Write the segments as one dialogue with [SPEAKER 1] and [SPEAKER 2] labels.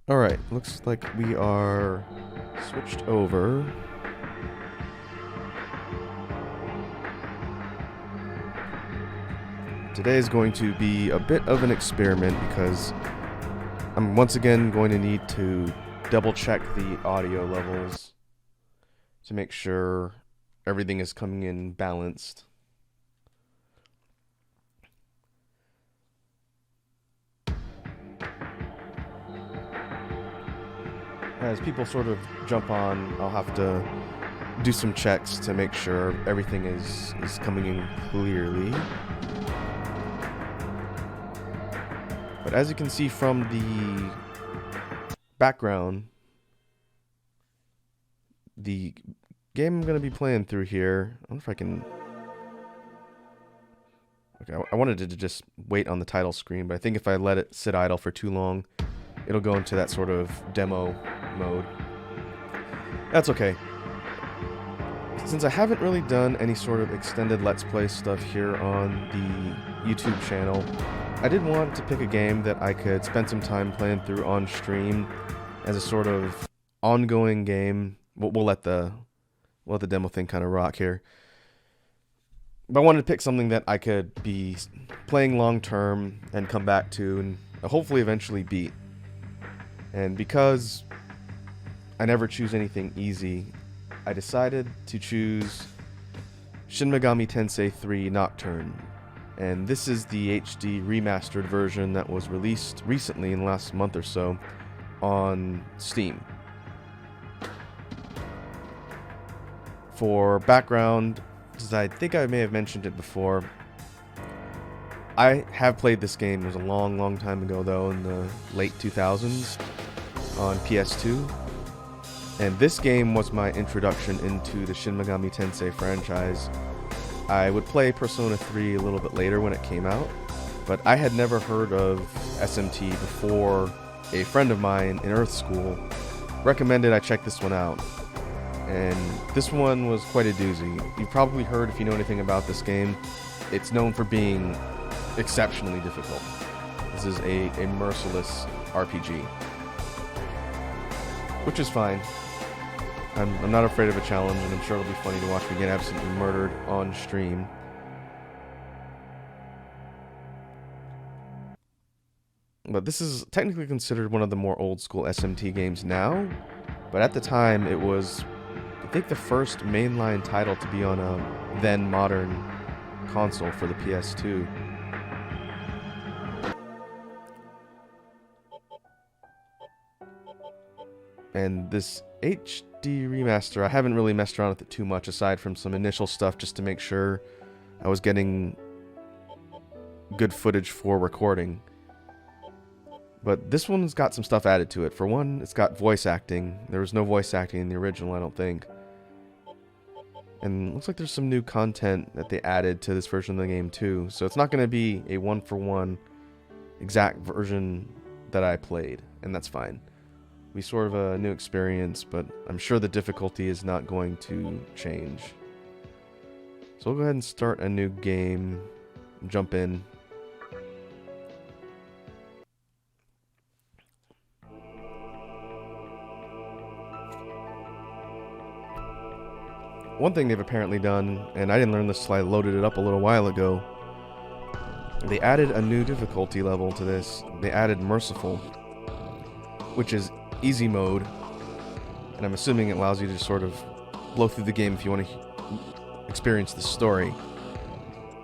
[SPEAKER 1] Alright, looks like we are switched over. Today is going to be a bit of an experiment because I'm once again going to need to double check the audio levels to make sure everything is coming in balanced. As people sort of jump on, I'll have to do some checks to make sure everything is coming in clearly. But as you can see from the background, the game I'm going to be playing through here, I wonder if I can... Okay, I wanted to just wait on the title screen, but I think if I let it sit idle for too long, it'll go into that sort of demo mode. That's okay. Since I haven't really done any sort of extended Let's Play stuff here on the YouTube channel, I did want to pick a game that I could spend some time playing through on stream as a sort of ongoing game. We'll let the demo thing kind of rock here. But I wanted to pick something that I could be playing long term and come back to and hopefully eventually beat. And because I never choose anything easy, I decided to choose Shin Megami Tensei III Nocturne. And this is the HD remastered version that was released recently in the last month or so on Steam. For background, because I think I may have mentioned it before, I have played this game. It was a long time ago though, in the late 2000s on PS2. And this game was my introduction into the Shin Megami Tensei franchise. I would play Persona 3 a little bit later when it came out, but I had never heard of SMT before a friend of mine in Earth School recommended I check this one out. And this one was quite a doozy. You've probably heard, if you know anything about this game, it's known for being exceptionally difficult. This is a merciless RPG, which is fine. I'm not afraid of a challenge, and I'm sure it'll be funny to watch me get absolutely murdered on stream. But this is technically considered one of the more old school SMT games now, but at the time it was, I think, the first mainline title to be on a then modern console for the PS2. And this HD remaster, I haven't really messed around with it too much aside from some initial stuff just to make sure I was getting good footage for recording. But this one's got some stuff added to it. For one, it's got voice acting. There was no voice acting in the original, I don't think. And it looks like there's some new content that they added to this version of the game too. So it's not going to be a one-for-one exact version that I played, and that's fine. We sort of a new experience, but I'm sure the difficulty is not going to change. So we'll go ahead and start a new game, jump in. One thing they've apparently done, and I didn't learn this till I loaded it up a little while ago, they added a new difficulty level to this. They added Merciful, which is easy mode, and I'm assuming it allows you to sort of blow through the game if you want to experience the story.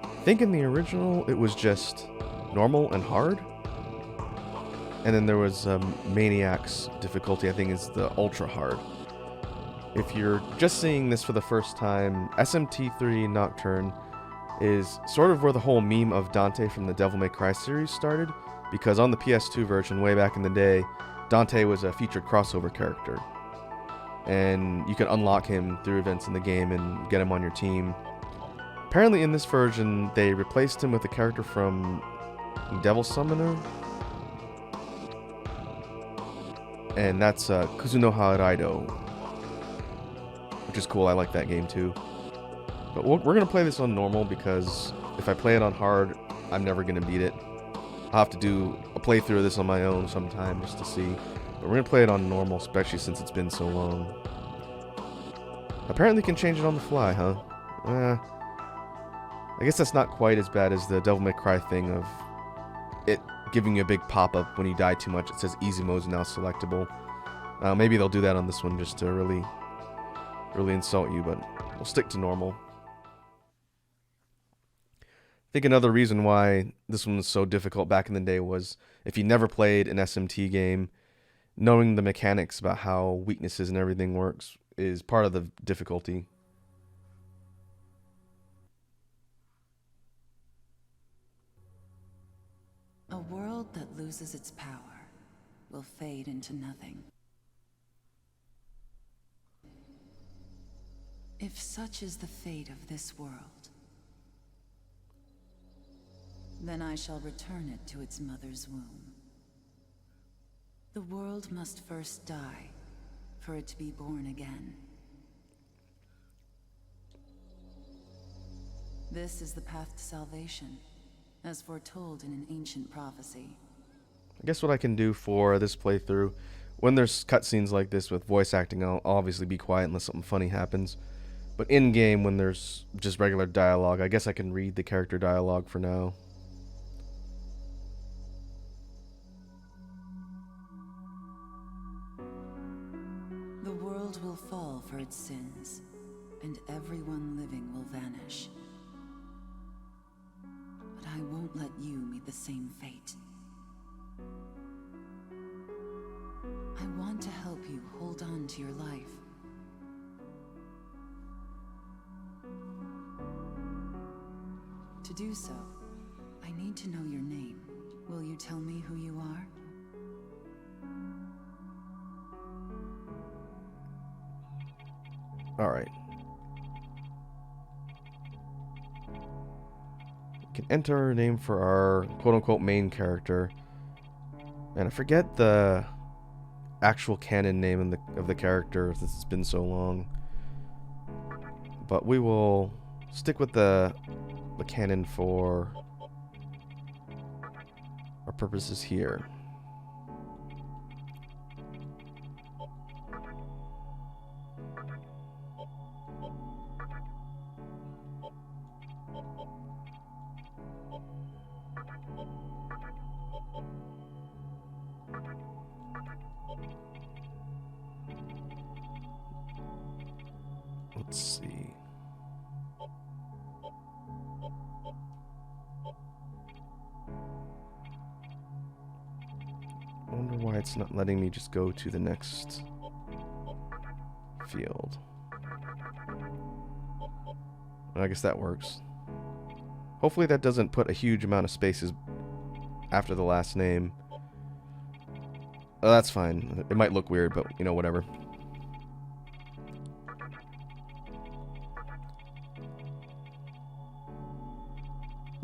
[SPEAKER 1] I think in the original it was just normal and hard, and then there was Maniac's difficulty, I think is the ultra hard. If you're just seeing this for the first time, SMT III Nocturne is sort of where the whole meme of Dante from the Devil May Cry series started, because on the PS2 version way back in the day, Dante was a featured crossover character, and you could unlock him through events in the game and get him on your team. Apparently in this version, they replaced him with a character from Devil Summoner, and that's Kuzunoha Raido, which is cool. I like that game too. But we're going to play this on normal, because if I play it on hard, I'm never going to beat it. I'll have to do a playthrough of this on my own sometime just to see. We're gonna play it on normal, especially since it's been so long. Apparently you can change it on the fly, huh? I guess that's not quite as bad as the Devil May Cry thing of it giving you a big pop-up when you die too much. It says easy mode is now selectable. Maybe they'll do that on this one just to really insult you, but we'll stick to normal. I think another reason why this one was so difficult back in the day was if you never played an SMT game, knowing the mechanics about how weaknesses and everything works is part of the difficulty.
[SPEAKER 2] A world that loses its power will fade into nothing. If such is the fate of this world, then I shall return it to its mother's womb. The world must first die for it to be born again. This is the path to salvation, as foretold in an ancient prophecy.
[SPEAKER 1] I guess what I can do for this playthrough, when there's cutscenes like this with voice acting, I'll obviously be quiet unless something funny happens. But in-game, when there's just regular dialogue, I guess I can read the character dialogue for now.
[SPEAKER 2] The world will fall for its sins, and everyone living will vanish. But I won't let you meet the same fate. I want to help you hold on to your life. To do so, I need to know your name. Will you tell me who you are?
[SPEAKER 1] Alright. We can enter a name for our quote-unquote main character. And I forget the actual canon name of the character since it's been so long. But we will stick with the canon for our purposes here. Let's see. I wonder why it's not letting me just go to the next field. I guess that works. Hopefully that doesn't put a huge amount of spaces after the last name. Oh, that's fine. It might look weird, but you know, whatever.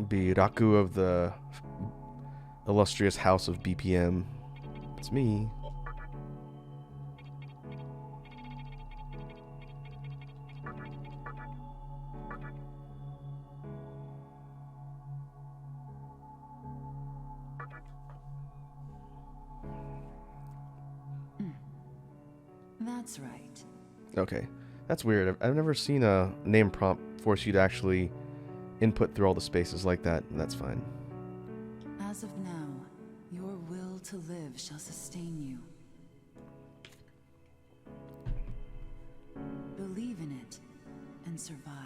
[SPEAKER 1] Be Raku of the illustrious house of BPM. It's me.
[SPEAKER 2] That's right.
[SPEAKER 1] Okay, that's weird. I've never seen a name prompt force you to actually input through all the spaces like that. That's fine.
[SPEAKER 2] As of now, your will to live shall sustain you. Believe in it and survive.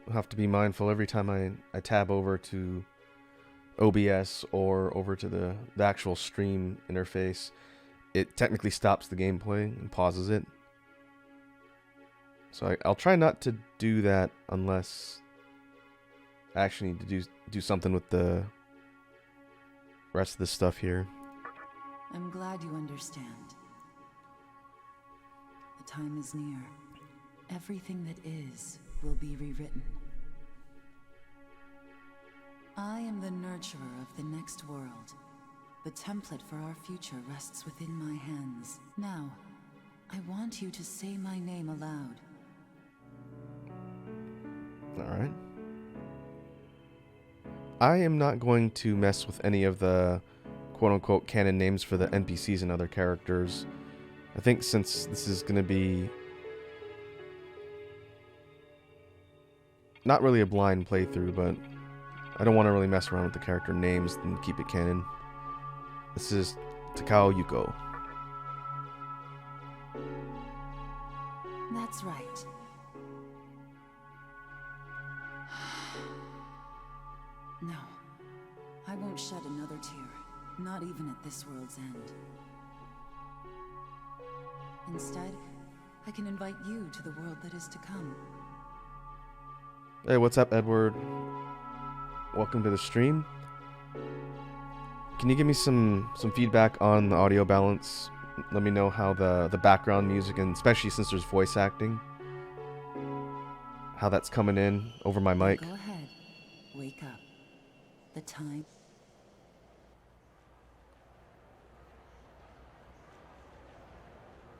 [SPEAKER 1] I'll have to be mindful every time I tab over to OBS or over to the actual stream interface. It technically stops the gameplay and pauses it. So I'll try not to do that unless I actually need to do something with the rest of the stuff here.
[SPEAKER 2] I'm glad you understand. The time is near. Everything that is will be rewritten. I am the nurturer of the next world. The template for our future rests within my hands. Now, I want you to say my name aloud.
[SPEAKER 1] Alright. I am not going to mess with any of the quote-unquote canon names for the NPCs and other characters. I think since this is going to be not really a blind playthrough, but I don't want to really mess around with the character names and keep it canon. This is Takao Yuko.
[SPEAKER 2] That's right. No, I won't shed another tear, not even at this world's end. Instead, I can invite you to the world that is to come.
[SPEAKER 1] Hey, what's up, Edward? Welcome to the stream. Can you give me some feedback on the audio balance? Let me know how the background music, and especially since there's voice acting, how that's coming in over my mic.
[SPEAKER 2] Go ahead. Wake up. The time.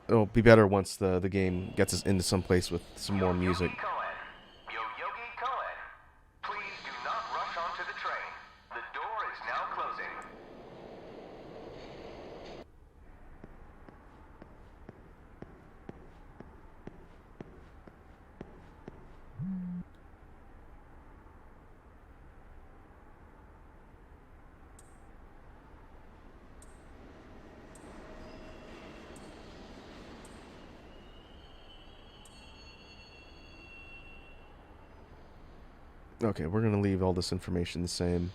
[SPEAKER 1] It'll be better once the game gets us into some place with some more music.
[SPEAKER 3] Please do not rush onto the train. The door is now closing.
[SPEAKER 1] Okay, we're gonna leave all this information the same.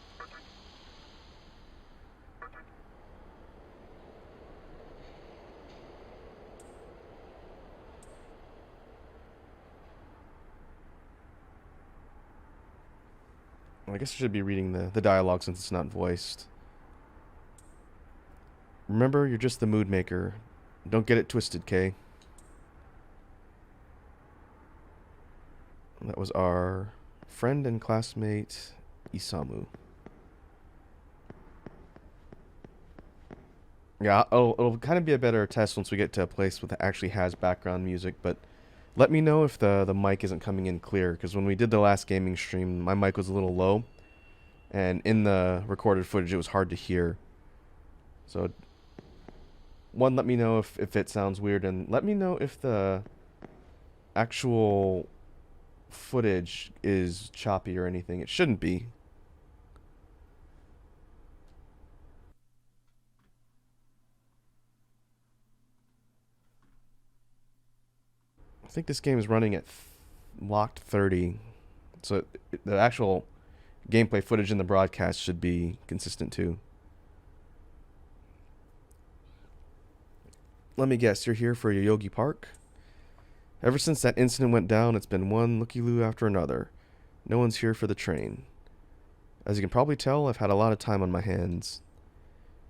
[SPEAKER 1] Well, I guess I should be reading the dialogue since it's not voiced. Remember, you're just the mood maker. Don't get it twisted, Kay. That was our friend and classmate, Isamu. Yeah, it'll kind of be a better test once we get to a place that actually has background music, but let me know if the mic isn't coming in clear, because when we did the last gaming stream, my mic was a little low, and in the recorded footage, it was hard to hear. So, one, let me know if it sounds weird, and let me know if the actual footage is choppy or anything. It shouldn't be. I think this game is running at locked 30, so the actual gameplay footage in the broadcast should be consistent too. Let me guess, you're here for Yoyogi Park? Ever since that incident went down, it's been one looky-loo after another. No one's here for the train. As you can probably tell, I've had a lot of time on my hands.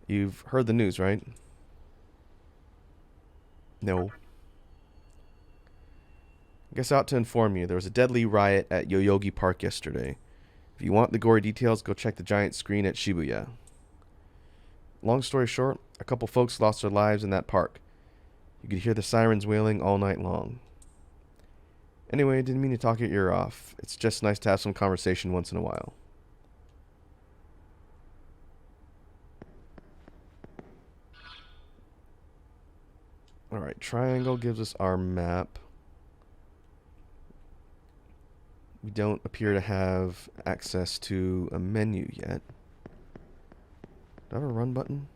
[SPEAKER 1] You've heard the news, right? No. I guess I ought to inform you, there was a deadly riot at Yoyogi Park yesterday. If you want the gory details, go check the giant screen at Shibuya. Long story short, a couple folks lost their lives in that park. You could hear the sirens wailing all night long. Anyway, I didn't mean to talk your ear off. It's just nice to have some conversation once in a while. Alright, triangle gives us our map. We don't appear to have access to a menu yet. Do I have a run button?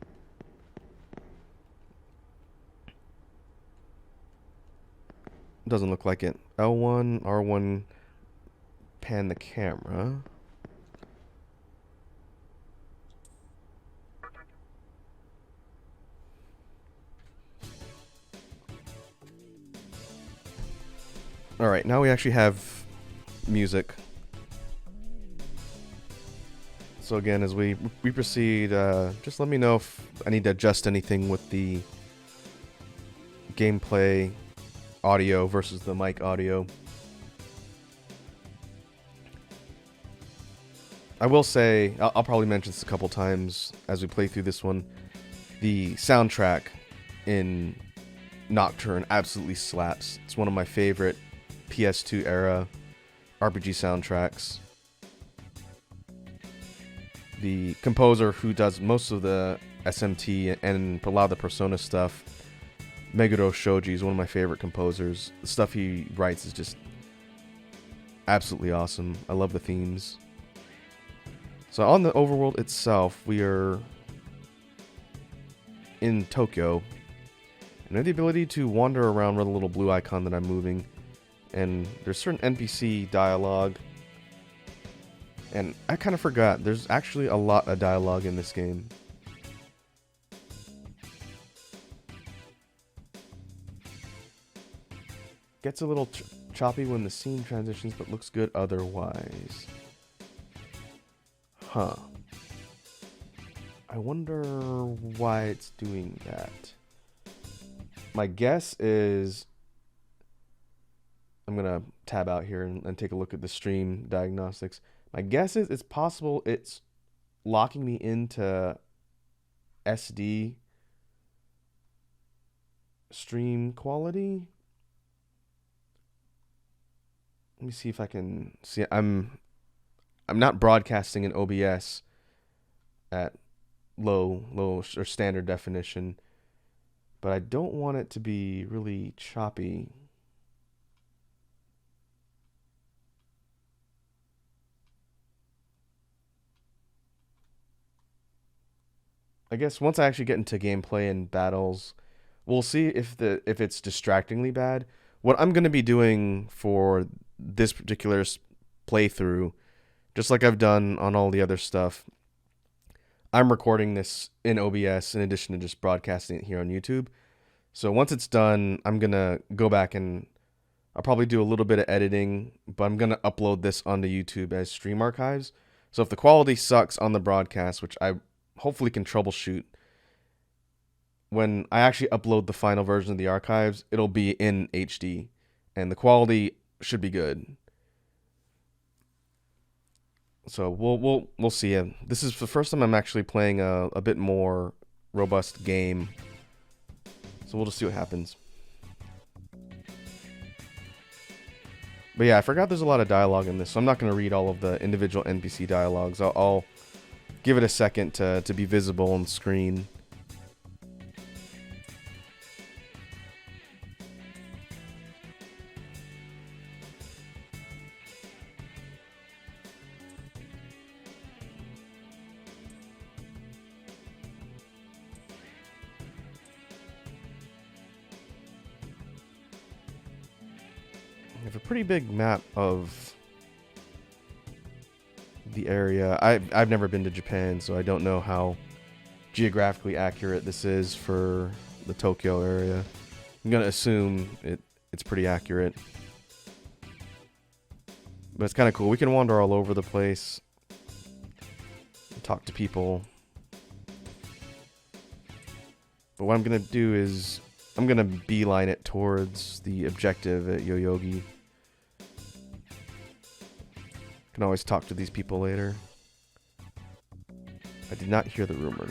[SPEAKER 1] Doesn't look like it. L1, R1, pan the camera. Alright, now we actually have music. So again, as we proceed, just let me know if I need to adjust anything with the gameplay audio versus the mic audio. I will say, I'll probably mention this a couple times as we play through this one, the soundtrack in Nocturne absolutely slaps. It's one of my favorite PS2 era RPG soundtracks. The composer who does most of the SMT and a lot of the Persona stuff, Meguro Shoji, is one of my favorite composers. The stuff he writes is just absolutely awesome. I love the themes. So on the overworld itself, we are in Tokyo. And I have the ability to wander around with a little blue icon that I'm moving. And there's certain NPC dialogue. And I kind of forgot, there's actually a lot of dialogue in this game. Gets a little choppy when the scene transitions, but looks good otherwise. Huh. I wonder why it's doing that. My guess is, I'm going to tab out here and take a look at the stream diagnostics. My guess is it's possible it's locking me into SD stream quality. Let me see if I can see. I'm not broadcasting in OBS at low or standard definition, but I don't want it to be really choppy. I guess once I actually get into gameplay and battles, we'll see if it's distractingly bad. What I'm going to be doing for this particular playthrough, just like I've done on all the other stuff, I'm recording this in OBS in addition to just broadcasting it here on YouTube. So once it's done, I'm going to go back and I'll probably do a little bit of editing, but I'm going to upload this onto YouTube as stream archives. So if the quality sucks on the broadcast, which I hopefully can troubleshoot, when I actually upload the final version of the archives, it'll be in HD and the quality should be good. So we'll see. This is the first time I'm actually playing a bit more robust game. So we'll just see what happens. But yeah, I forgot there's a lot of dialogue in this, so I'm not going to read all of the individual NPC dialogues. I'll give it a second to be visible on screen. We have a pretty big map of the area. I've never been to Japan, so I don't know how geographically accurate this is for the Tokyo area. I'm gonna assume it's pretty accurate, but it's kind of cool. We can wander all over the place, talk to people. But what I'm gonna do is I'm gonna beeline it towards the objective at Yoyogi. Can always talk to these people later. I did not hear the rumor,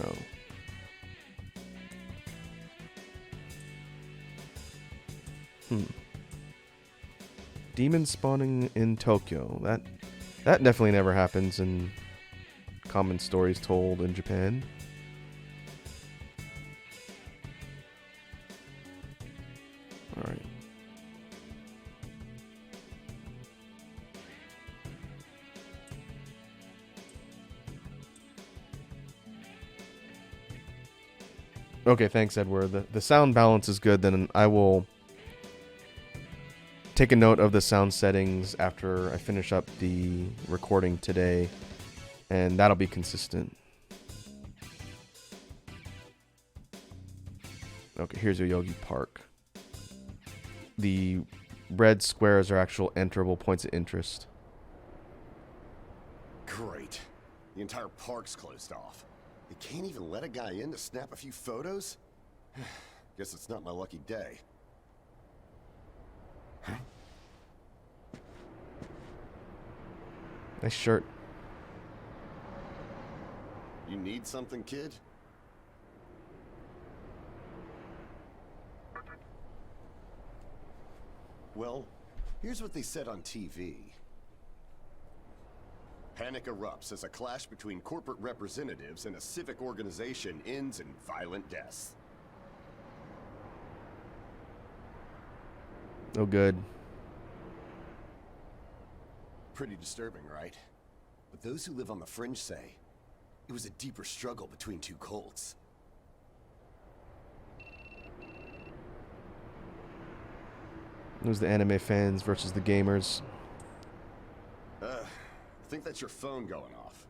[SPEAKER 1] no. Demon spawning in Tokyo. That definitely never happens in common stories told in Japan. Alright. Okay, thanks, Edward. The sound balance is good, then I will take a note of the sound settings after I finish up the recording today, and that'll be consistent. Okay, here's Yoyogi Park. The red squares are actual enterable points of interest.
[SPEAKER 4] Great. The entire park's closed off. They can't even let a guy in to snap a few photos? Guess it's not my lucky day.
[SPEAKER 1] Nice shirt.
[SPEAKER 4] You need something, kid? Well, here's what they said on TV. Panic erupts as a clash between corporate representatives and a civic organization ends in violent deaths.
[SPEAKER 1] Oh, good.
[SPEAKER 4] Pretty disturbing, right? But those who live on the fringe say it was a deeper struggle between two cults.
[SPEAKER 1] It was the anime fans versus the gamers.
[SPEAKER 4] I think that's your phone going off.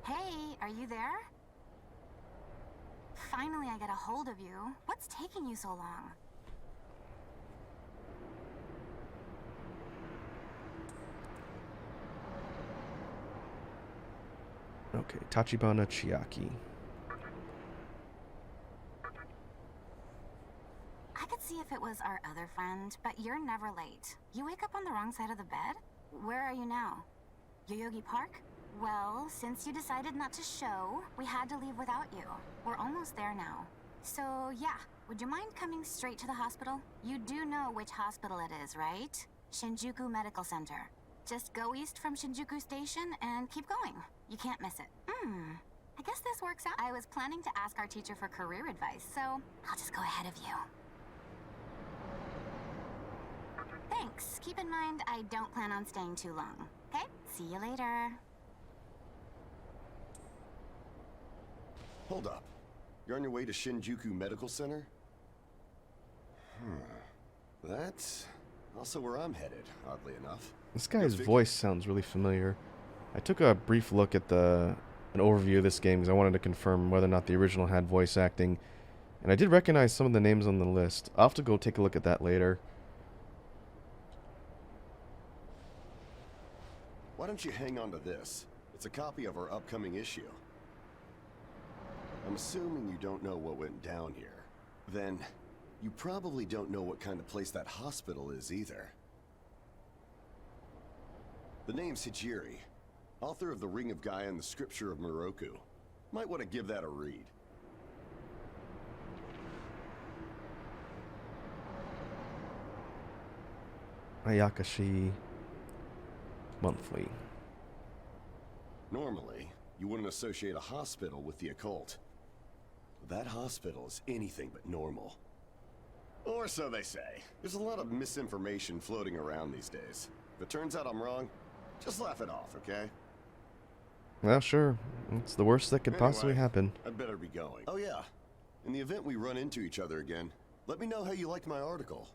[SPEAKER 5] Hey, are you there? Finally, I get a hold of you. What's taking you so long?
[SPEAKER 1] Okay, Tachibana Chiaki.
[SPEAKER 5] I could see if it was our other friend, but you're never late. You wake up on the wrong side of the bed? Where are you now? Yoyogi Park? Well, since you decided not to show, we had to leave without you. We're almost there now. So, yeah, would you mind coming straight to the hospital? You do know which hospital it is, right? Shinjuku Medical Center. Just go east from Shinjuku Station and keep going. You can't miss it. I guess this works out. I was planning to ask our teacher for career advice, so I'll just go ahead of you. Thanks. Keep in mind, I don't plan on staying too long. Okay? See you later.
[SPEAKER 4] Hold up. You're on your way to Shinjuku Medical Center? That's also where I'm headed, oddly enough.
[SPEAKER 1] This guy's voice sounds really familiar. I took a brief look at an overview of this game because I wanted to confirm whether or not the original had voice acting. And I did recognize some of the names on the list. I'll have to go take a look at that later.
[SPEAKER 4] Why don't you hang on to this? It's a copy of our upcoming issue. I'm assuming you don't know what went down here. Then, you probably don't know what kind of place that hospital is either. The name's Hijiri, author of The Ring of Gaia and the Scripture of Moroku. Might want to give that a read.
[SPEAKER 1] Ayakashi Monthly.
[SPEAKER 4] Normally, you wouldn't associate a hospital with the occult. That hospital is anything but normal. Or so they say. There's a lot of misinformation floating around these days. If it turns out I'm wrong, just laugh it off, okay?
[SPEAKER 1] Well, sure. It's the worst that could possibly happen.
[SPEAKER 4] I'd better be going. Oh yeah, in the event we run into each other again, let me know how you liked my article.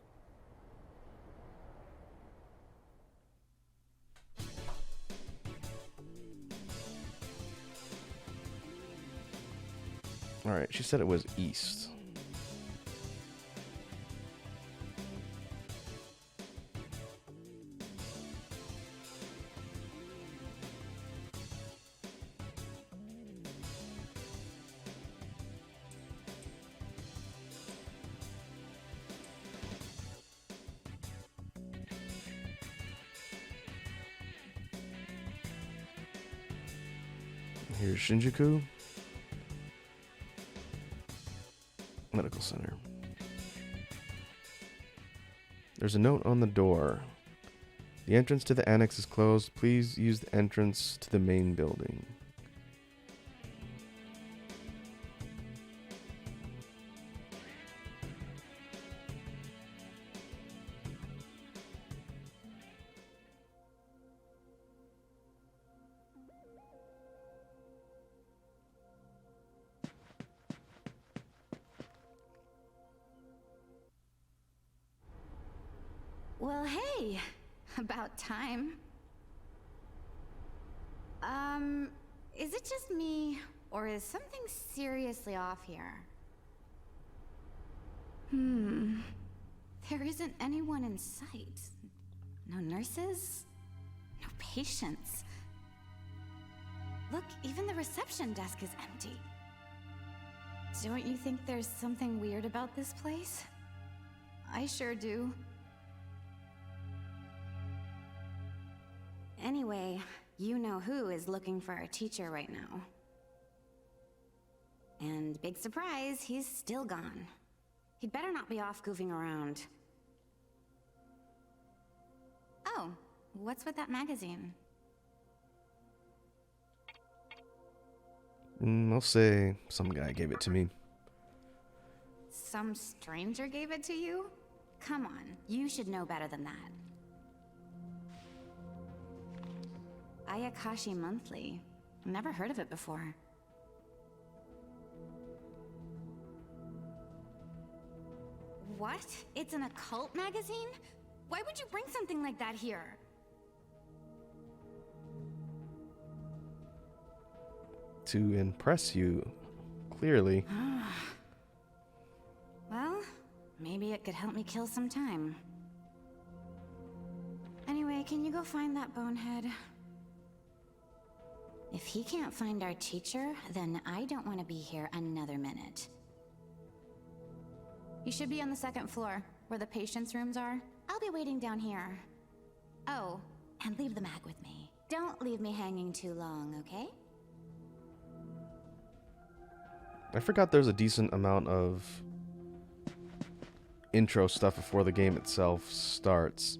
[SPEAKER 1] Alright, she said it was east. Here's Shinjuku Medical Center. There's a note on the door. The entrance to the annex is closed. Please use the entrance to the main building.
[SPEAKER 5] Well, hey, about time. Is it just me, or is something seriously off here? There isn't anyone in sight. No nurses, no patients. Look, even the reception desk is empty. Don't you think there's something weird about this place? I sure do. Anyway, you know who is looking for a teacher right now. And big surprise, he's still gone. He'd better not be off goofing around. Oh, what's with that magazine?
[SPEAKER 1] I'll say some guy gave it to me.
[SPEAKER 5] Some stranger gave it to you? Come on, you should know better than that. Ayakashi Monthly. Never heard of it before. What? It's an occult magazine? Why would you bring something like that here?
[SPEAKER 1] To impress you, clearly.
[SPEAKER 5] Well, maybe it could help me kill some time. Anyway, can you go find that bonehead? If he can't find our teacher, then I don't want to be here another minute. You should be on the second floor, where the patients' rooms are. I'll be waiting down here. Oh, and leave the mag with me. Don't leave me hanging too long, okay?
[SPEAKER 1] I forgot there's a decent amount of intro stuff before the game itself starts.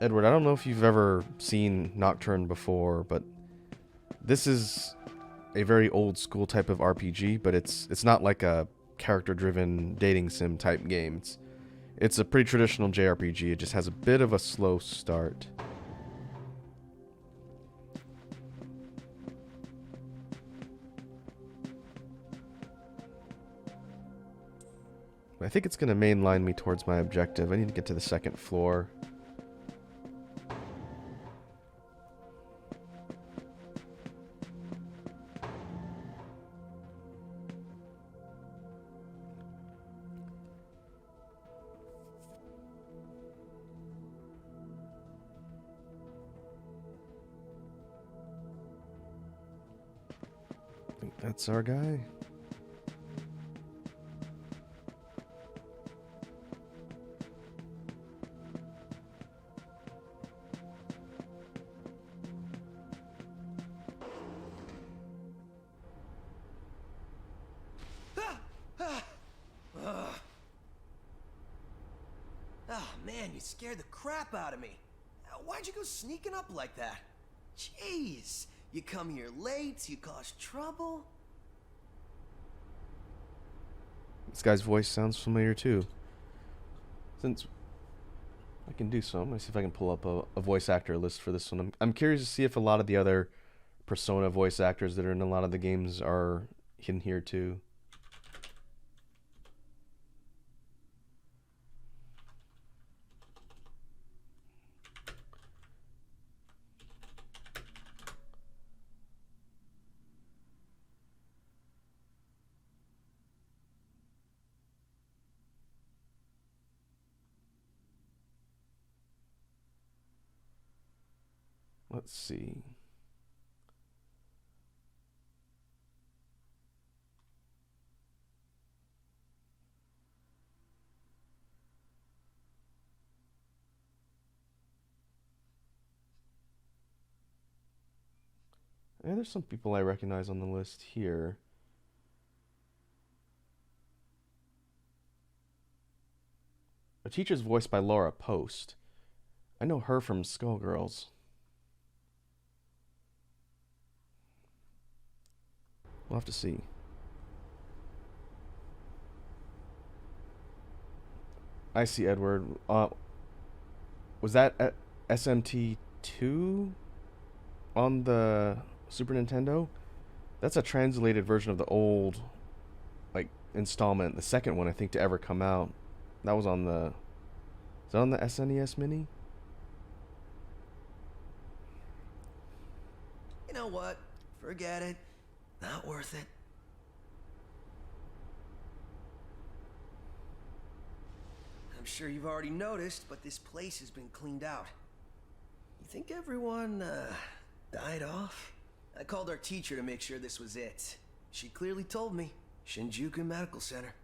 [SPEAKER 1] Edward, I don't know if you've ever seen Nocturne before, but this is a very old school type of RPG, but it's not like a character-driven dating sim type game. It's a pretty traditional JRPG. It just has a bit of a slow start. I think it's going to mainline me towards my objective. I need to get to the second floor. I think that's our guy.
[SPEAKER 6] Oh man, you scared the crap out of me. Why'd you go sneaking up like that? Jeez, you come here late, you cause trouble.
[SPEAKER 1] This guy's voice sounds familiar too. Since I can do so, let me see if I can pull up a voice actor list for this one. I'm curious to see if a lot of the other Persona voice actors that are in a lot of the games are in here too. Let's see. Yeah, there's some people I recognize on the list here. A teacher's voiced by Laura Post. I know her from Skullgirls. We'll have to see. I see, Edward. Was that at SMT 2 on the Super Nintendo? That's a translated version of the old, like, installment. The second one, I think, to ever come out. That was on the... Is that on the SNES Mini?
[SPEAKER 6] You know what? Forget it. Not worth it. I'm sure you've already noticed, but this place has been cleaned out. You think everyone, died off? I called our teacher to make sure this was it. She clearly told me. Shinjuku Medical Center.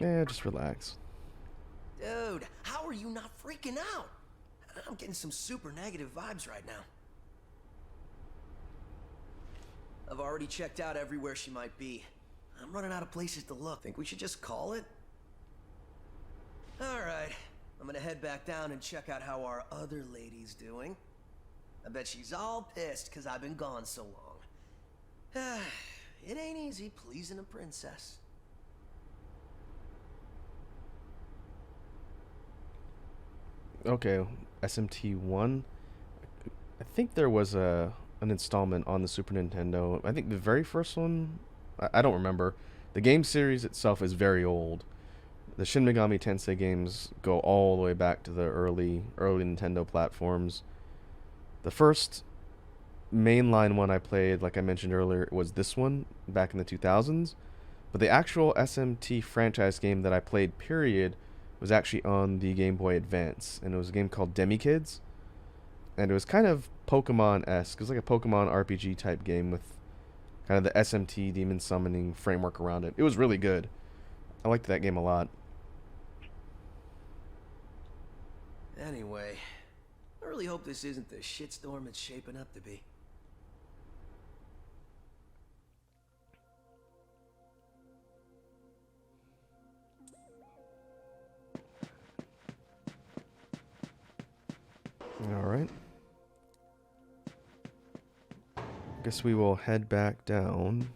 [SPEAKER 1] Yeah, just relax.
[SPEAKER 6] Dude, how are you not freaking out? I'm getting some super negative vibes right now. I've already checked out everywhere she might be. I'm running out of places to look. Think we should just call it? Alright, I'm gonna head back down and check out how our other lady's doing. I bet she's all pissed because I've been gone so long. It ain't easy pleasing a princess.
[SPEAKER 1] Okay, SMT 1. I think there was an installment on the Super Nintendo. I think the very first one, I don't remember. The game series itself is very old. The Shin Megami Tensei games go all the way back to the early Nintendo platforms. The first mainline one I played, like I mentioned earlier, was this one back in the 2000s. But the actual SMT franchise game that I played, period, was actually on the Game Boy Advance. And it was a game called Demi-Kids. And it was kind of Pokemon-esque. It was like a Pokemon RPG type game with kind of the SMT demon summoning framework around it. It was really good. I liked that game a lot.
[SPEAKER 6] Anyway, I really hope this isn't the shitstorm it's shaping up to be.
[SPEAKER 1] Alright. Guess we will head back down.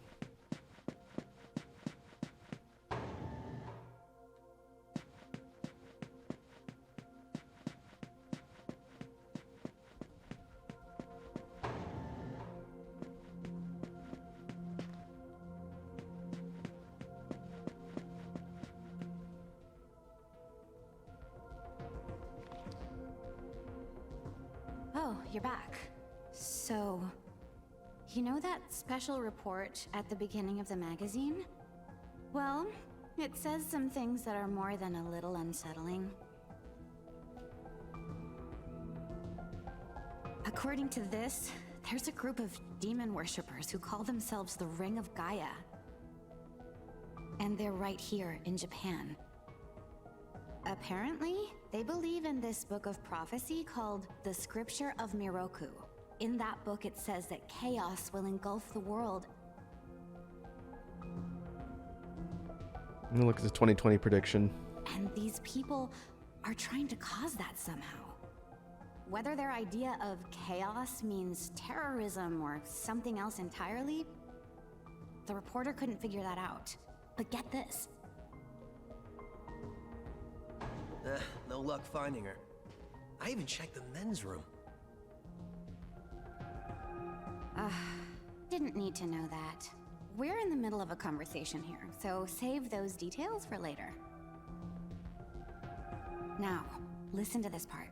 [SPEAKER 5] Oh, you're back. So, you know that special report at the beginning of the magazine? Well, it says some things that are more than a little unsettling. According to this, there's a group of demon worshippers who call themselves the Ring of Gaia. And they're right here in Japan. Apparently, they believe in this book of prophecy called the Scripture of Miroku. In that book, it says that chaos will engulf the world.
[SPEAKER 1] Look at the 2020 prediction.
[SPEAKER 5] And these people are trying to cause that somehow. Whether their idea of chaos means terrorism or something else entirely, the reporter couldn't figure that out. But get this.
[SPEAKER 6] No luck finding her. I even checked the men's room.
[SPEAKER 5] Didn't need to know that. We're in the middle of a conversation here, so save those details for later. Now, listen to this part.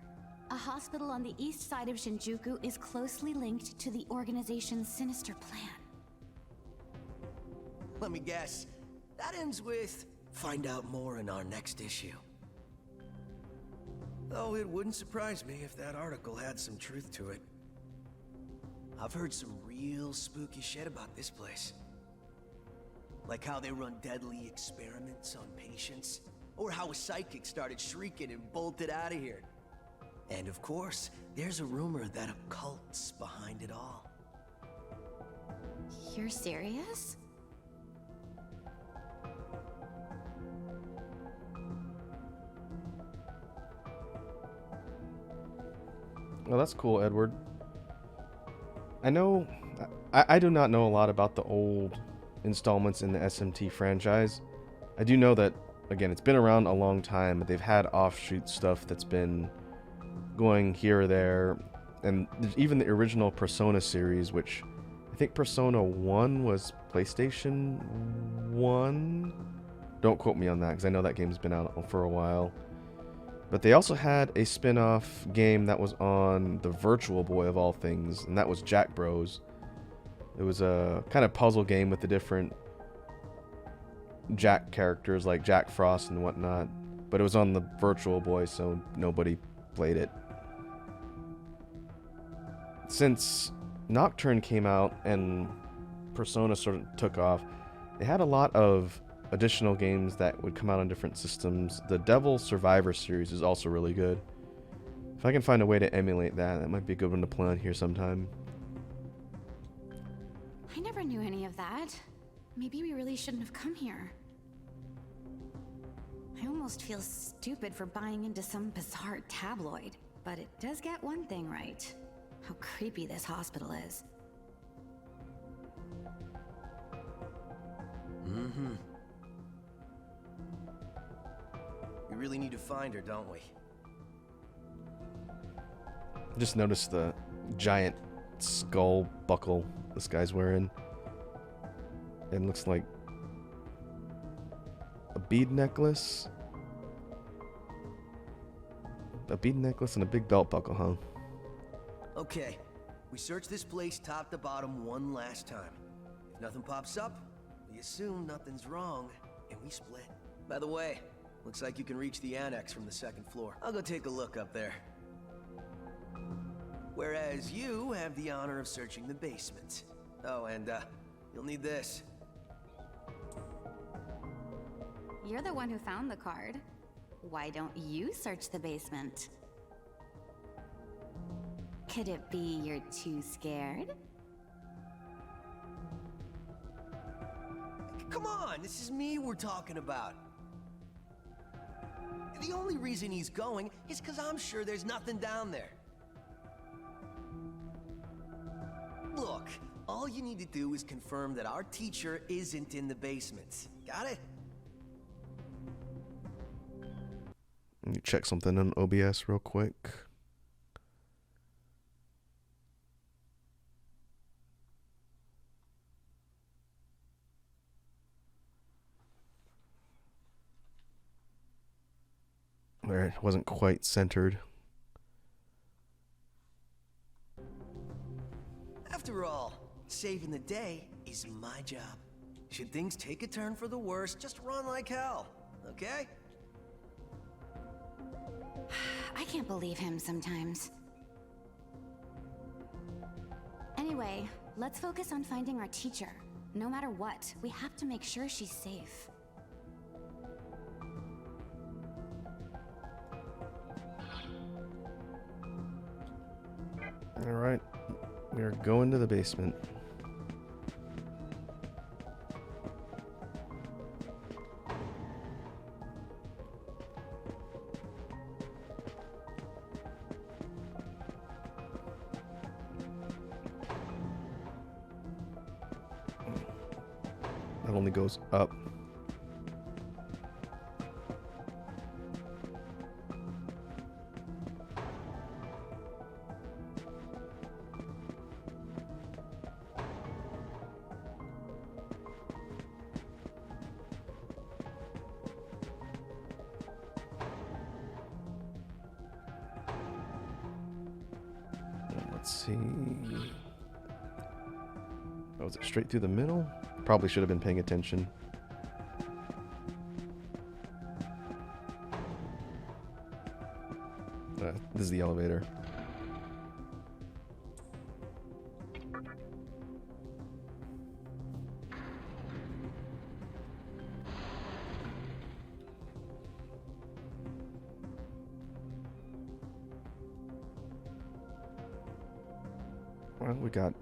[SPEAKER 5] A hospital on the east side of Shinjuku is closely linked to the organization's sinister plan.
[SPEAKER 6] Let me guess. That ends with, find out more in our next issue. Though it wouldn't surprise me if that article had some truth to it. I've heard some real spooky shit about this place. Like how they run deadly experiments on patients, or how a psychic started shrieking and bolted out of here. And of course, there's a rumor that a cult's behind it all.
[SPEAKER 5] You're serious?
[SPEAKER 1] Well, that's cool, Edward. I do not know a lot about the old installments in the SMT franchise. I do know that, again, it's been around a long time, but they've had offshoot stuff that's been going here or there. And there's even the original Persona series, which I think Persona 1 was PlayStation 1. Don't quote me on that, because I know that game's been out for a while. But they also had a spin-off game that was on the Virtual Boy of all things, and that was Jack Bros. It was a kind of puzzle game with the different Jack characters like Jack Frost and whatnot. But it was on the Virtual Boy, so nobody played it. Since Nocturne came out and Persona sort of took off, they had a lot of additional games that would come out on different systems. The Devil Survivor series is also really good. If I can find a way to emulate that, that might be a good one to play on here sometime.
[SPEAKER 5] I never knew any of that. Maybe we really shouldn't have come here. I almost feel stupid for buying into some bizarre tabloid, but it does get one thing right. How creepy this hospital is.
[SPEAKER 6] Mm-hmm. We really need to find her, don't we?
[SPEAKER 1] Just noticed the giant skull buckle this guy's wearing. And looks like a bead necklace. A bead necklace and a big belt buckle, huh?
[SPEAKER 6] Okay, we search this place top to bottom one last time. If nothing pops up, we assume nothing's wrong, and we split. By the way, looks like you can reach the annex from the second floor. I'll go take a look up there. Whereas you have the honor of searching the basement. Oh, and you'll need this.
[SPEAKER 5] You're the one who found the card. Why don't you search the basement? Could it be you're too scared?
[SPEAKER 6] Come on, this is me we're talking about. The only reason he's going is because I'm sure there's nothing down there. Look, all you need to do is confirm that our teacher isn't in the basement. Got it?
[SPEAKER 1] Let me check something on OBS real quick. Alright, wasn't quite centered.
[SPEAKER 6] After all, saving the day is my job. Should things take a turn for the worse, just run like hell, okay?
[SPEAKER 5] I can't believe him sometimes. Anyway, let's focus on finding our teacher. No matter what, we have to make sure she's safe.
[SPEAKER 1] Alright, we are going to the basement. That only goes up. Let's see. Oh, is it straight through the middle? Probably should have been paying attention. This is the elevator. Well, we got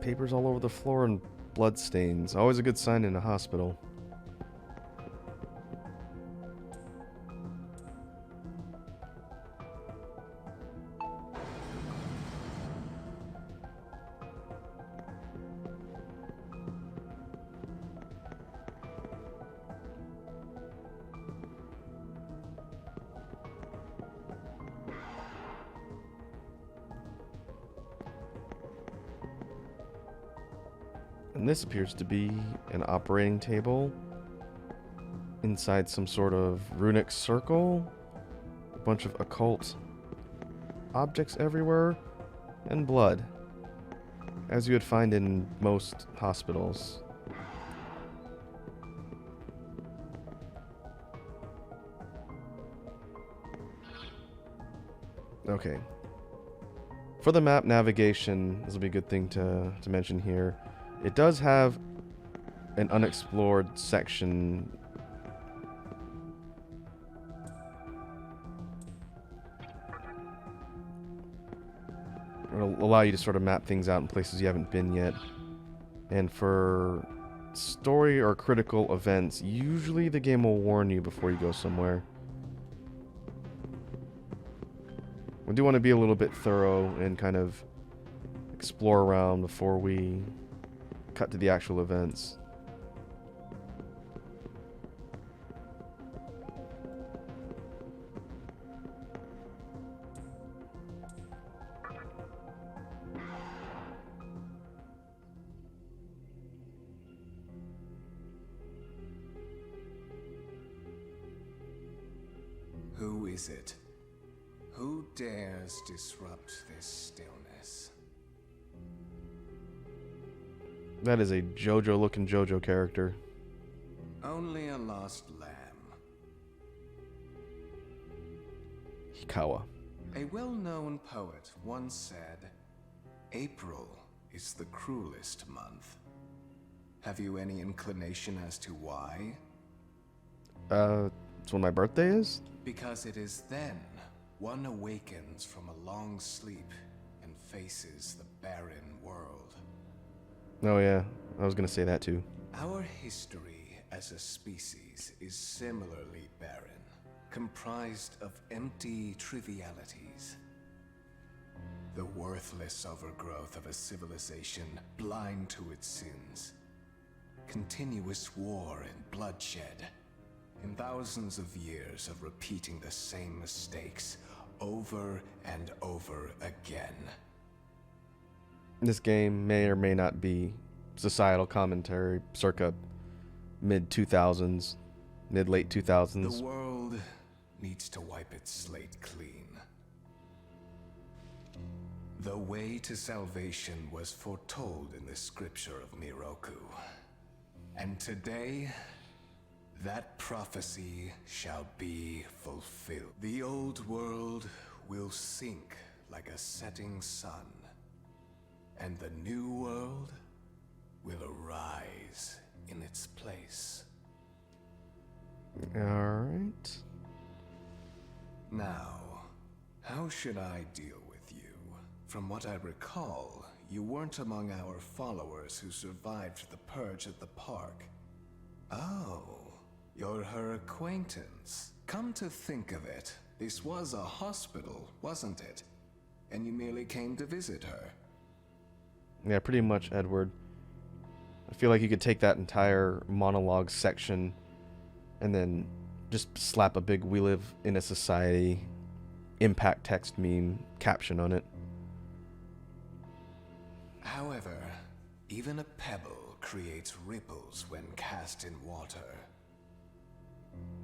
[SPEAKER 1] papers all over the floor and blood stains. Always a good sign in a hospital. And this appears to be an operating table inside some sort of runic circle. A bunch of occult objects everywhere, and blood, as you would find in most hospitals. Okay. For the map navigation, this will be a good thing to mention here. It does have an unexplored section. It'll allow you to sort of map things out in places you haven't been yet. And for story or critical events, usually the game will warn you before you go somewhere. We do want to be a little bit thorough and kind of explore around before we cut to the actual events.
[SPEAKER 7] Who is it? Who dares disrupt this stillness?
[SPEAKER 1] That is a JoJo-looking JoJo character.
[SPEAKER 7] Only a lost lamb.
[SPEAKER 1] Hikawa.
[SPEAKER 7] A well-known poet once said, April is the cruelest month. Have you any inclination as to why?
[SPEAKER 1] It's when my birthday is?
[SPEAKER 7] Because it is then one awakens from a long sleep and faces the barren world.
[SPEAKER 1] Oh yeah, I was gonna say that too.
[SPEAKER 7] Our history as a species is similarly barren, comprised of empty trivialities. The worthless overgrowth of a civilization blind to its sins. Continuous war and bloodshed. And thousands of years of repeating the same mistakes over and over again.
[SPEAKER 1] This game may or may not be societal commentary circa mid-2000s, mid-late 2000s.
[SPEAKER 7] The world needs to wipe its slate clean. The way to salvation was foretold in the scripture of Miroku. And today, that prophecy shall be fulfilled. The old world will sink like a setting sun, and the new world will arise in its place.
[SPEAKER 1] Alright.
[SPEAKER 7] Now, how should I deal with you? From what I recall, you weren't among our followers who survived the purge at the park. Oh. You're her acquaintance. Come to think of it, this was a hospital, wasn't it? And you merely came to visit her.
[SPEAKER 1] Yeah, pretty much, Edward. I feel like you could take that entire monologue section and then just slap a big "We live in a society" impact text meme caption on it.
[SPEAKER 7] However, even a pebble creates ripples when cast in water.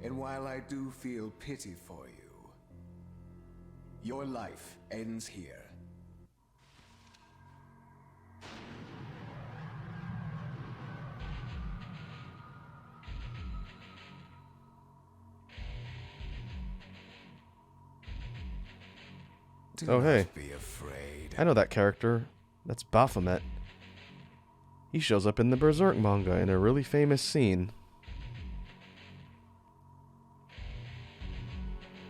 [SPEAKER 7] And while I do feel pity for you, your life ends here. Do
[SPEAKER 1] Oh, hey.
[SPEAKER 7] not be afraid.
[SPEAKER 1] I know that character. That's Baphomet. He shows up in the Berserk manga in a really famous scene.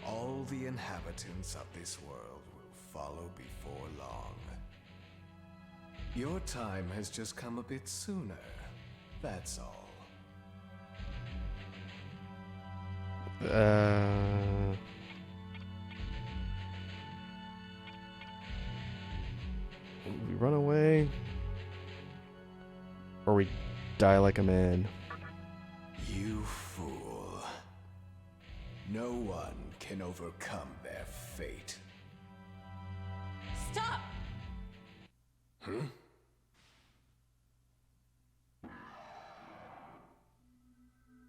[SPEAKER 7] All the inhabitants of this world will follow before long. Your time has just come a bit sooner. That's all.
[SPEAKER 1] We run away, or we die like a man.
[SPEAKER 7] You fool. No one can overcome their fate.
[SPEAKER 2] Stop!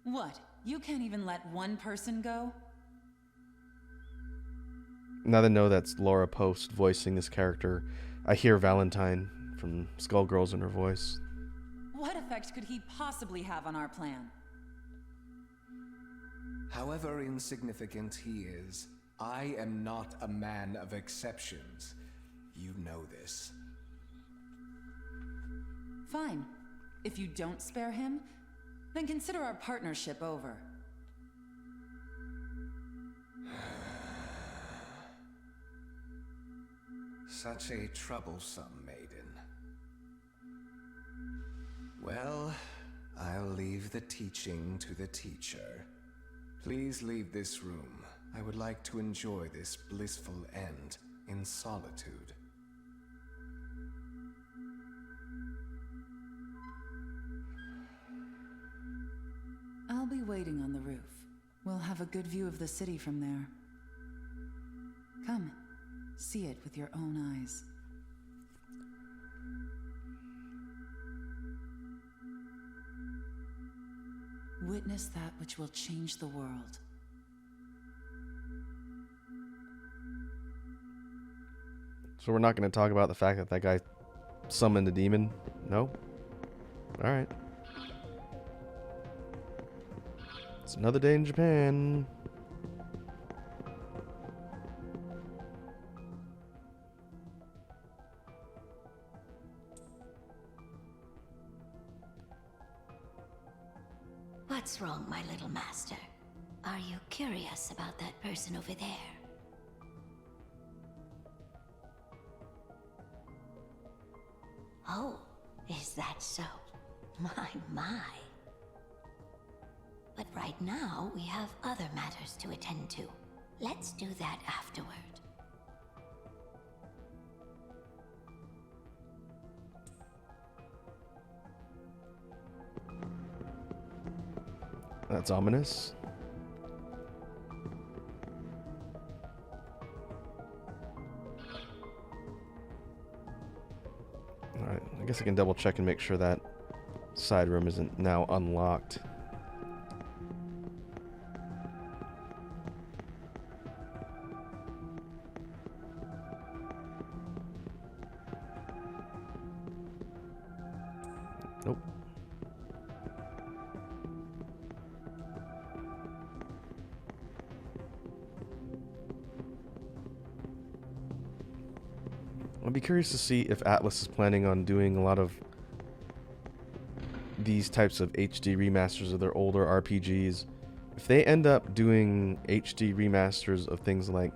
[SPEAKER 2] What? You can't even let one person go?
[SPEAKER 1] Now that I know that's Laura Post voicing this character, I hear Valentine from Skullgirls in her voice.
[SPEAKER 2] What effect could he possibly have on our plan?
[SPEAKER 7] However insignificant he is, I am not a man of exceptions. You know this.
[SPEAKER 2] Fine. If you don't spare him, then consider our partnership over.
[SPEAKER 7] Such a troublesome maiden. Well, I'll leave the teaching to the teacher. Please leave this room. I would like to enjoy this blissful end in solitude.
[SPEAKER 2] I'll be waiting on the roof. We'll have a good view of the city from there. Come, see it with your own eyes. Witness that which will change the world.
[SPEAKER 1] So we're not going to talk about the fact that that guy summoned a demon? No? Alright. It's another day in Japan.
[SPEAKER 8] What's wrong, my little master? Are you curious about that person over there? Oh, is that so? My. But right now, we have other matters to attend to. Let's do that afterward.
[SPEAKER 1] That's ominous. Alright, I guess I can double check and make sure that side room isn't now unlocked. Nope. I'd be curious to see if Atlas is planning on doing a lot of these types of HD remasters of their older RPGs. If they end up doing HD remasters of things like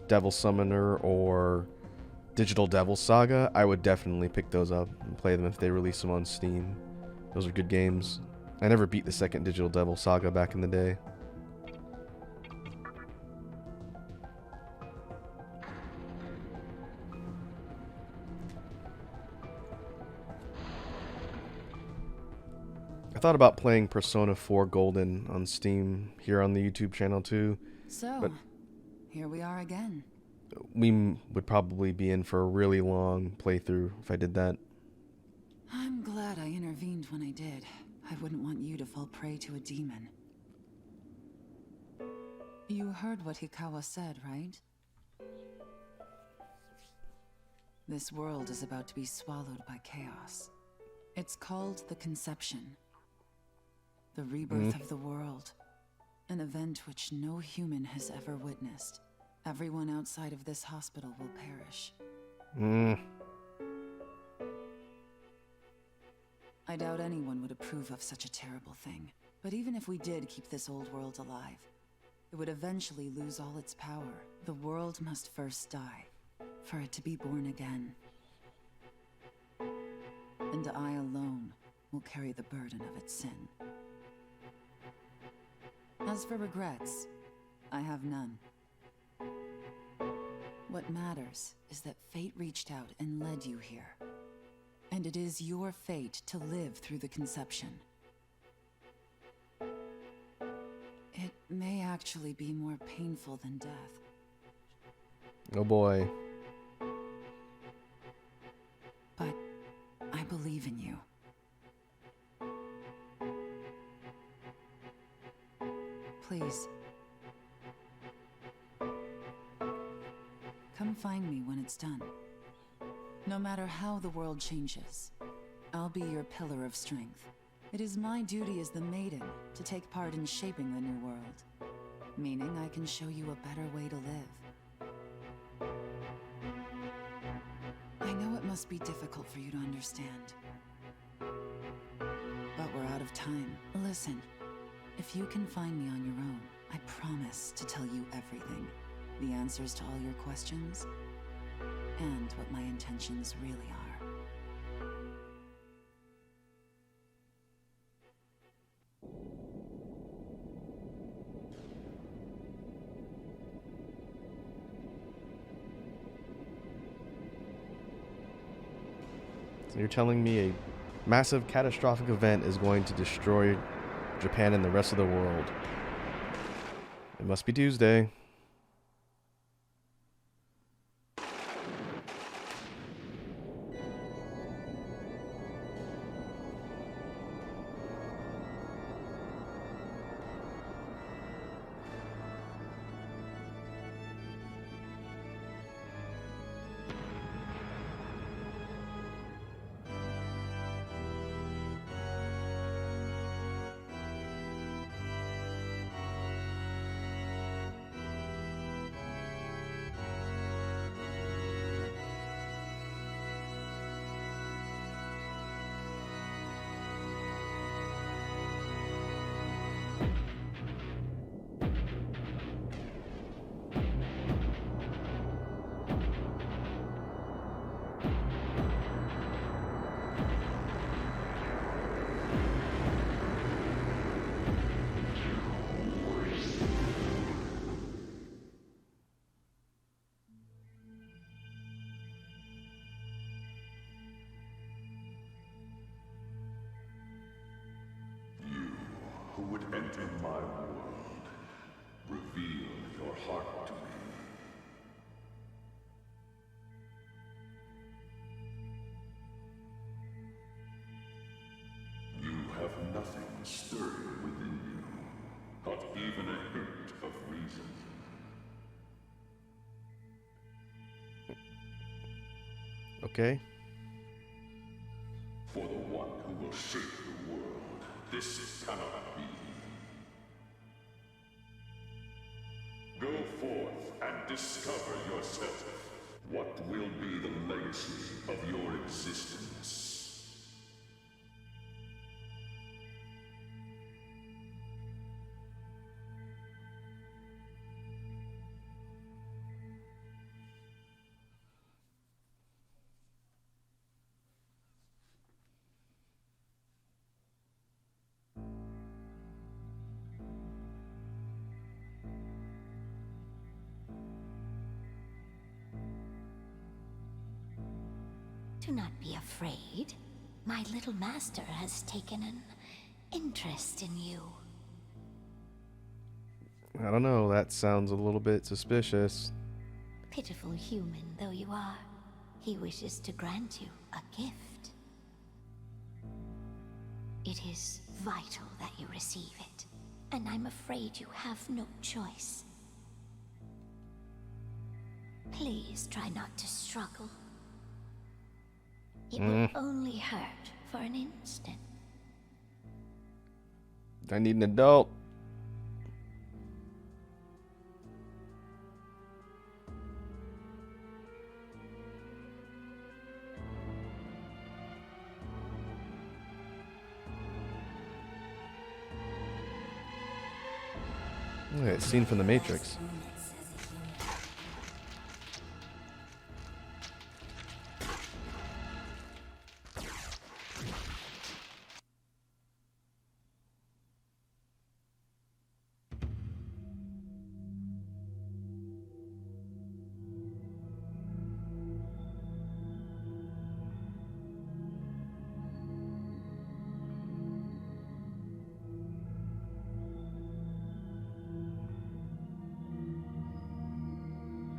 [SPEAKER 1] Devil Summoner or Digital Devil Saga, I would definitely pick those up and play them if they release them on Steam. Those are good games. I never beat the second Digital Devil Saga back in the day. I thought about playing Persona 4 Golden on Steam here on the YouTube channel too.
[SPEAKER 2] So,
[SPEAKER 1] but
[SPEAKER 2] here we are again.
[SPEAKER 1] we would probably be in for a really long playthrough if I did that.
[SPEAKER 2] I'm glad I intervened when I did. I wouldn't want you to fall prey to a demon. You heard what Hikawa said, right? This world is about to be swallowed by chaos. It's called the Conception. The rebirth of the world. An event which no human has ever witnessed. Everyone outside of this hospital will perish. I doubt anyone would approve of such a terrible thing. But even if we did keep this old world alive, it would eventually lose all its power. The world must first die, for it to be born again. And I alone will carry the burden of its sin. As for regrets, I have none. What matters is that fate reached out and led you here. And it is your fate to live through the Conception. It may actually be more painful than death.
[SPEAKER 1] Oh boy.
[SPEAKER 2] But I believe in you. Please. Come find me when it's done. No matter how the world changes, I'll be your pillar of strength. It is my duty as the Maiden to take part in shaping the new world. Meaning I can show you a better way to live. I know it must be difficult for you to understand. But we're out of time. Listen, if you can find me on your own, I promise to tell you everything. The answers to all your questions. and what my intentions really are.
[SPEAKER 1] So you're telling me a massive catastrophic event is going to destroy Japan and the rest of the world. It must be Tuesday.
[SPEAKER 9] Who would enter my world? Reveal your heart to me. You have nothing stirring within you, not even a hint of reason.
[SPEAKER 1] Okay.
[SPEAKER 9] For the one who will shape the world, this cannot be. Go forth and discover yourself. What will be the legacy of your existence?
[SPEAKER 8] Do not be afraid. My little master has taken an interest in you.
[SPEAKER 1] I don't know, that sounds a little bit suspicious.
[SPEAKER 8] Pitiful human though you are, he wishes to grant you a gift. It is vital that you receive it, and I'm afraid you have no choice. Please try not to struggle. It will only hurt for an instant.
[SPEAKER 1] I need an adult. Okay, scene from The Matrix.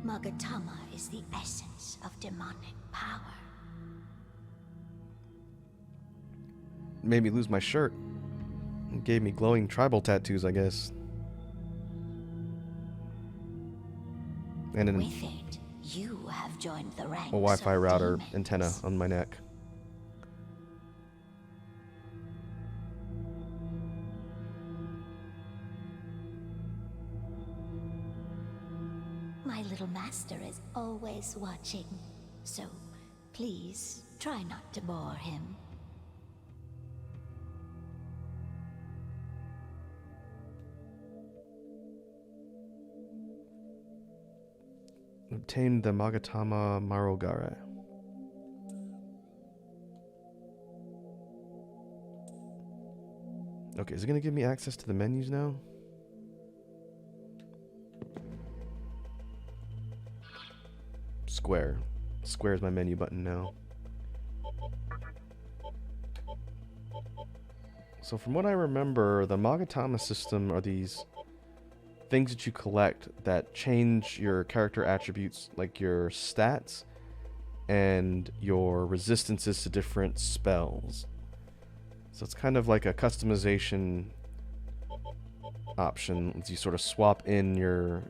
[SPEAKER 8] Magatama is the essence of demonic power.
[SPEAKER 1] Made me lose my shirt. It gave me glowing tribal tattoos, I guess. And
[SPEAKER 8] With it, you have joined the ranks
[SPEAKER 1] a Wi-Fi
[SPEAKER 8] of
[SPEAKER 1] router
[SPEAKER 8] demons.
[SPEAKER 1] antenna on my neck.
[SPEAKER 8] My little master is always watching, so please try not to bore him.
[SPEAKER 1] Obtained the Magatama Marogare. Okay, is it going to give me access to the menus now? Square. Square is my menu button now. So from what I remember, the Magatama system are these things that you collect that change your character attributes, like your stats and your resistances to different spells. So it's kind of like a customization option as you sort of swap in your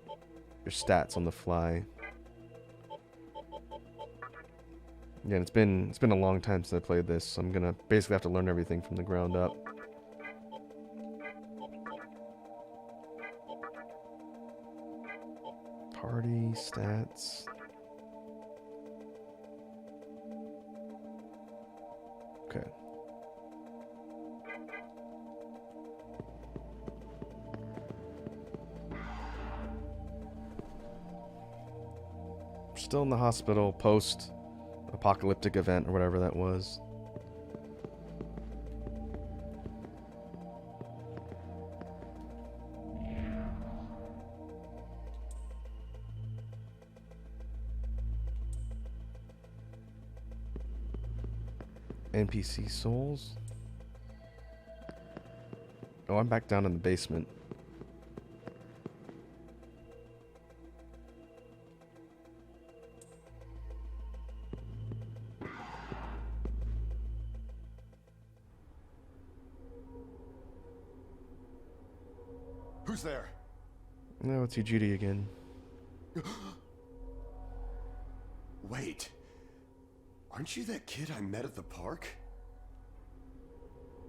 [SPEAKER 1] stats on the fly. Again, it's been a long time since I played this, so I'm gonna basically have to learn everything from the ground up. Party stats. Okay. Still in the hospital post-apocalyptic event or whatever that was. NPC souls. Oh, I'm back down in the basement.
[SPEAKER 4] Who's there?
[SPEAKER 1] No, it's Judy again.
[SPEAKER 4] Wait. Aren't you that kid I met at the park?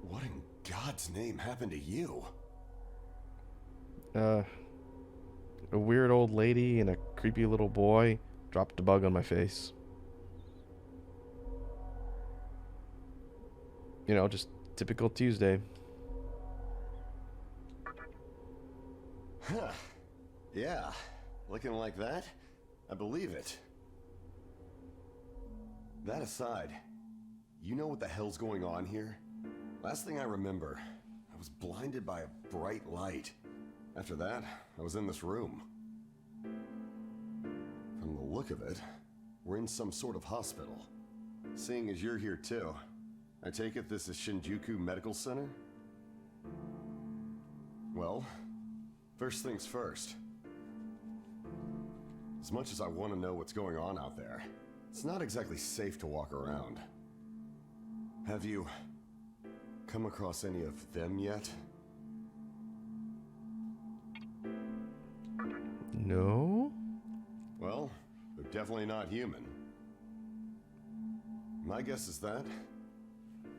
[SPEAKER 4] What in God's name happened to you?
[SPEAKER 1] A weird old lady and a creepy little boy dropped a bug on my face. You know, just typical Tuesday.
[SPEAKER 4] Huh. Yeah. Looking like that? I believe it. That aside, you know what the hell's going on here? Last thing I remember, I was blinded by a bright light. After that, I was in this room. From the look of it, we're in some sort of hospital. Seeing as you're here too, I take it this is Shinjuku Medical Center? Well, first things first. As much as I want to know what's going on out there, it's not exactly safe to walk around. Have you come across any of them yet?
[SPEAKER 1] No?
[SPEAKER 4] Well, they're definitely not human. My guess is that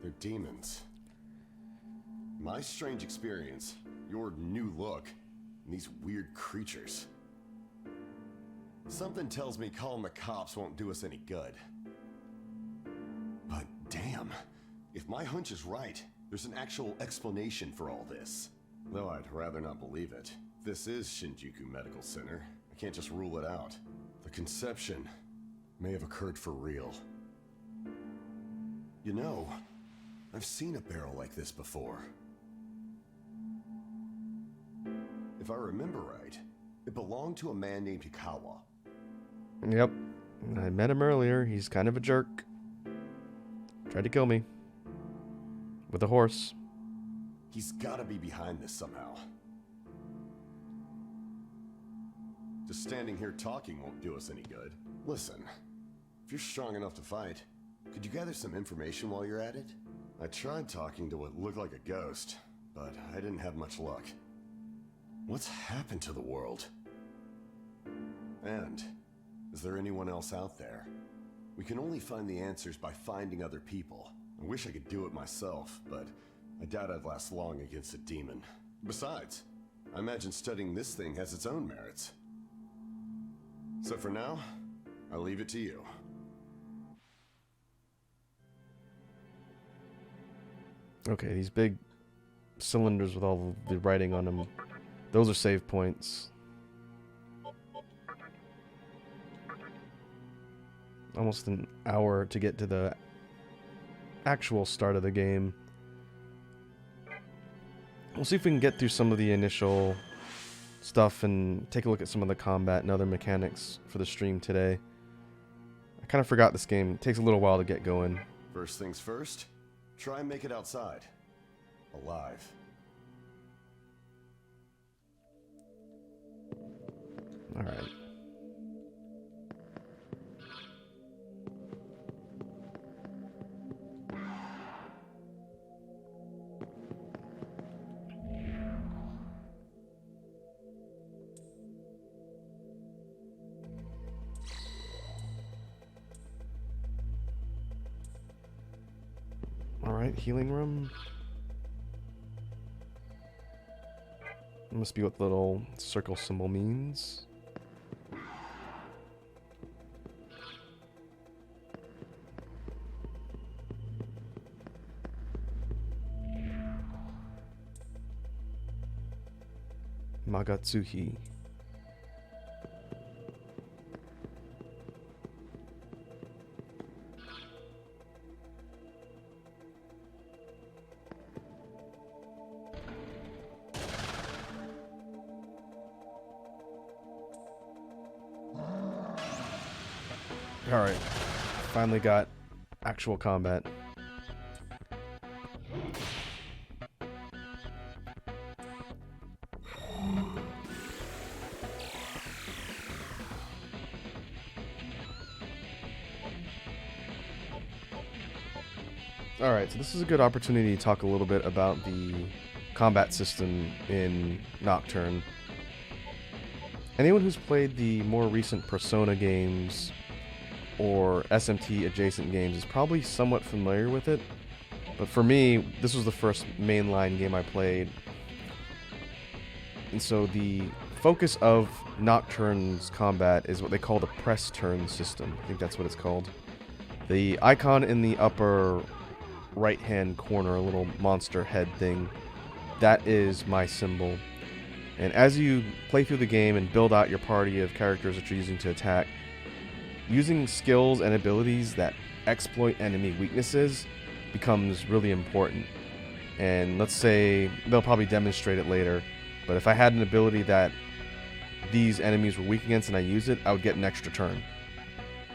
[SPEAKER 4] they're demons. My strange experience, your new look, and these weird creatures. Something tells me calling the cops won't do us any good. But damn, if my hunch is right, there's an actual explanation for all this. Though I'd rather not believe it. This is Shinjuku Medical Center. I can't just rule it out. The conception may have occurred for real. You know, I've seen a barrel like this before. If I remember right, it belonged to a man named Hikawa.
[SPEAKER 1] Yep. I met him earlier. He's kind of a jerk. Tried to kill me. With a horse.
[SPEAKER 4] He's gotta be behind this somehow. Just standing here talking won't do us any good. Listen, if you're strong enough to fight, could you gather some information while you're at it? I tried talking to what looked like a ghost, but I didn't have much luck. What's happened to the world? And is there anyone else out there? We can only find the answers by finding other people. I wish I could do it myself, but I doubt I'd last long against a demon. Besides, I imagine studying this thing has its own merits. So for now, I'll leave it to you.
[SPEAKER 1] Okay, these big cylinders with all the writing on them. Those are save points. almost an hour to get to the actual start of the game. We'll see if we can get through some of the initial stuff and take a look at some of the combat and other mechanics for the stream today. I kind of forgot this game. It takes a little while to get going.
[SPEAKER 4] First things first, try and make it outside. Alive.
[SPEAKER 1] Alright. Alright, healing room. Must be what the little circle symbol means. Magatsuhi. Alright, finally got actual combat. Alright, so this is a good opportunity to talk a little bit about the combat system in Nocturne. Anyone who's played the more recent Persona games or SMT adjacent games is probably somewhat familiar with it, but for me, this was the first mainline game I played. And so the focus of Nocturne's combat is what they call the press turn system. I think that's what it's called. The icon in the upper right hand corner, a little monster head thing, that is my symbol. And as you play through the game and build out your party of characters that you're using to attack, using skills and abilities that exploit enemy weaknesses becomes really important. And let's say, they'll probably demonstrate it later, but if I had an ability that these enemies were weak against and I use it, I would get an extra turn.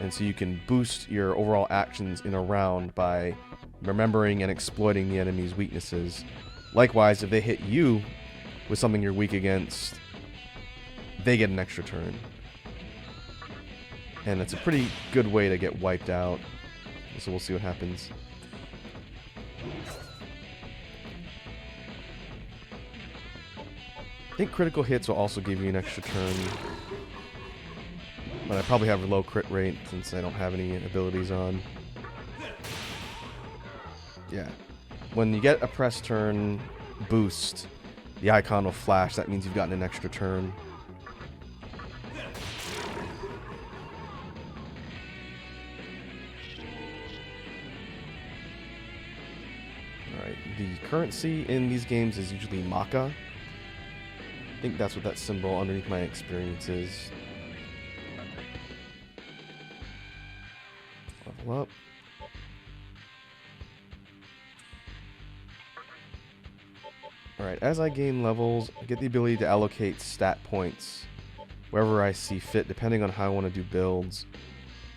[SPEAKER 1] And so you can boost your overall actions in a round by remembering and exploiting the enemy's weaknesses. Likewise, if they hit you with something you're weak against, they get an extra turn. And it's a pretty good way to get wiped out. So we'll see what happens. I think critical hits will also give you an extra turn. But I probably have a low crit rate since I don't have any abilities on. Yeah. When you get a press turn boost, the icon will flash. That means you've gotten an extra turn. Alright, the currency in these games is usually Maka. I think that's what that symbol underneath my experience is. Level up. Alright, as I gain levels, I get the ability to allocate stat points wherever I see fit, depending on how I want to do builds.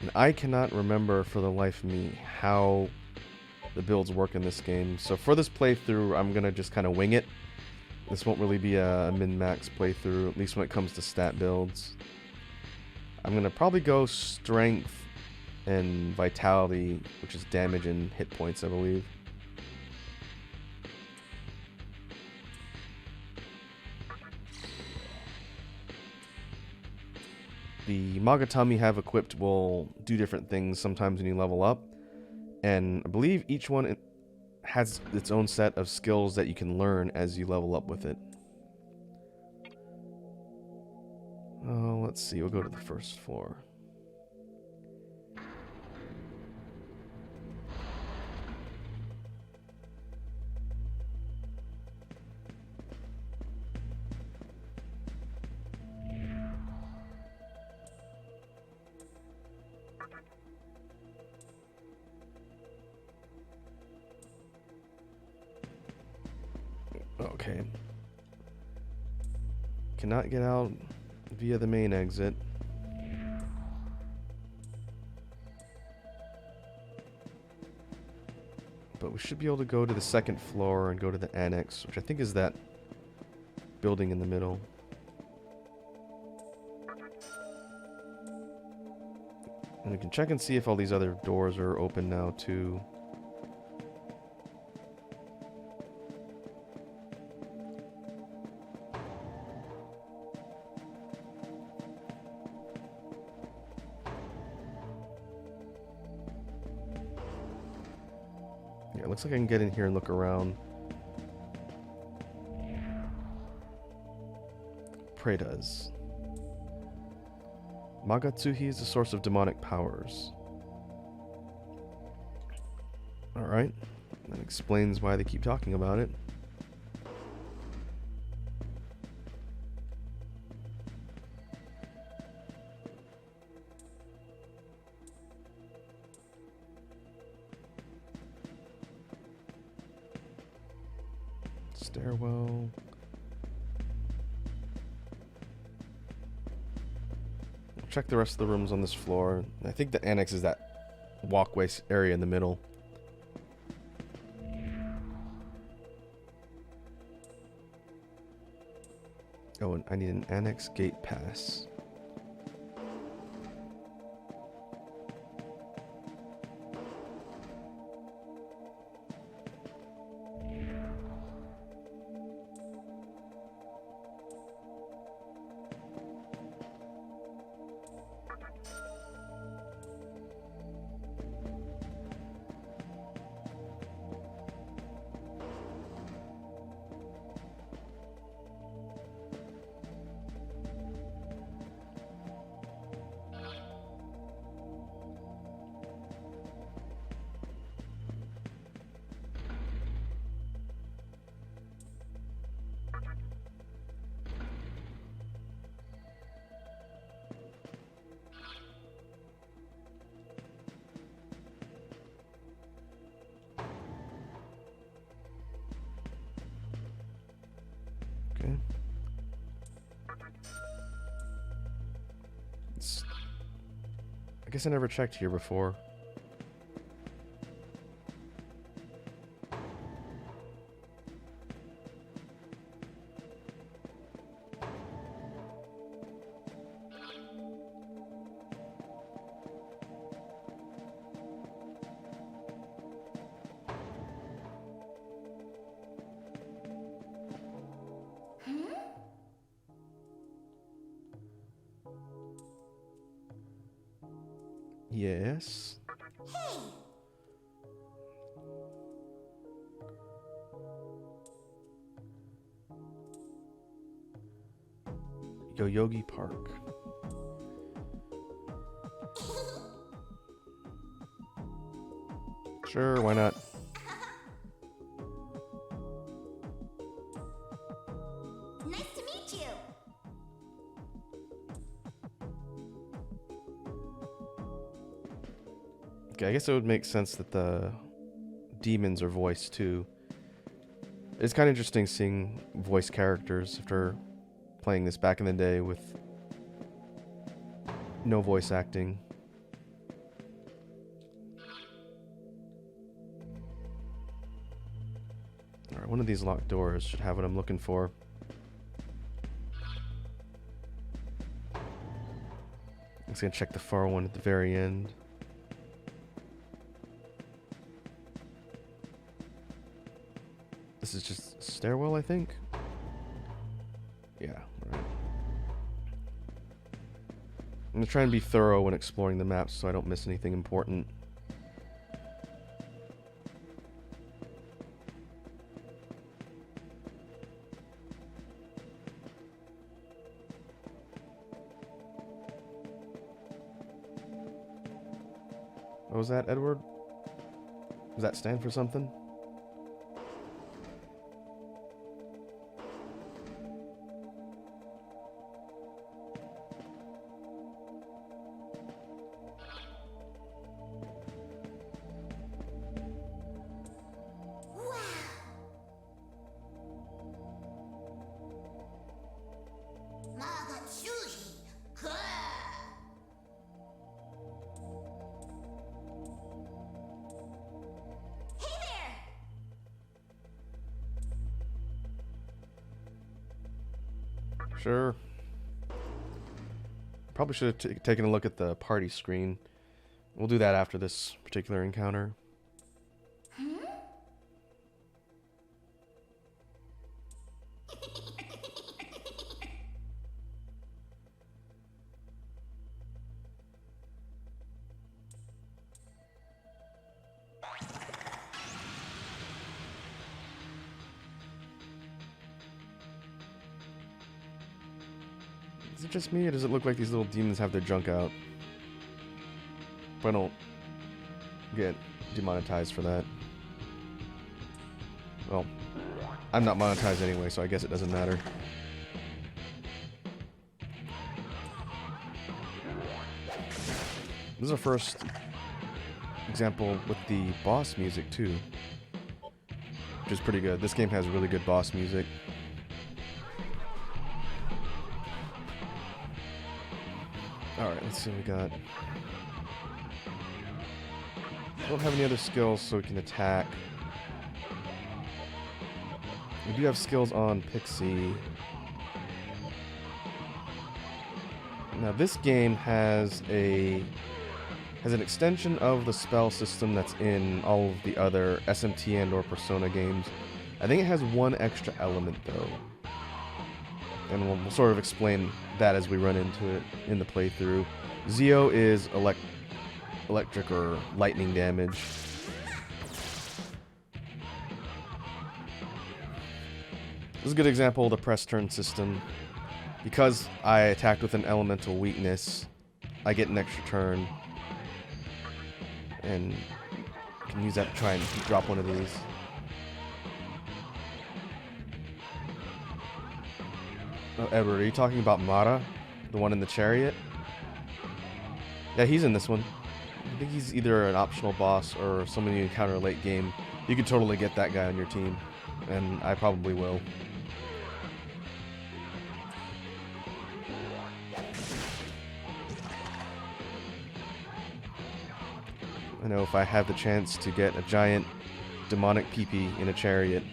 [SPEAKER 1] And I cannot remember for the life of me how the builds work in this game. So for this playthrough, I'm going to just kind of wing it. This won't really be a min-max playthrough, at least when it comes to stat builds. I'm going to probably go strength and vitality, which is damage and hit points, I believe. The Magatami you have equipped will do different things sometimes when you level up. And I believe each one has its own set of skills that you can learn as you level up with it. Oh, let's see. We'll go to the first floor. Okay. Cannot get out via the main exit. But we should be able to go to the second floor and go to the annex, which I think is that building in the middle. And we can check and see if all these other doors are open now too. Yeah, it looks like I can get in here and look around. Prey does. Magatsuhi is the source of demonic powers. Alright. That explains why they keep talking about it. Stairwell. Check the rest of the rooms on this floor. I think the annex is that walkway area in the middle. Oh, and I need an annex gate pass. Okay. I guess I never checked here before. Yes. Yoyogi Park. Sure, why not?
[SPEAKER 8] Nice to meet you.
[SPEAKER 1] Okay, I guess it would make sense that the demons are voiced too. It's kind of interesting seeing voice characters after playing this back in the day with no voice acting. Alright, one of these locked doors should have what I'm looking for. I'm just gonna check the far one at the very end. This is just a stairwell, I think? Yeah, alright. I'm gonna try and be thorough when exploring the maps so I don't miss anything important. What was that, Edward? Does that stand for something? Sure. Probably should have taken a look at the party screen. We'll do that after this particular encounter. Is it just me, or does it look like these little demons have their junk out? But I don't get demonetized for that. Well, I'm not monetized anyway, so I guess it doesn't matter. This is our first example with the boss music too, which is pretty good. This game has really good boss music. Alright, let's see what we got. Don't have any other skills, so we can attack. We do have skills on Pixie. Now this game has an extension of the spell system that's in all of the other SMT and or Persona games. I think it has one extra element though. And we'll sort of explain that as we run into it in the playthrough. Zeo is electric or lightning damage. This is a good example of the press turn system. Because I attacked with an elemental weakness, I get an extra turn. And I can use that to try and drop one of these. Oh, Edward, are you talking about Mara? The one in the chariot? Yeah, he's in this one. I think he's either an optional boss or someone you encounter late game. You could totally get that guy on your team. And I probably will. I know if I have the chance to get a giant demonic peepee in a chariot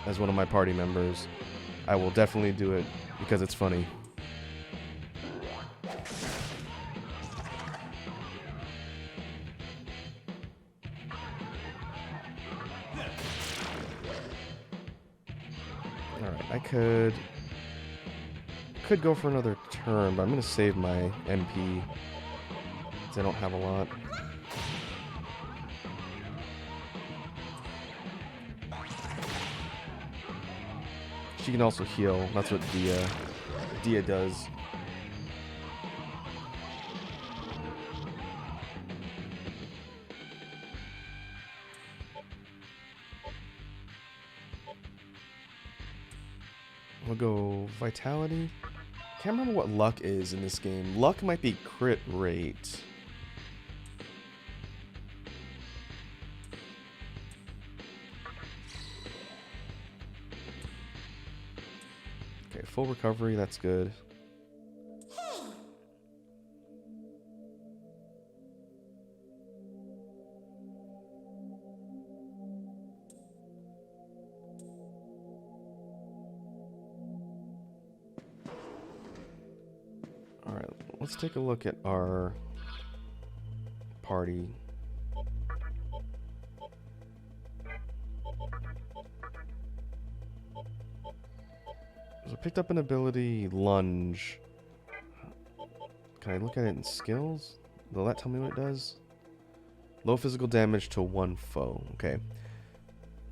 [SPEAKER 1] as one of my party members, I will definitely do it because it's funny. Alright, I could go for another turn, but I'm going to save my MP because I don't have a lot. She can also heal. That's what Dia does. We'll go Vitality. Can't remember what luck is in this game. Luck might be crit rate. Okay, full recovery, that's good. Alright, let's take a look at our party. So I picked up an ability, Lunge. Can I look at it in skills? Will that tell me what it does? Low physical damage to one foe. Okay.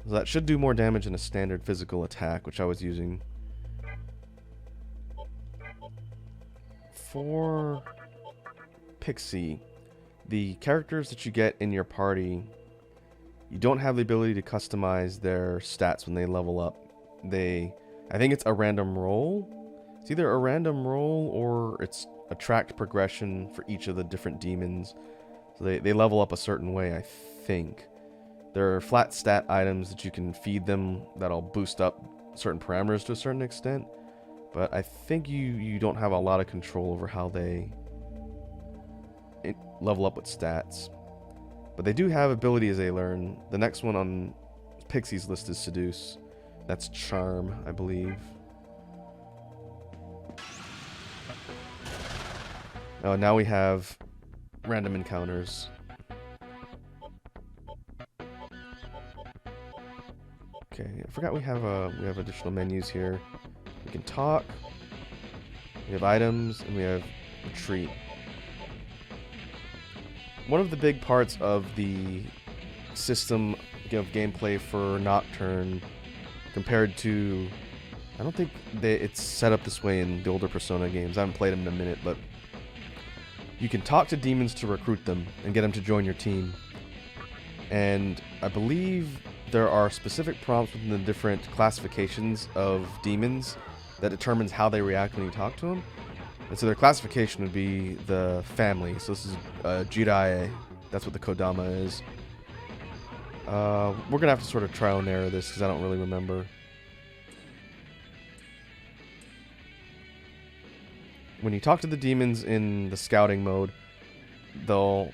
[SPEAKER 1] So that should do more damage than a standard physical attack, which I was using. For Pixie, the characters that you get in your party, you don't have the ability to customize their stats when they level up. I think it's a random roll. It's either a random roll or it's a tracked progression for each of the different demons. So they level up a certain way, I think. There are flat stat items that you can feed them that'll boost up certain parameters to a certain extent. But I think you don't have a lot of control over how they level up with stats. But they do have abilities they learn. The next one on Pixie's list is Seduce. That's Charm, I believe. Oh, now we have random encounters. Okay, I forgot we have additional menus here. We can talk. We have items, and we have retreat. One of the big parts of the system of gameplay for Nocturne, compared to, I don't think it's set up this way in the older Persona games. I haven't played them in a minute, but you can talk to demons to recruit them and get them to join your team. And I believe there are specific prompts within the different classifications of demons that determines how they react when you talk to them. And so their classification would be the family. So this is Jiraiya. That's what the Kodama is. We're going to have to sort of trial and error this because I don't really remember. When you talk to the demons in the scouting mode, they'll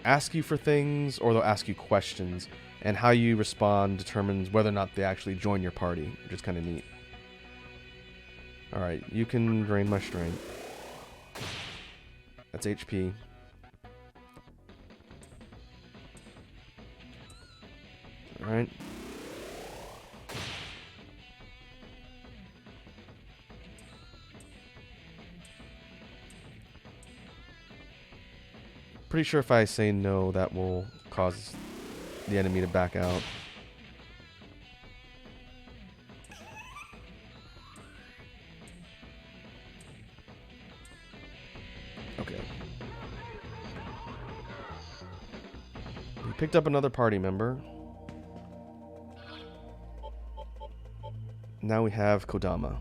[SPEAKER 1] ask you for things or they'll ask you questions. And how you respond determines whether or not they actually join your party, which is kind of neat. Alright, you can drain my strength. That's HP. Alright. Pretty sure if I say no, that will cause the enemy to back out. Okay. We picked up another party member. Now we have Kodama.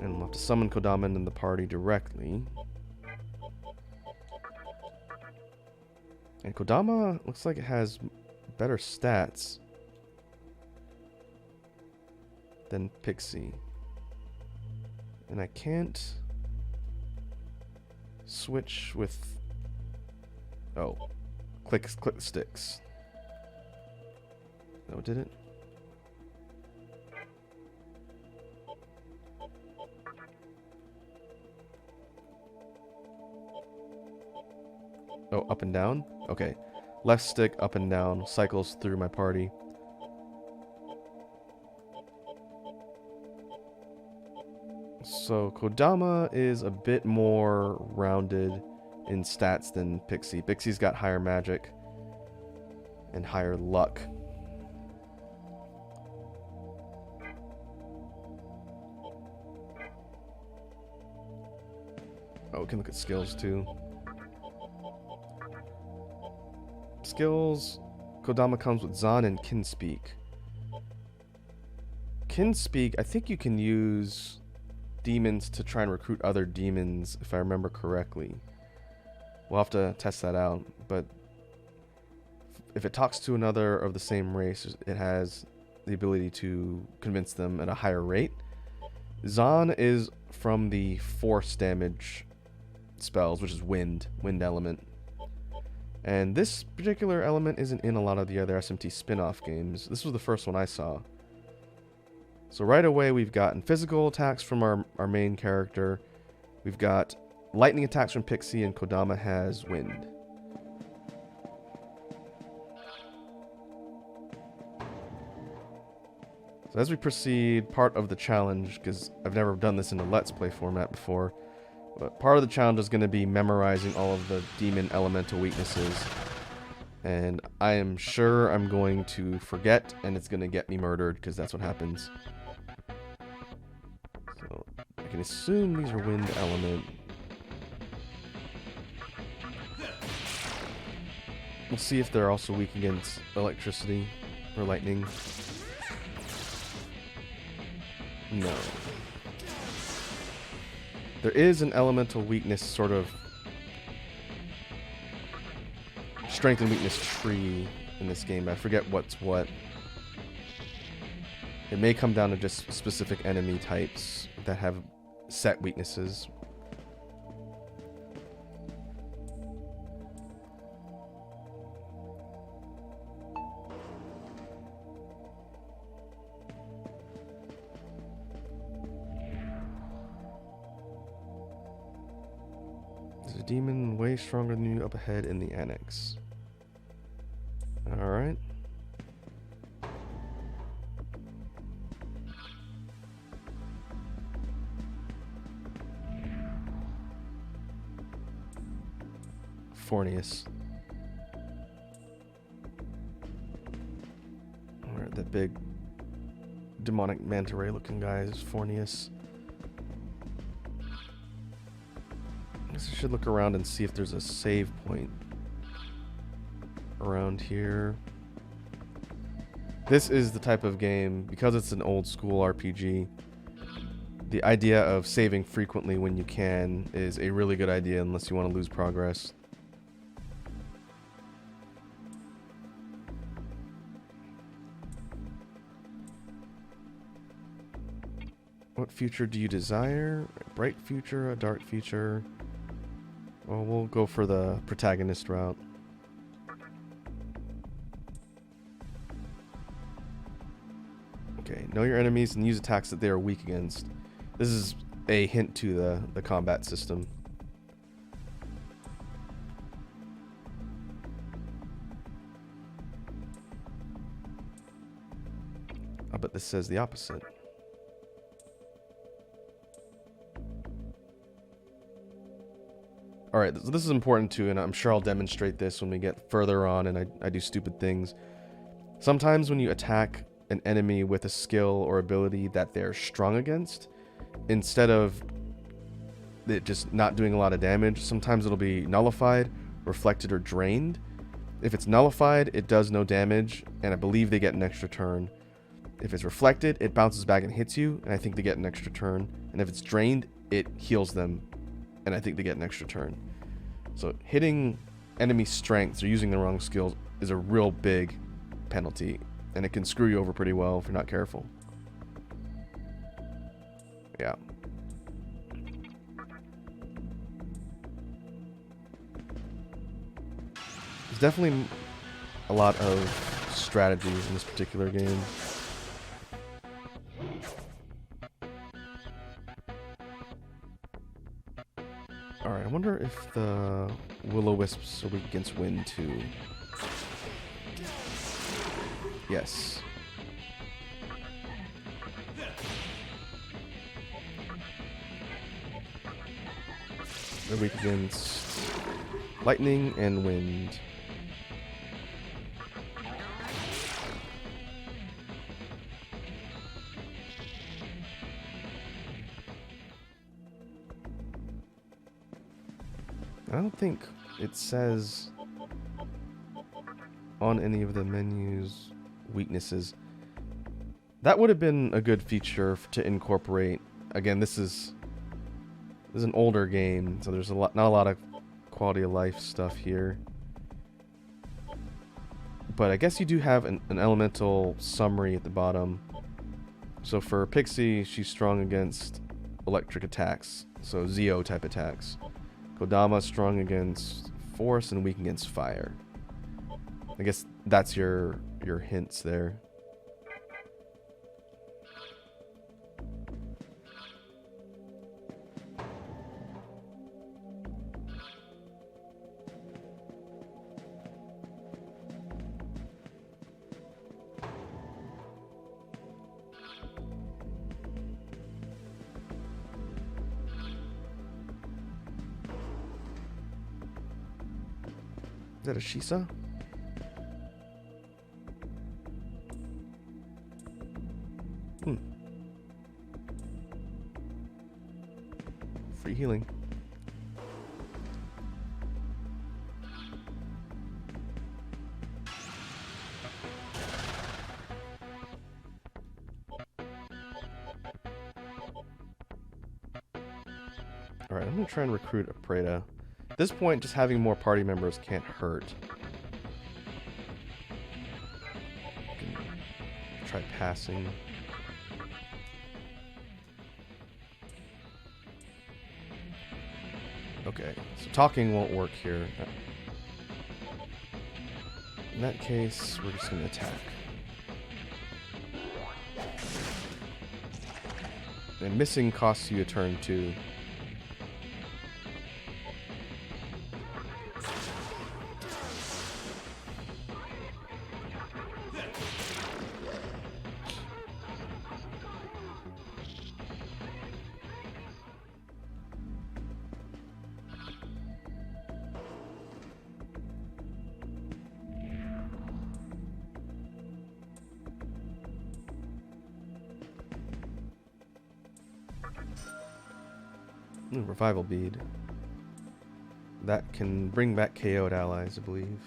[SPEAKER 1] And we'll have to summon Kodama into the party directly. And Kodama looks like it has better stats than Pixie. And I can't switch with... Oh. Click sticks. Oh, did it? Oh, up and down? Okay. Left stick, up and down, cycles through my party. So, Kodama is a bit more rounded in stats than Pixie. Pixie's got higher magic and higher luck. Oh, we can look at skills too. Skills, Kodama comes with Zan and Kinspeak. Kinspeak, I think you can use demons to try and recruit other demons, if I remember correctly. We'll have to test that out, but if it talks to another of the same race, it has the ability to convince them at a higher rate. Zan is from the force damage spells, which is wind element. And this particular element isn't in a lot of the other SMT spin-off games. This was the first one I saw. So right away we've gotten physical attacks from our main character. We've got lightning attacks from Pixie, and Kodama has wind. So as we proceed, part of the challenge, because I've never done this in a Let's Play format before, but part of the challenge is going to be memorizing all of the demon elemental weaknesses. And I am sure I'm going to forget, and it's going to get me murdered, because that's what happens. So I can assume these are wind element. We'll see if they're also weak against electricity or lightning. No. There is an elemental weakness sort of strength and weakness tree in this game, but I forget what's what. It may come down to just specific enemy types that have set weaknesses. a demon way stronger than you up ahead in the annex. Alright. Fornius. Alright, that big demonic manta ray looking guy is Fornius. I guess I should look around and see if there's a save point around here. This is the type of game, because it's an old school RPG, the idea of saving frequently when you can is a really good idea unless you want to lose progress. What future do you desire? A bright future, a dark future? Well, we'll go for the protagonist route. Okay, know your enemies and use attacks that they are weak against. This is a hint to the combat system. I bet this says the opposite. Alright, so this is important too, and I'm sure I'll demonstrate this when we get further on and I do stupid things. Sometimes when you attack an enemy with a skill or ability that they're strong against, instead of it just not doing a lot of damage, sometimes it'll be nullified, reflected, or drained. If it's nullified, it does no damage, and I believe they get an extra turn. If it's reflected, it bounces back and hits you, and I think they get an extra turn. And if it's drained, it heals them, and I think they get an extra turn. So hitting enemy strengths or using the wrong skills is a real big penalty, and it can screw you over pretty well if you're not careful. Yeah. There's definitely a lot of strategies in this particular game. Alright, I wonder if the will-o-wisps are weak against wind too. Yes. They're weak against lightning and wind. I don't think it says on any of the menus weaknesses. That would have been a good feature to incorporate. Again, this is an older game, so there's not a lot of quality of life stuff here. But I guess you do have an elemental summary at the bottom. So for Pixie, she's strong against electric attacks, so Zeo type attacks. Kodama strong against force and weak against fire. I guess that's your hints there. Is that a Shisa? Free healing. Alright, I'm gonna try and recruit a Preda. At this point, just having more party members can't hurt. Try passing. Okay, so talking won't work here. In that case, we're just gonna attack. And missing costs you a turn too. Ooh, revival bead. That can bring back KO'd allies, I believe.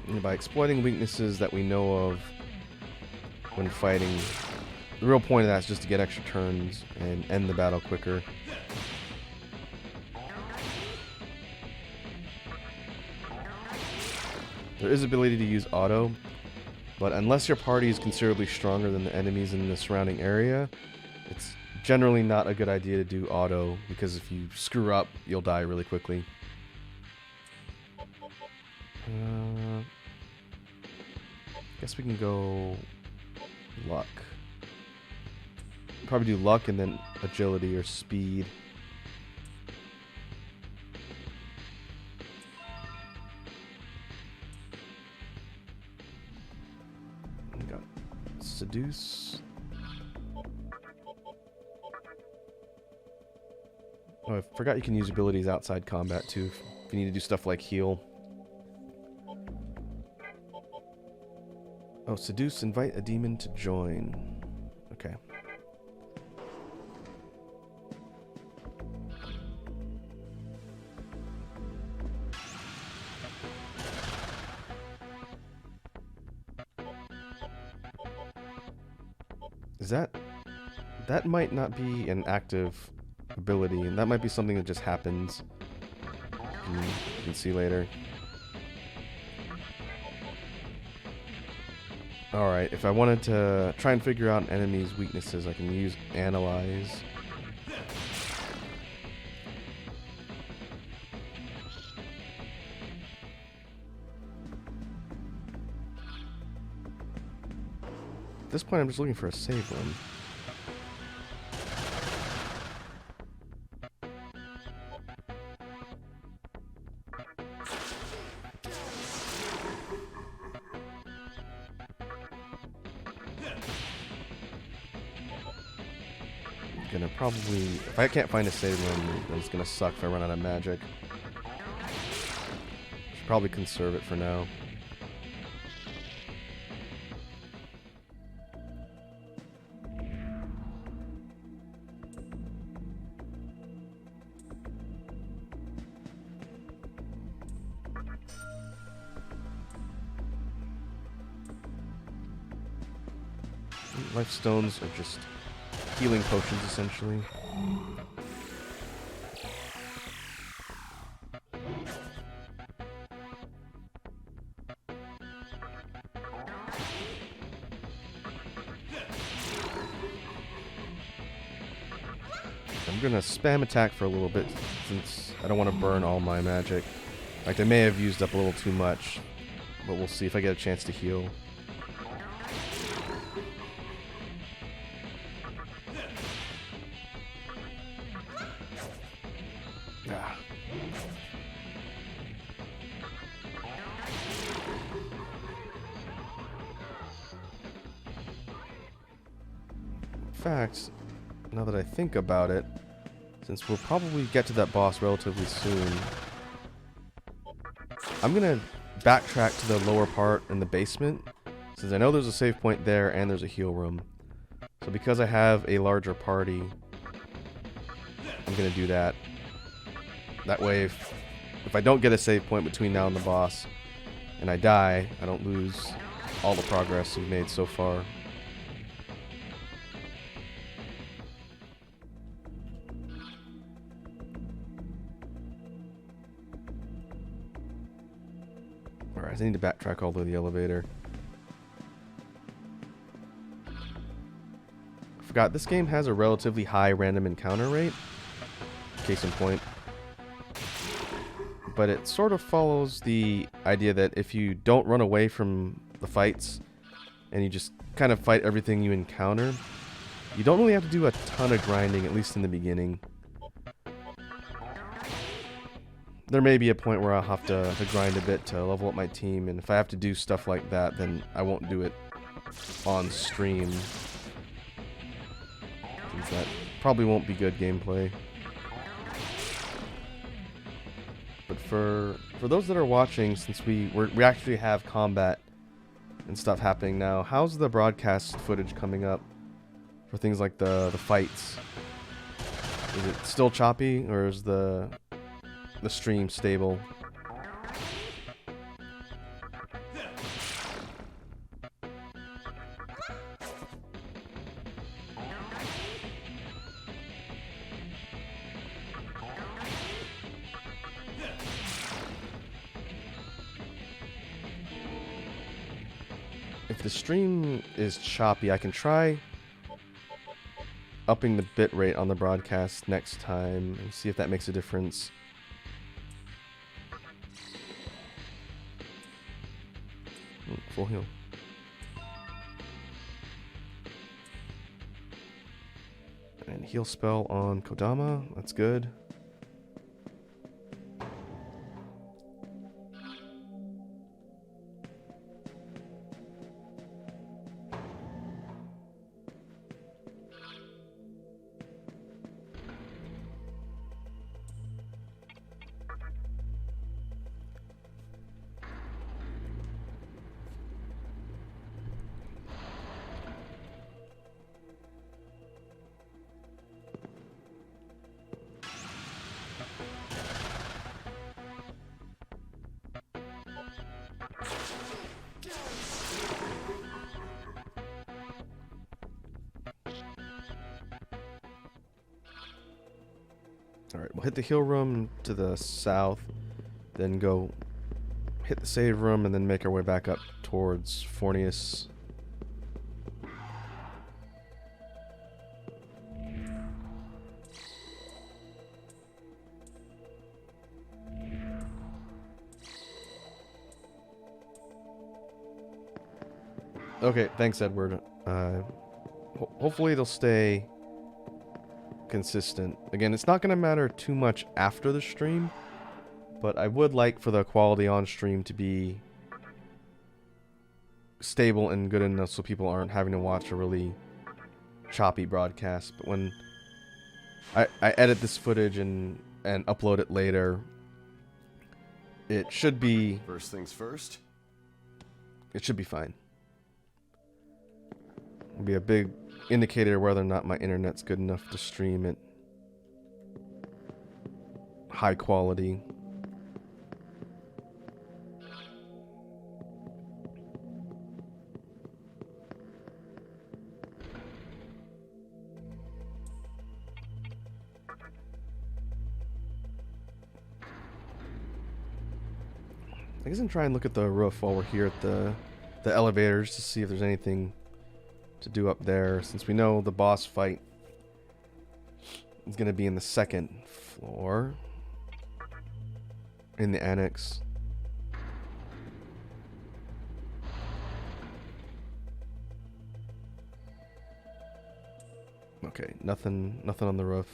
[SPEAKER 1] And by exploiting weaknesses that we know of when fighting, the real point of that is just to get extra turns and end the battle quicker. There is ability to use auto, but unless your party is considerably stronger than the enemies in the surrounding area, it's generally not a good idea to do auto, because if you screw up, you'll die really quickly. Guess we can go luck. Probably do luck and then agility or speed. We got seduce. Oh, I forgot you can use abilities outside combat too, if you need to do stuff like heal. Oh, seduce, invite a demon to join. Okay. Is that might not be an active ability, and that might be something that just happens. You can see later. Alright, if I wanted to try and figure out an enemy's weaknesses, I can use Analyze. At this point, I'm just looking for a save room. Gonna probably, if I can't find a save room, then it's gonna suck if I run out of magic. Should probably conserve it for now. Life stones are just healing potions, essentially. I'm gonna spam attack for a little bit, since I don't want to burn all my magic. Like, I may have used up a little too much, but we'll see if I get a chance to heal. In fact, now that I think about it, since we'll probably get to that boss relatively soon, I'm gonna backtrack to the lower part in the basement, since I know there's a save point there and there's a heal room. So because I have a larger party, I'm gonna do that. That way, if I don't get a save point between now and the boss, and I die, I don't lose all the progress we've made so far. Alright, I need to backtrack all the way to the elevator. I forgot, this game has a relatively high random encounter rate. Case in point. but it sort of follows the idea that if you don't run away from the fights and you just kind of fight everything you encounter, you don't really have to do a ton of grinding, at least in the beginning. There may be a point where I'll have to grind a bit to level up my team, and if I have to do stuff like that, then I won't do it on stream. That probably won't be good gameplay. But for those that are watching, since we actually have combat and stuff happening now, how's the broadcast footage coming up for things like the fights? Is it still choppy, or is the stream stable? If the stream is choppy, I can try upping the bitrate on the broadcast next time and see if that makes a difference. Full heal. And heal spell on Kodama. That's good. Alright, we'll hit the heal room to the south, then go hit the save room, and then make our way back up towards Fornius. Okay, thanks, Edward. Hopefully it'll stay consistent. Again, it's not going to matter too much after the stream, but I would like for the quality on stream to be stable and good enough so people aren't having to watch a really choppy broadcast. But when I edit this footage and upload it later, it should be...
[SPEAKER 4] First things first?
[SPEAKER 1] It should be fine. It'll be a big indicator whether or not my internet's good enough to stream it high quality. I guess I'm trying to look at the roof while we're here at the elevators to see if there's anything to do up there, since we know the boss fight is going to be in the second floor in the annex. Okay, nothing on the roof.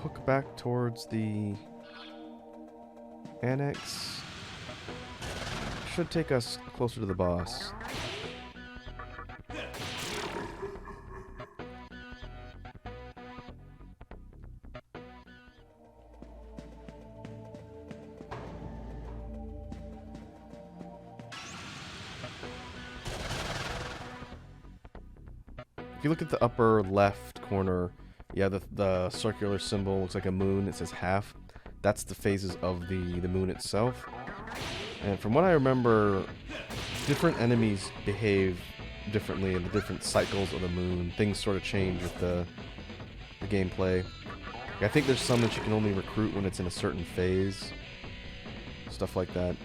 [SPEAKER 1] Hook back towards the annex. Should take us closer to the boss. If you look at the upper left corner, yeah, the circular symbol looks like a moon. It says half. That's the phases of the moon itself. And from what I remember, different enemies behave differently in the different cycles of the moon. Things sort of change with the gameplay. I think there's some that you can only recruit when it's in a certain phase. Stuff like that.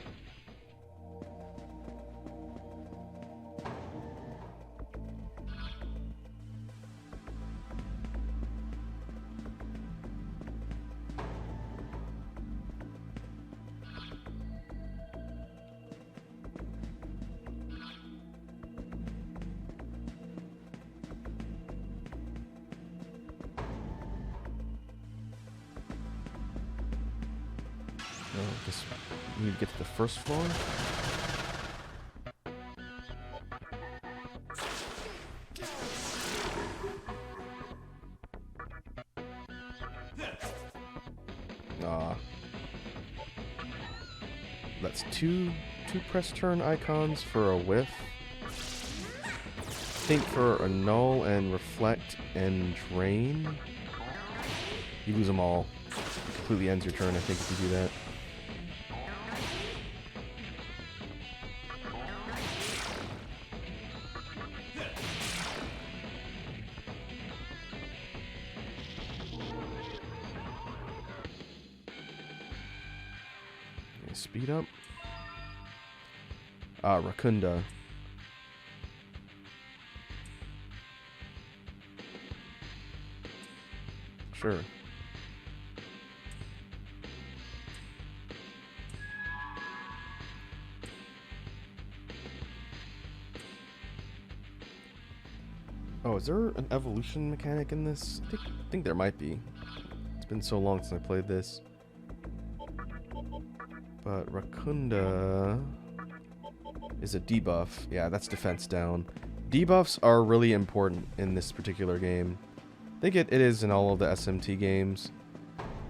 [SPEAKER 1] I guess we need to get to the first floor. That's two press turn icons for a whiff. I think for annul and reflect and drain, you lose them all. It completely ends your turn, I think, if you do that. Okay, speed up. Rakunda. Sure. Oh, is there an evolution mechanic in this? I think there might be. It's been so long since I played this. But Rakunda is a debuff. Yeah, that's defense down. Debuffs are really important in this particular game. I think it is in all of the SMT games.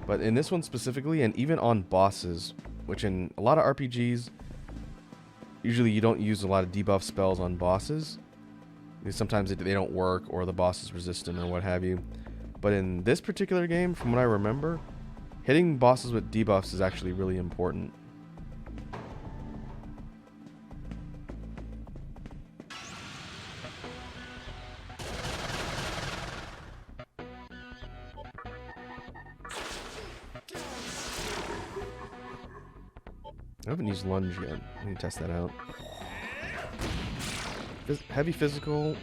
[SPEAKER 1] But in this one specifically, and even on bosses, which in a lot of RPGs, usually you don't use a lot of debuff spells on bosses. Because sometimes they don't work, or the boss is resistant, or what have you. But in this particular game, from what I remember, hitting bosses with debuffs is actually really important. I haven't used lunge yet. Let me test that out. Heavy physical,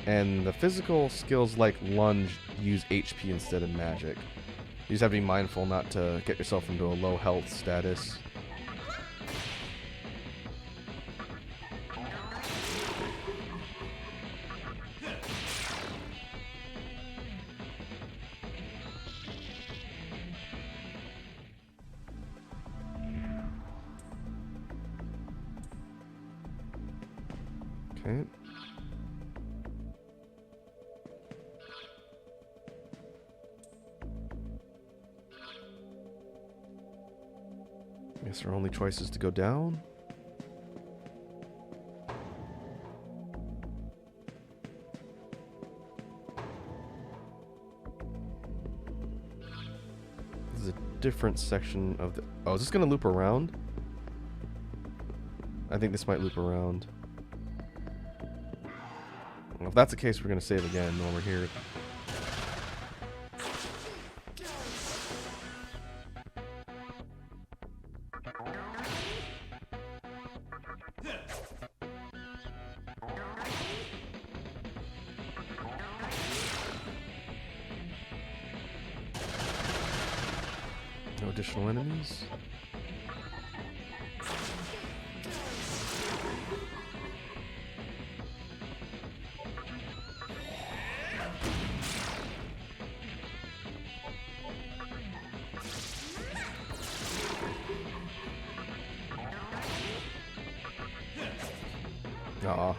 [SPEAKER 1] and the physical skills like lunge use HP instead of magic. You just have to be mindful not to get yourself into a low health status. Okay. Guess our only choice is to go down. This is a different section of the... Oh, is this going to loop around? I think this might loop around. Well, if that's the case, we're going to save again while we're here. No additional enemies. Aw.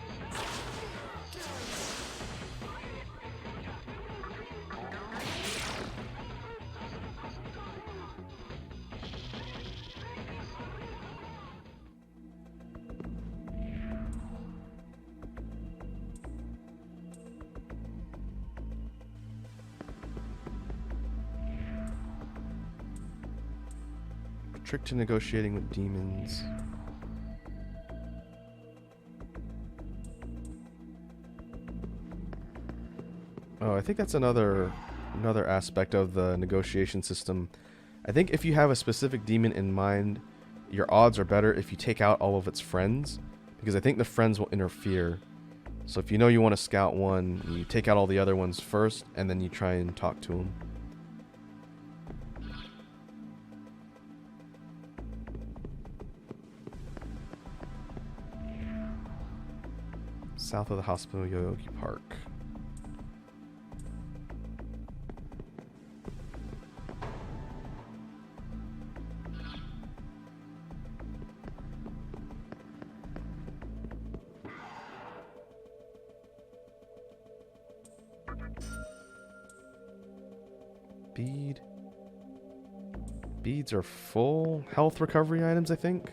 [SPEAKER 1] Trick to negotiating with demons. Oh, I think that's another another aspect of the negotiation system. I think if you have a specific demon in mind, your odds are better if you take out all of its friends, because I think the friends will interfere. So if you know you want to scout one, you take out all the other ones first, and then you try and talk to them. South of the hospital, Yoyogi Park. Bead. Beads are full health recovery items, I think.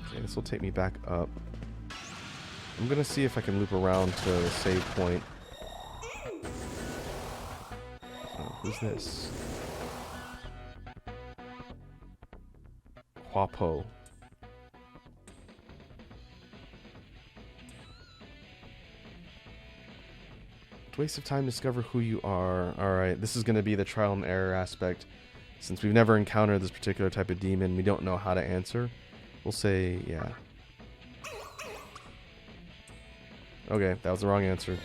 [SPEAKER 1] Okay, this will take me back up. I'm gonna see if I can loop around to the save point. Oh, who's this? Huapo. Waste of time to discover who you are. Alright, this is going to be the trial and error aspect. Since we've never encountered this particular type of demon, we don't know how to answer. We'll say, yeah. Okay, that was the wrong answer.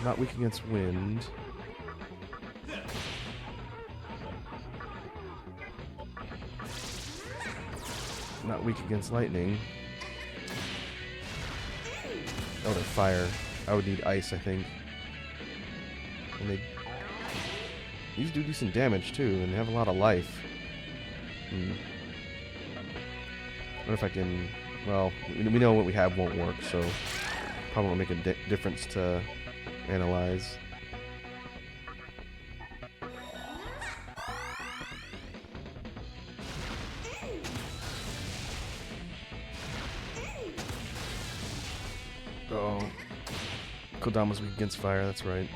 [SPEAKER 1] Not weak against wind. Not weak against lightning. Oh, they're fire. I would need ice, I think. And these do decent damage too, and they have a lot of life. I wonder if I can. Well, we know what we have won't work, so probably won't make a difference to analyze. Oh, Kodama's weak against fire, that's right.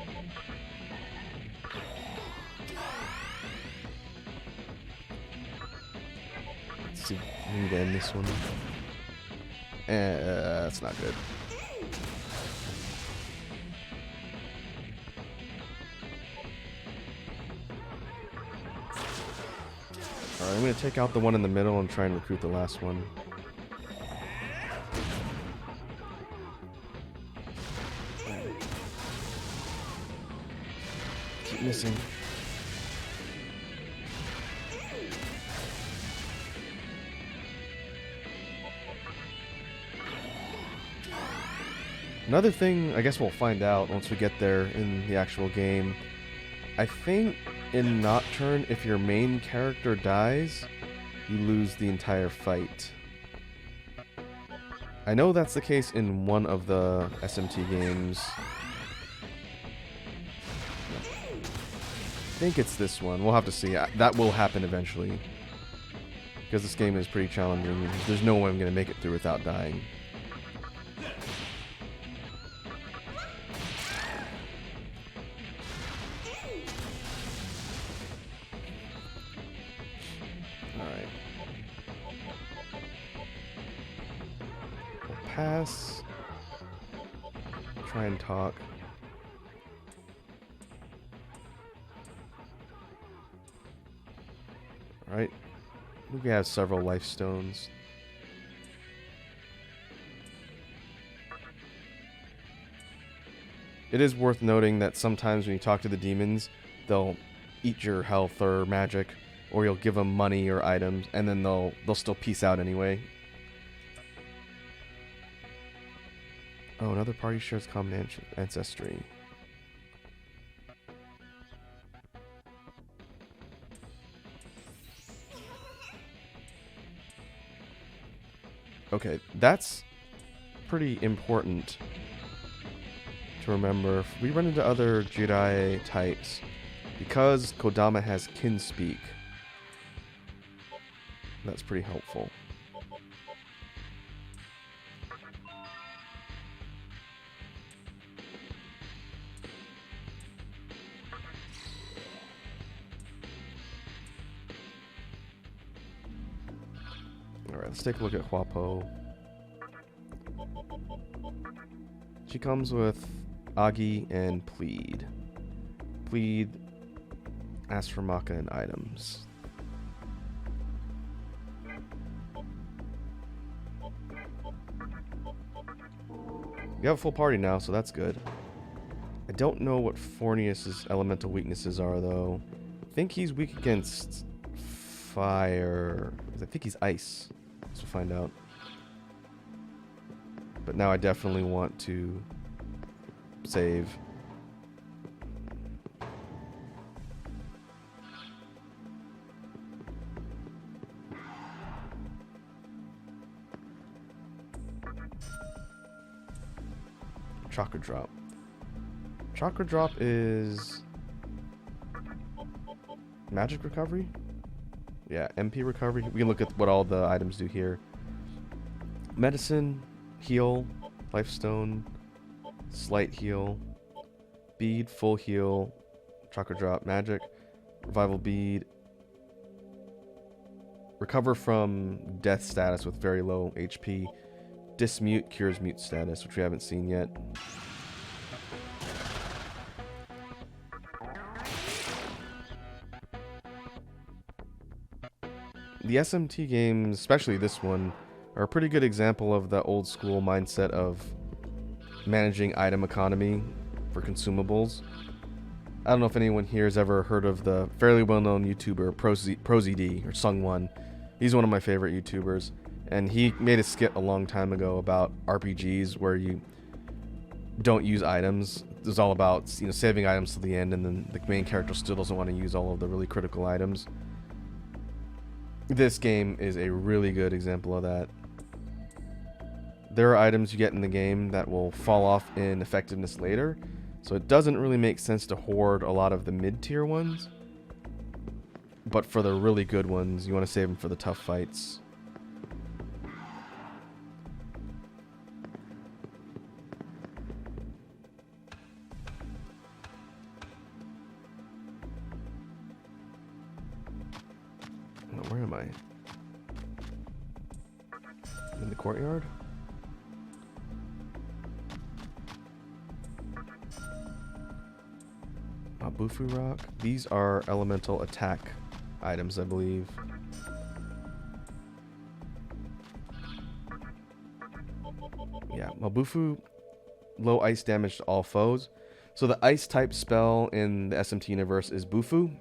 [SPEAKER 1] Let's see, we need to end this one. That's not good. Alright, I'm going to take out the one in the middle and try and recruit the last one. Keep missing. Another thing, I guess we'll find out once we get there in the actual game. I think in Nocturne, if your main character dies, you lose the entire fight. I know that's the case in one of the SMT games. I think it's this one. We'll have to see. That will happen eventually. Because this game is pretty challenging. There's no way I'm going to make it through without dying. Alright. We'll pass. Try and talk. Alright. We have several life stones. It is worth noting that sometimes when you talk to the demons, they'll eat your health or magic, or you'll give them money or items, and then they'll still peace out anyway. Oh, another party shares common ancestry. Okay, that's pretty important to remember. If we run into other Jedi types, because Kodama has kin speak, that's pretty helpful. let's take a look at Huapo. She comes with Agi and Plead. Plead asks for Maka and items. We have a full party now, so that's good. I don't know what Fornius's elemental weaknesses are, though. I think he's weak against fire. I think he's ice. Let's find out. But now I definitely want to save. Chakra drop. Chakra drop is magic recovery? Yeah, MP recovery. We can look at what all the items do here. Medicine, heal, life stone, slight heal, bead, full heal, chakra drop, magic, revival bead, recover from death status with very low HP, dismute cures mute status, which we haven't seen yet. The SMT games, especially this one, are a pretty good example of the old school mindset of managing item economy for consumables. I don't know if anyone here has ever heard of the fairly well-known YouTuber ProZD or Sung1. He's one of my favorite YouTubers, and he made a skit a long time ago about RPGs where you don't use items. It's all about, you know, saving items to the end, and then the main character still doesn't want to use all of the really critical items. This game is a really good example of that. There are items you get in the game that will fall off in effectiveness later, so it doesn't really make sense to hoard a lot of the mid-tier ones. But for the really good ones, you want to save them for the tough fights. Where am I? In the courtyard? Mabufu rock. These are elemental attack items, I believe. Yeah, Mabufu, low ice damage to all foes. So the ice type spell in the SMT universe is Bufu.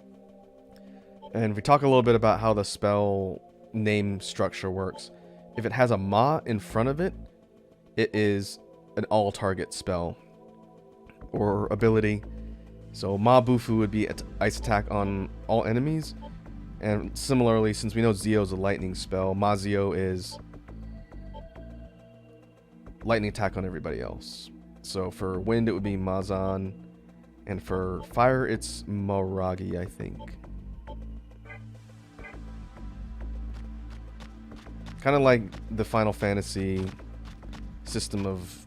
[SPEAKER 1] And we talk a little bit about how the spell name structure works. If it has a Ma in front of it, it is an all-target spell or ability. So Ma Bufu would be ice attack on all enemies. And similarly, since we know Zio is a lightning spell, Ma Zio is lightning attack on everybody else. So for wind, it would be Mazan. And for fire, it's Moragi, I think. Kind of like the Final Fantasy system of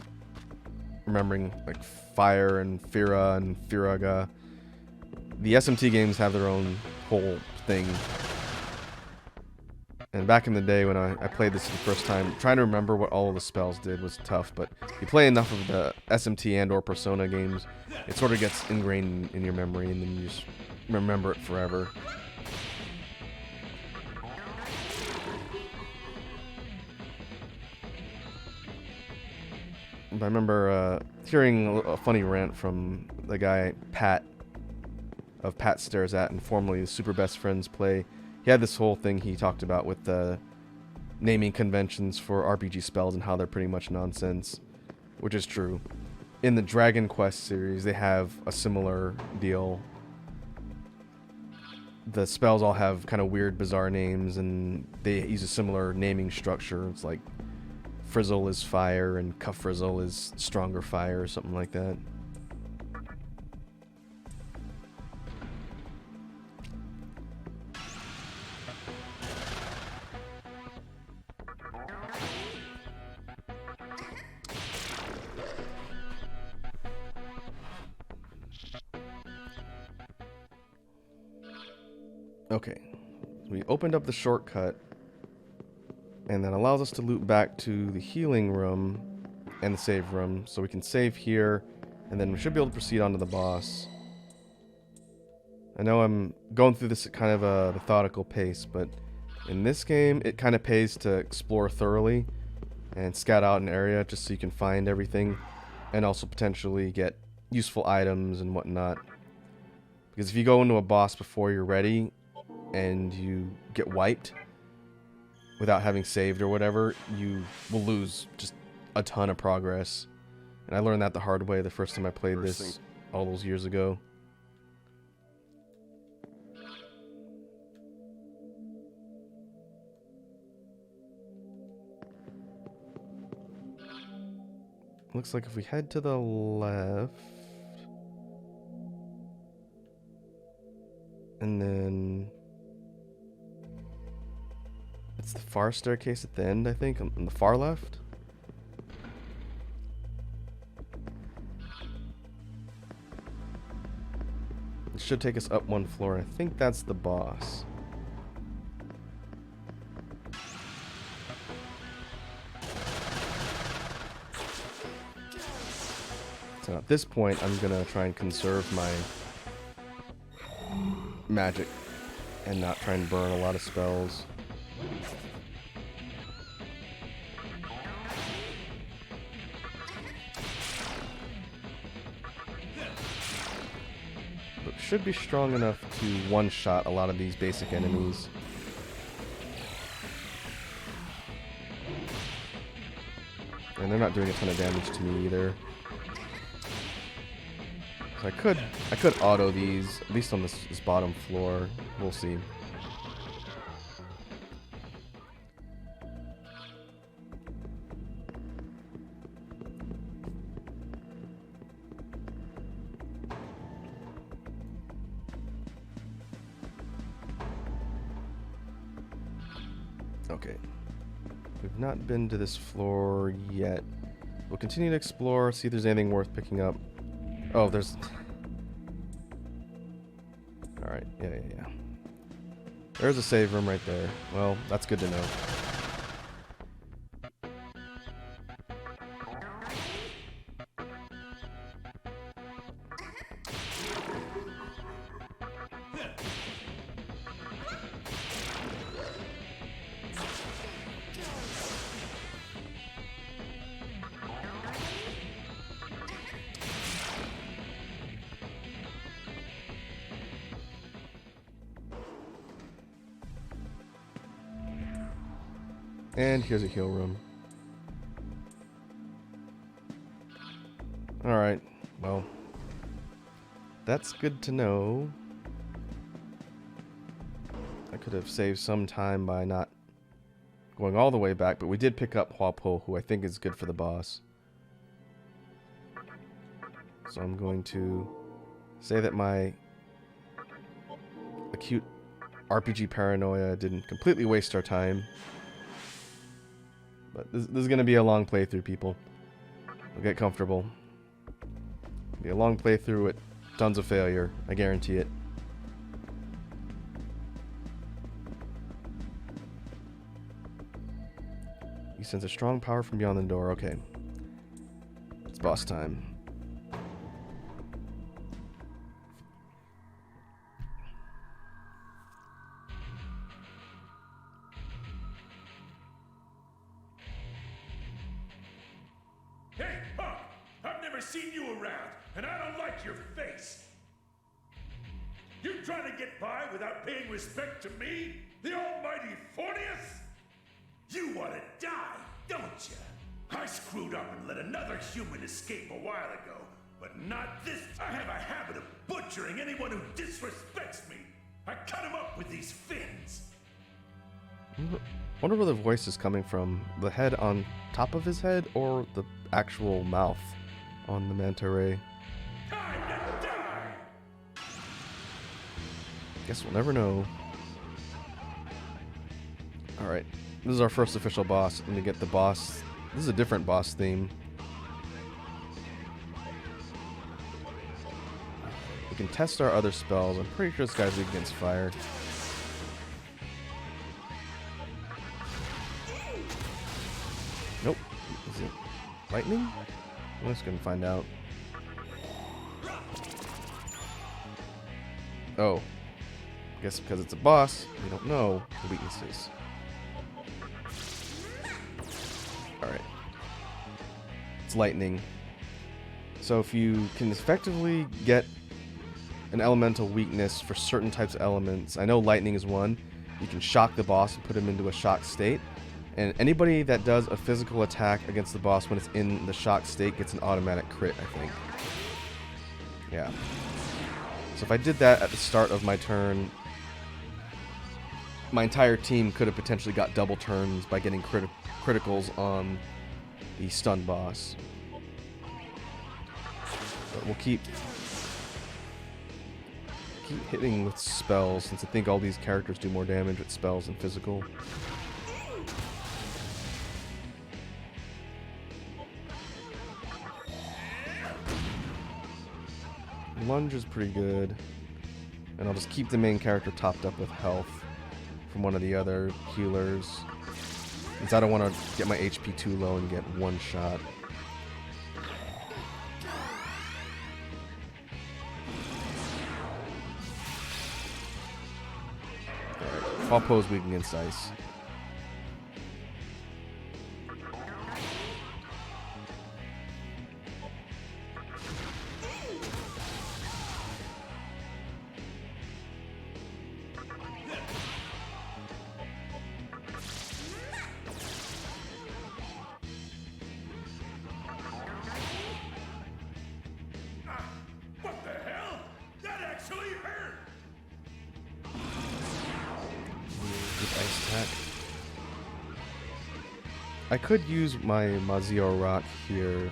[SPEAKER 1] remembering like fire and Fira and Firaga. The SMT games have their own whole thing. And back in the day when I played this for the first time, trying to remember what all of the spells did was tough, but you play enough of the SMT and or Persona games, it sort of gets ingrained in your memory and then you just remember it forever. I remember hearing a funny rant from the guy Pat of Pat Stares At, and formerly the Super Best Friends Play. He had this whole thing he talked about with the naming conventions for RPG spells and how they're pretty much nonsense, which is true. In the Dragon Quest series, they have a similar deal. The spells all have kind of weird, bizarre names, and they use a similar naming structure. It's like Frizzle is fire and Cuffrizzle is stronger fire or something like that. Okay, we opened up the shortcut And that allows us to loop back to the healing room and the save room. So we can save here, and then we should be able to proceed on to the boss. I know I'm going through this at kind of a methodical pace, but in this game, it kind of pays to explore thoroughly and scout out an area just so you can find everything and also potentially get useful items and whatnot. Because if you go into a boss before you're ready and you get wiped without having saved or whatever, you will lose just a ton of progress. And I learned that the hard way the first time I played this all those years ago. Looks like if we head to the left, and then it's the far staircase at the end, I think, on the far left. It should take us up one floor, and I think that's the boss. So at this point, I'm gonna try and conserve my magic and not try and burn a lot of spells. But should be strong enough to one-shot a lot of these basic enemies. And they're not doing a ton of damage to me either. So I could auto these, at least on this bottom floor. We'll see. Okay. We've not been to this floor yet. We'll continue to explore, see if there's anything worth picking up. Oh, there's... Alright, yeah. There's a save room right there. Well, that's good to know. And here's a heal room. Alright, well, that's good to know. I could have saved some time by not going all the way back, but we did pick up Huapo, who I think is good for the boss. So I'm going to say that my acute RPG paranoia didn't completely waste our time. But this is going to be a long playthrough, people. We'll get comfortable. It'll be a long playthrough with tons of failure. I guarantee it. You sense a strong power from beyond the door. Okay. It's boss time.
[SPEAKER 10] Seen you around, and I don't like your face. You trying to get by without paying respect to me, the almighty Fornius? You want to die, don't you? I screwed up and let another human escape a while ago, but not this. I have a habit of butchering anyone who disrespects me. I cut him up with these fins.
[SPEAKER 1] Wonder where the voice is coming from. The head on top of his head or the actual mouth on the manta ray?
[SPEAKER 10] Time to die.
[SPEAKER 1] Guess we'll never know. Alright, this is our first official boss. Let me get the boss. This is a different boss theme. We can test our other spells. I'm pretty sure this guy's weak against fire. Nope. Is it lightning? I'm just gonna find out. Oh. I guess because it's a boss, we don't know the weaknesses. Alright. It's lightning. So if you can effectively get an elemental weakness for certain types of elements, I know lightning is one, you can shock the boss and put him into a shock state. And anybody that does a physical attack against the boss when it's in the shock state gets an automatic crit, I think. Yeah. So if I did that at the start of my turn, my entire team could have potentially got double turns by getting criticals on the stun boss. But we'll keep hitting with spells, since I think all these characters do more damage with spells than physical. Lunge is pretty good, and I'll just keep the main character topped up with health from one of the other healers, since I don't want to get my HP too low and get one shot. Alright, I'll pose weak against ice. I could use my Mazio Rock here.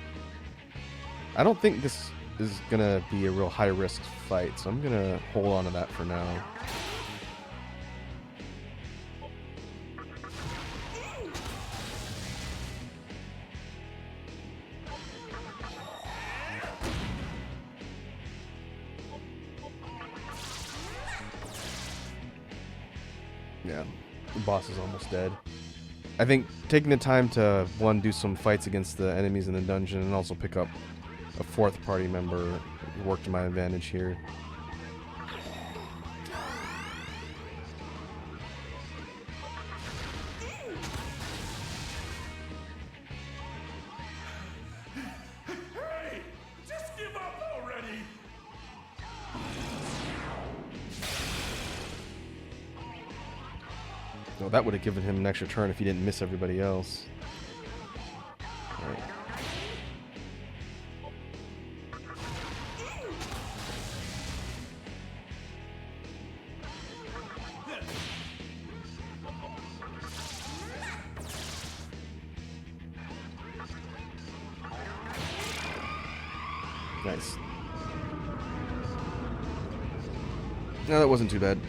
[SPEAKER 1] I don't think this is gonna be a real high risk fight, so I'm gonna hold on to that for now. Yeah, the boss is almost dead. I think taking the time to, one, do some fights against the enemies in the dungeon, and also pick up a fourth party member worked to my advantage here.
[SPEAKER 10] Hey! Just give up already!
[SPEAKER 1] Well, that would have given him an extra turn if he didn't miss everybody else. Alright. Nice. No, that wasn't too bad.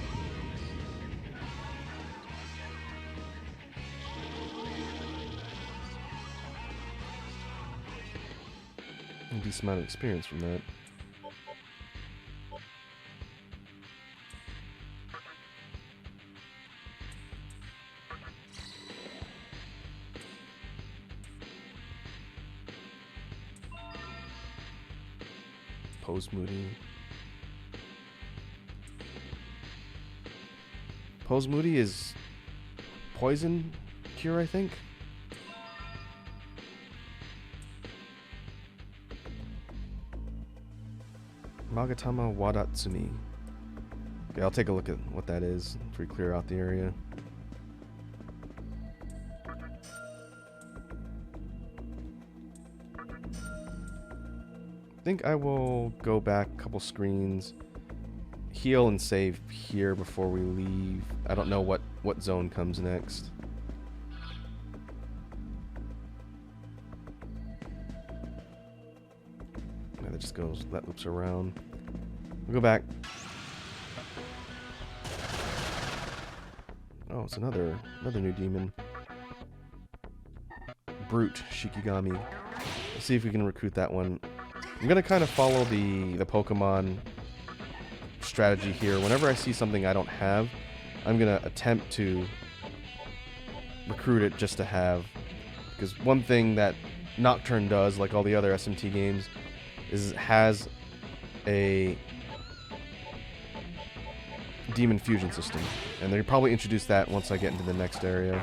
[SPEAKER 1] A decent amount of experience from that. Pose Moody. Pose Moody is poison cure, I think. Magatama Wadatsumi. Okay, I'll take a look at what that is after we clear out the area. I think I will go back a couple screens, heal and save here before we leave. I don't know what zone comes next. Yeah, that just goes, that loops around. We'll go back. Oh, it's another new demon. Brute Shikigami. Let's see if we can recruit that one. I'm gonna kind of follow the Pokemon strategy here. Whenever I see something I don't have, I'm gonna attempt to recruit it just to have, Because one thing that Nocturne does, like all the other SMT games, is it has a demon fusion system. And they'll probably introduce that once I get into the next area.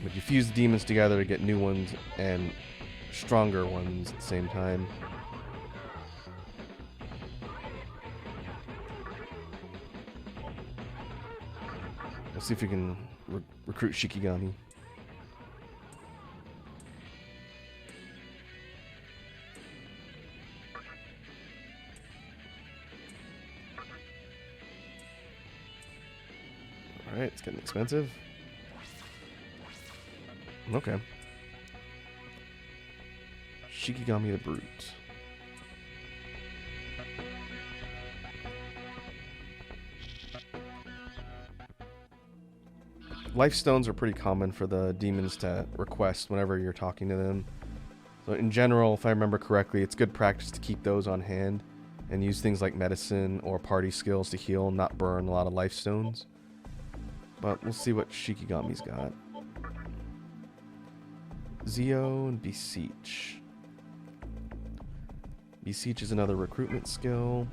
[SPEAKER 1] But you fuse the demons together to get new ones and stronger ones at the same time. Let's see if we can recruit Shikigami. Alright, it's getting expensive. Okay. Shikigami the Brute. Life stones are pretty common for the demons to request whenever you're talking to them. So in general, if I remember correctly, it's good practice to keep those on hand and use things like medicine or party skills to heal and not burn a lot of life stones. But we'll see what Shikigami's got. Zio and Beseech. Beseech is another recruitment skill.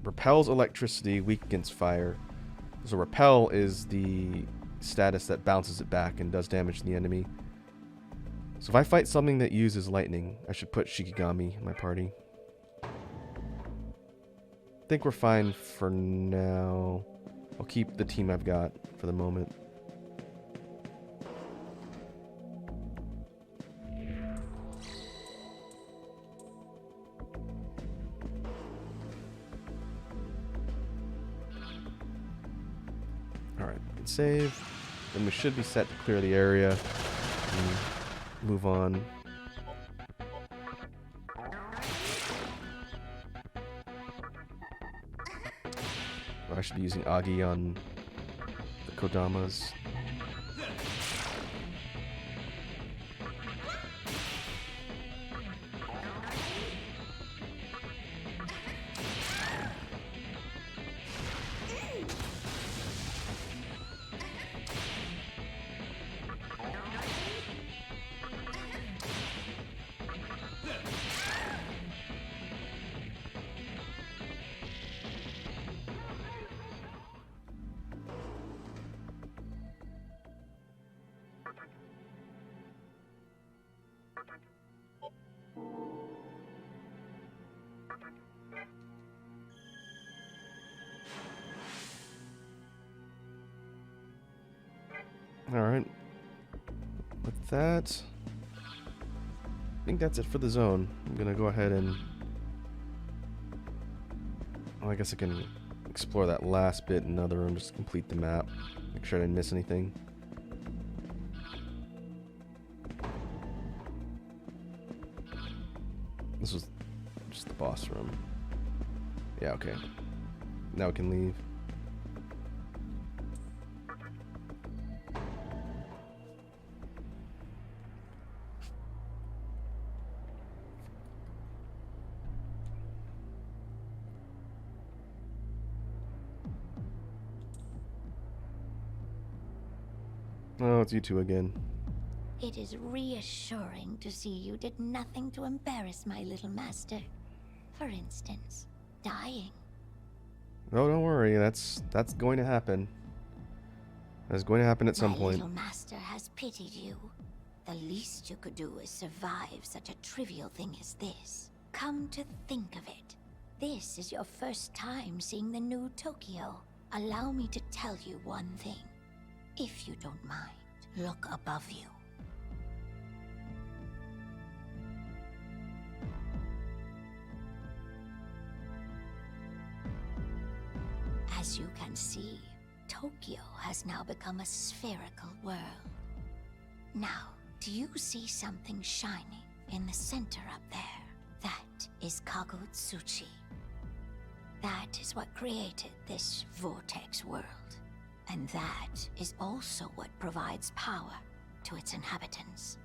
[SPEAKER 1] Repels electricity, weak against fire. So repel is the status that bounces it back and does damage to the enemy. So if I fight something that uses lightning, I should put Shikigami in my party. I think we're fine for now. I'll keep the team I've got for the moment. Alright, save. Then we should be set to clear the area and move on. I should be using Agi on the Kodamas. Alright. With that, I think that's it for the zone. I'm gonna go ahead and... Oh, I guess I can explore that last bit in another room, just to complete the map. Make sure I didn't miss anything. This was just the boss room. Yeah, okay. Now we can leave. Oh, it's you two again.
[SPEAKER 8] It is reassuring to see you did nothing to embarrass my little master. For instance, dying.
[SPEAKER 1] Oh, don't worry. That's going to happen. That's going to happen at some
[SPEAKER 8] My
[SPEAKER 1] point.
[SPEAKER 8] little master has pitied you. The least you could do is survive such a trivial thing as this. Come to think of it, this is your first time seeing the new Tokyo. Allow me to tell you one thing. If you don't mind, look above you. As you can see, Tokyo has now become a spherical world. Now, do you see something shining in the center up there? That is Kagutsuchi. That is what created this vortex world. And that is also what provides power to its inhabitants.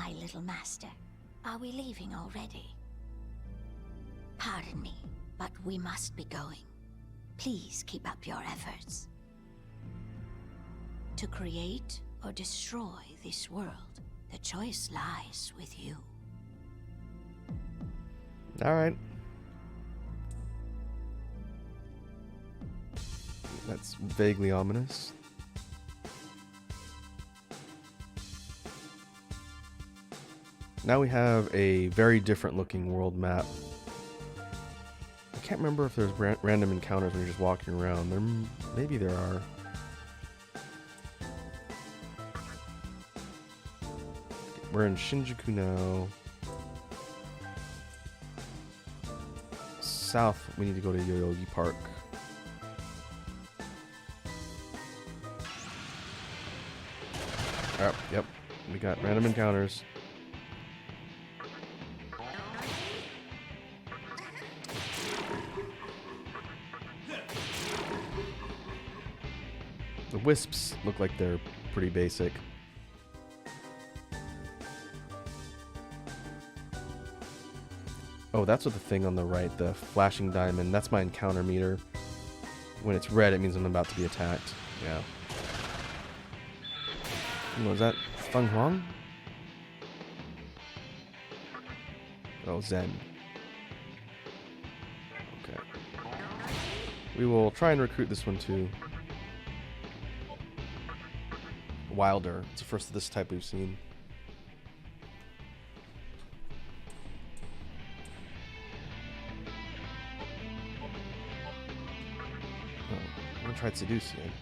[SPEAKER 8] my little master. Are we leaving already? Pardon me, but we must be going. Please keep up your efforts. To create or destroy this world, the choice lies with you.
[SPEAKER 1] Alright. That's vaguely ominous. Now we have a very different looking world map. I can't remember if there's random encounters when you're just walking around. Maybe there are. We're in Shinjuku now. South, we need to go to Yoyogi Park. Yep, we got random encounters. The wisps look like they're pretty basic. Oh, that's what the thing on the right, the flashing diamond, that's my encounter meter. When it's red, it means I'm about to be attacked. Yeah. Was that Feng Huang? Oh, Zen. Okay. We will try and recruit this one too. Wilder. It's the first of this type we've seen. Oh, I'm gonna try Seduce again.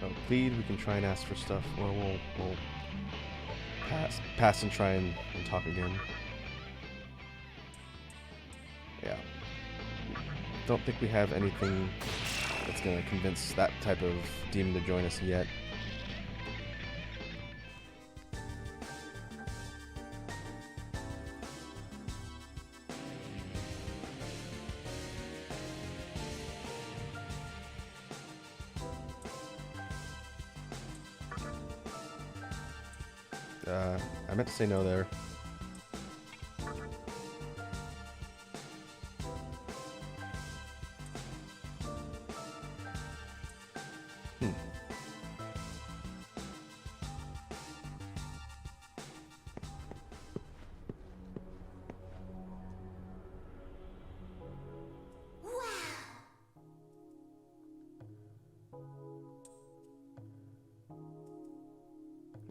[SPEAKER 1] Oh, plead, we can try and ask for stuff. Well, we'll pass and try and talk again. Yeah. Don't think we have anything that's gonna convince that type of demon to join us yet. I meant to say no there.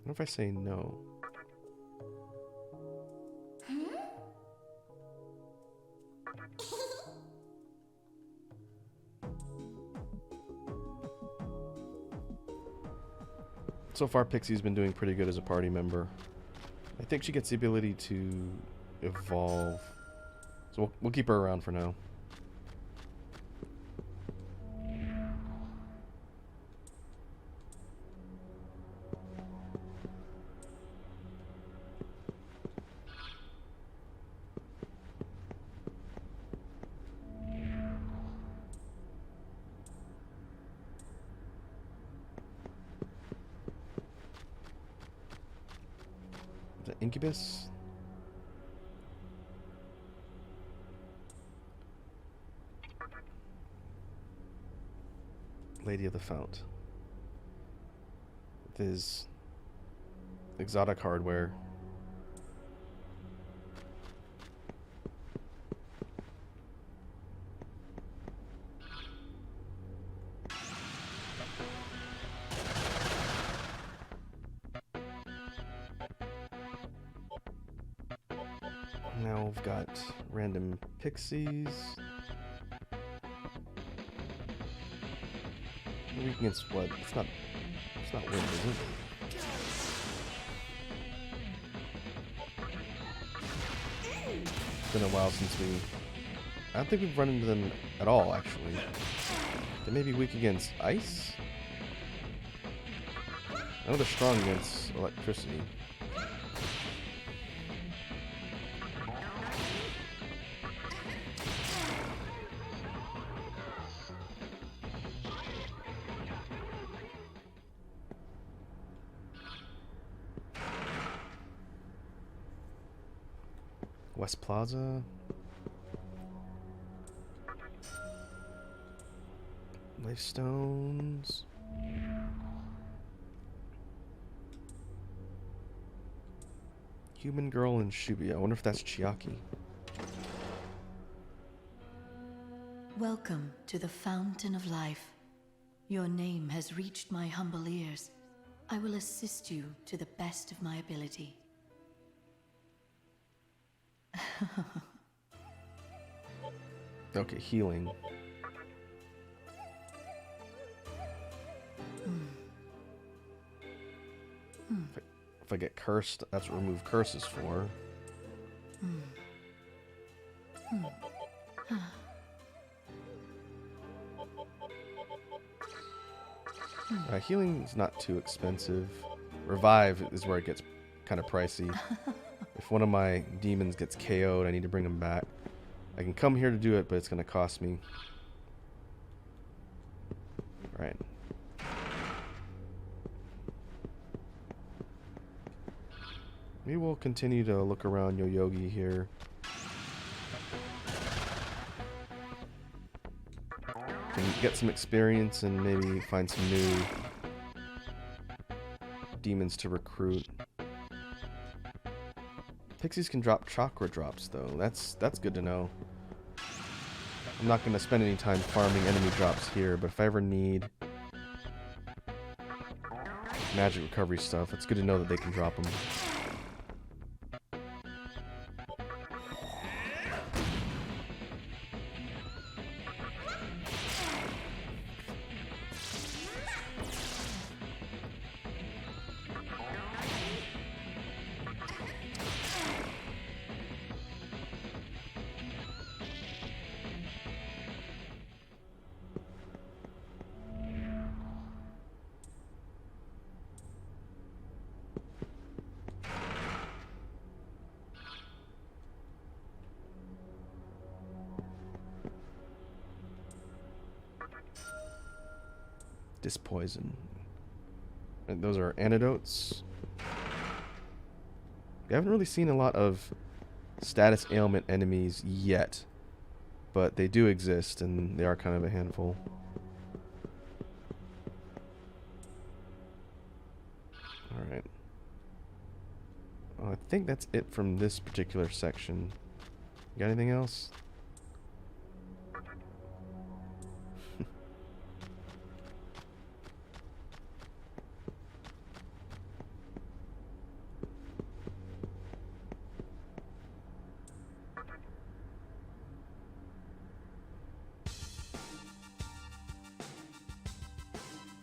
[SPEAKER 1] What if I say no? So far, Pixie's been doing pretty good as a party member. I think she gets the ability to evolve. So we'll keep her around for now. The Incubus? Lady of the Fount. With his exotic hardware. Now we've got random pixies. Weak against what? It's not wind, is it? It's been a while since I don't think we've run into them at all, actually. They may be weak against ice? I know they're strong against electricity. West Plaza. Life stones. Human girl in Shibuya. I wonder if that's Chiaki.
[SPEAKER 11] Welcome to the Fountain of Life. Your name has reached my humble ears. I will assist you to the best of my ability.
[SPEAKER 1] Okay, healing. If I get cursed, that's what remove curses for. Healing's not too expensive. Revive is where it gets kind of pricey. If one of my demons gets KO'd, I need to bring him back. I can come here to do it, but it's going to cost me. Right. Maybe we'll continue to look around Yoyogi here. And get some experience and maybe find some new demons to recruit. Pixies can drop chakra drops though. That's good to know. I'm not going to spend any time farming enemy drops here, but if I ever need magic recovery stuff, it's good to know that they can drop them. Poison. And those are antidotes. We haven't really seen a lot of status ailment enemies yet, but they do exist and they are kind of a handful. Alright. I think that's it from this particular section. You got anything else?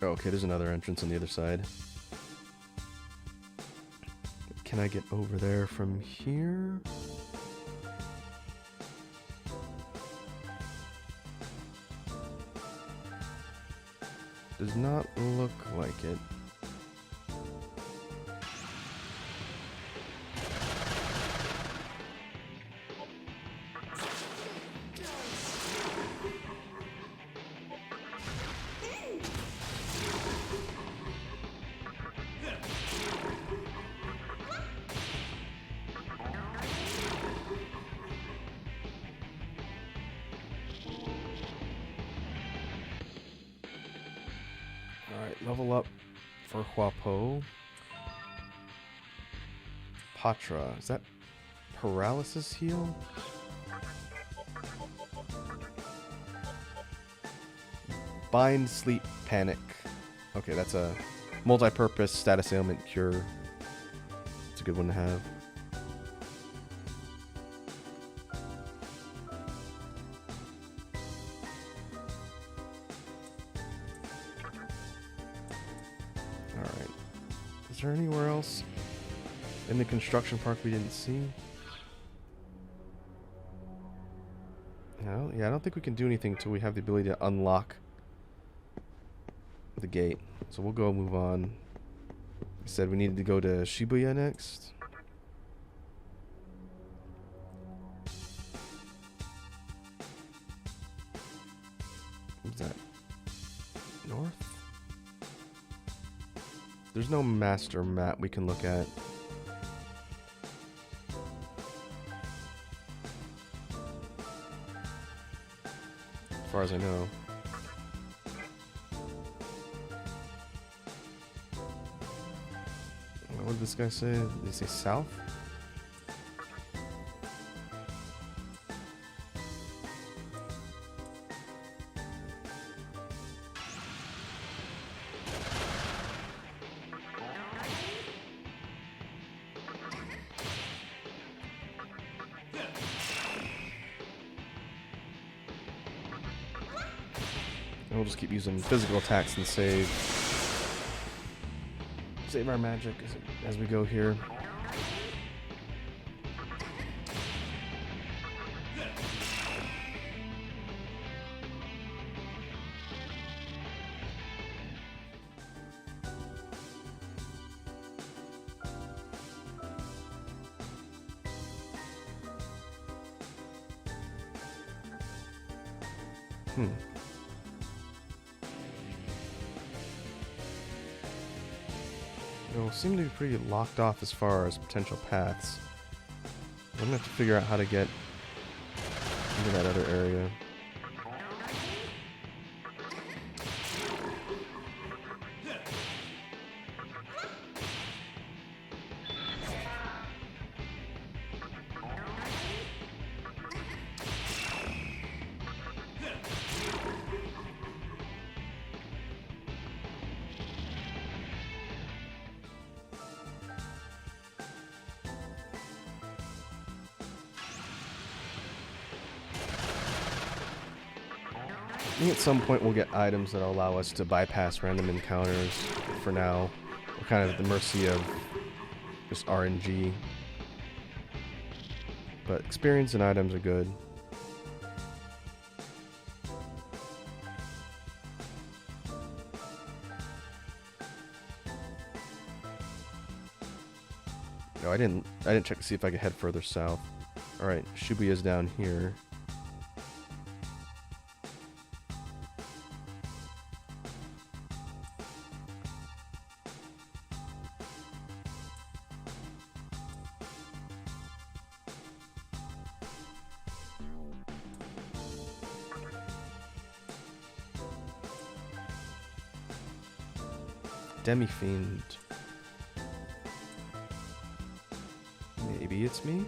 [SPEAKER 1] Okay, there's another entrance on the other side. Can I get over there from here? Does not look like it. Level up for Huapo. Patra. Is that paralysis heal? Bind, sleep, panic. Okay, that's a multi-purpose status ailment cure. It's a good one to have. Is there anywhere else in the construction park we didn't see? No, yeah, I don't think we can do anything until we have the ability to unlock the gate. So we'll go move on. We said we needed to go to Shibuya next. What's that? North? There's no master map we can look at. far as I know. What did this guy say? Did he say south? We'll just keep using physical attacks and save our magic as we go here. It'll seem to be pretty locked off as far as potential paths. I'm gonna have to figure out how to get into that other area. I think at some point we'll get items that allow us to bypass random encounters. For now, we're kind of at the mercy of just RNG. But experience and items are good. No, I didn't check to see if I could head further south. Alright, Shibuya's down here. Demi-fiend. Maybe it's me?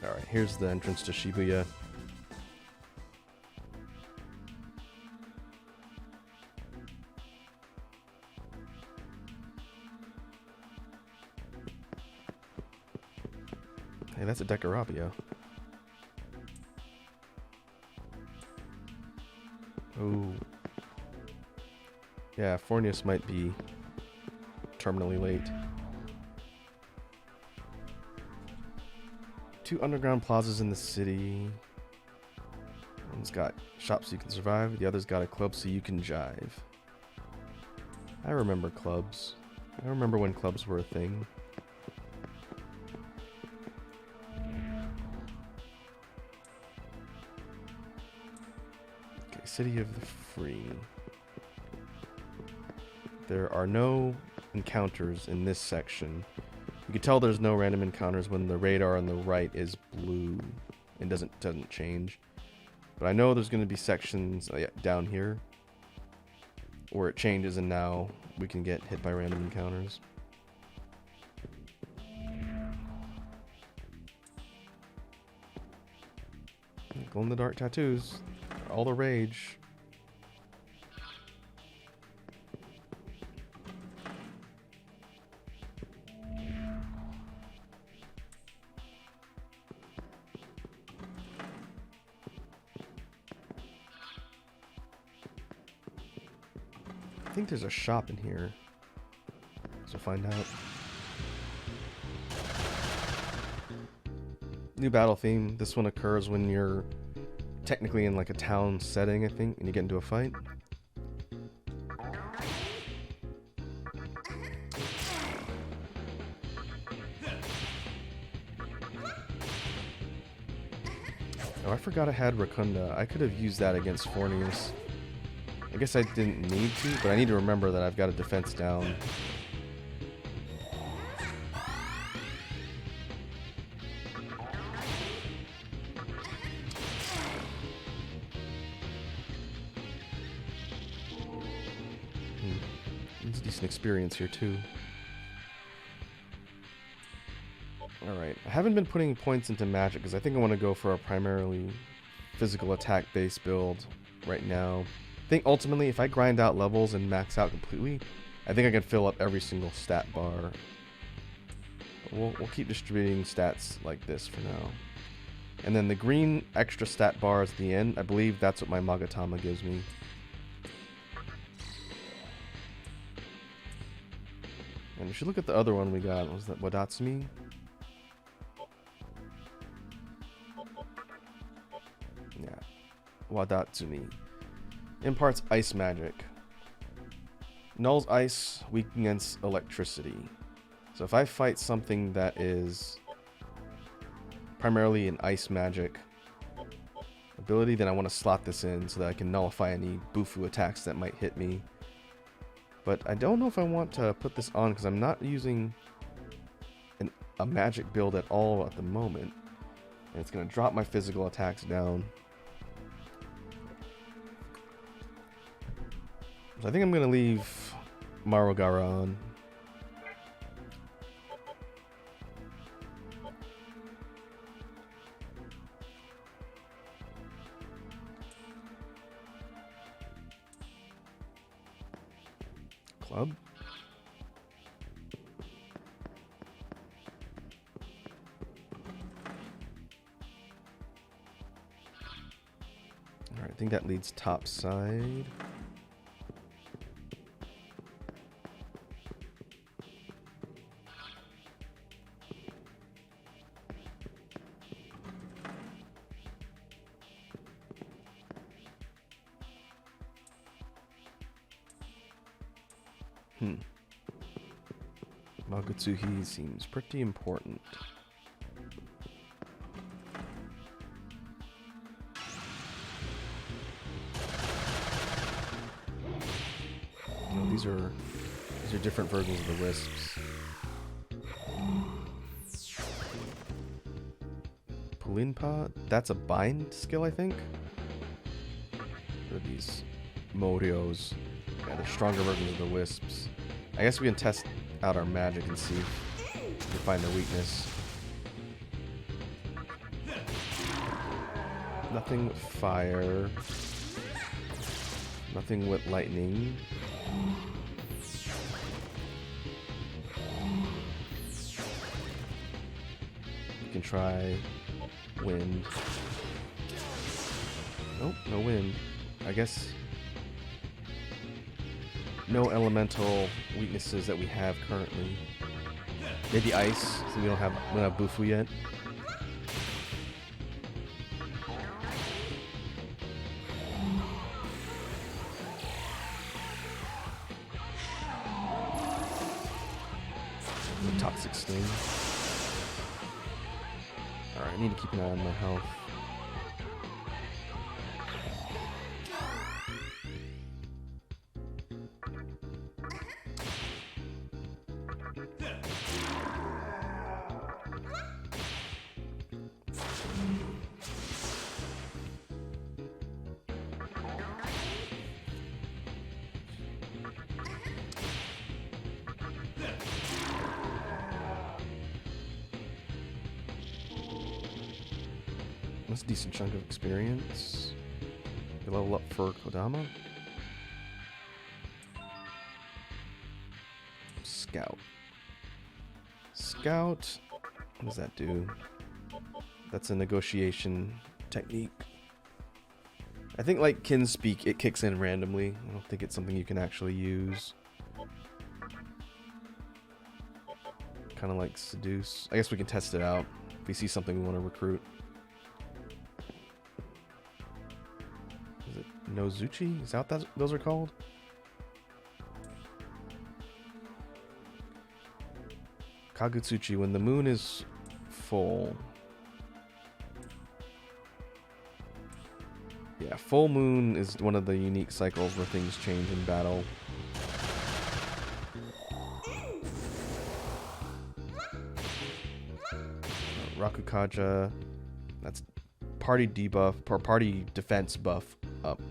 [SPEAKER 1] Alright, here's the entrance to Shibuya. Hey, that's a Decorabia. Oh. Yeah, Fornius might be terminally late. 2 underground plazas in the city. One's got shops so you can survive, the other's got a club so you can jive. I remember clubs. I remember when clubs were a thing. City of the Free. There are no encounters in this section. You can tell there's no random encounters when the radar on the right is blue and doesn't change. But I know there's going to be sections down here where it changes and now we can get hit by random encounters. Glow-in-the-dark tattoos. All the rage. I think there's a shop in here. So find out. New battle theme. This one occurs when you're technically in like a town setting, I think, and you get into a fight. Oh, I forgot I had Racunda. I could have used that against Fornius. I guess I didn't need to, but I need to remember that I've got a defense down. It's decent experience here too. Alright, I haven't been putting points into magic because I think I want to go for a primarily physical attack based build right now. I think ultimately if I grind out levels and max out completely, I think I can fill up every single stat bar. But we'll keep distributing stats like this for now. And then the green extra stat bars at the end, I believe that's what my Magatama gives me. And if you look at the other one we got, was that Wadatsumi? Yeah, Wadatsumi. Imparts ice magic. Nulls ice, weak against electricity. So if I fight something that is primarily an ice magic ability, then I want to slot this in so that I can nullify any Bufu attacks that might hit me. But I don't know if I want to put this on because I'm not using a magic build at all at the moment. And it's going to drop my physical attacks down. So I think I'm going to leave Marogara on. Club. Alright, I think that leads top side. Magutsuhi seems pretty important. No, these are different versions of the wisps. Pulinpa, that's a bind skill, I think. Or these Morios. Yeah, they're stronger versions of the wisps. I guess we can test out our magic and see if we can find their weakness. Nothing with fire. Nothing with lightning. You can try wind. Nope, no wind. I guess no elemental weaknesses that we have currently. Maybe ice, so we don't have Bufu yet. The toxic sting. Alright, I need to keep an eye on my health. That's a decent chunk of experience. We level up for Kodama. Scout. Scout. What does that do? That's a negotiation technique. I think like Kin Speak, it kicks in randomly. I don't think it's something you can actually use. Kind of like Seduce. I guess we can test it out if we see something we want to recruit. Is it Nozuchi? Is that what those are called? Kagutsuchi, when the moon is full. Yeah, full moon is one of the unique cycles where things change in battle. Rakukaja, that's party debuff, or party defense buff up.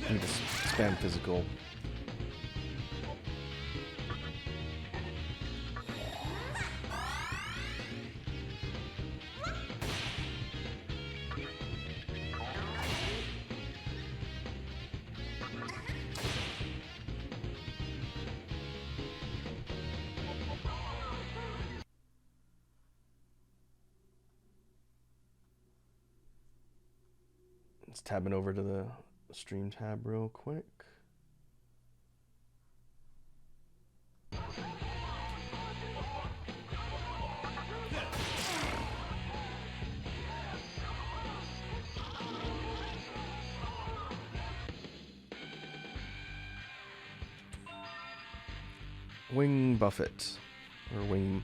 [SPEAKER 1] Let me just spam physical. Let's tabbing over to the stream tab real quick. Wing Buffet. Or Wing...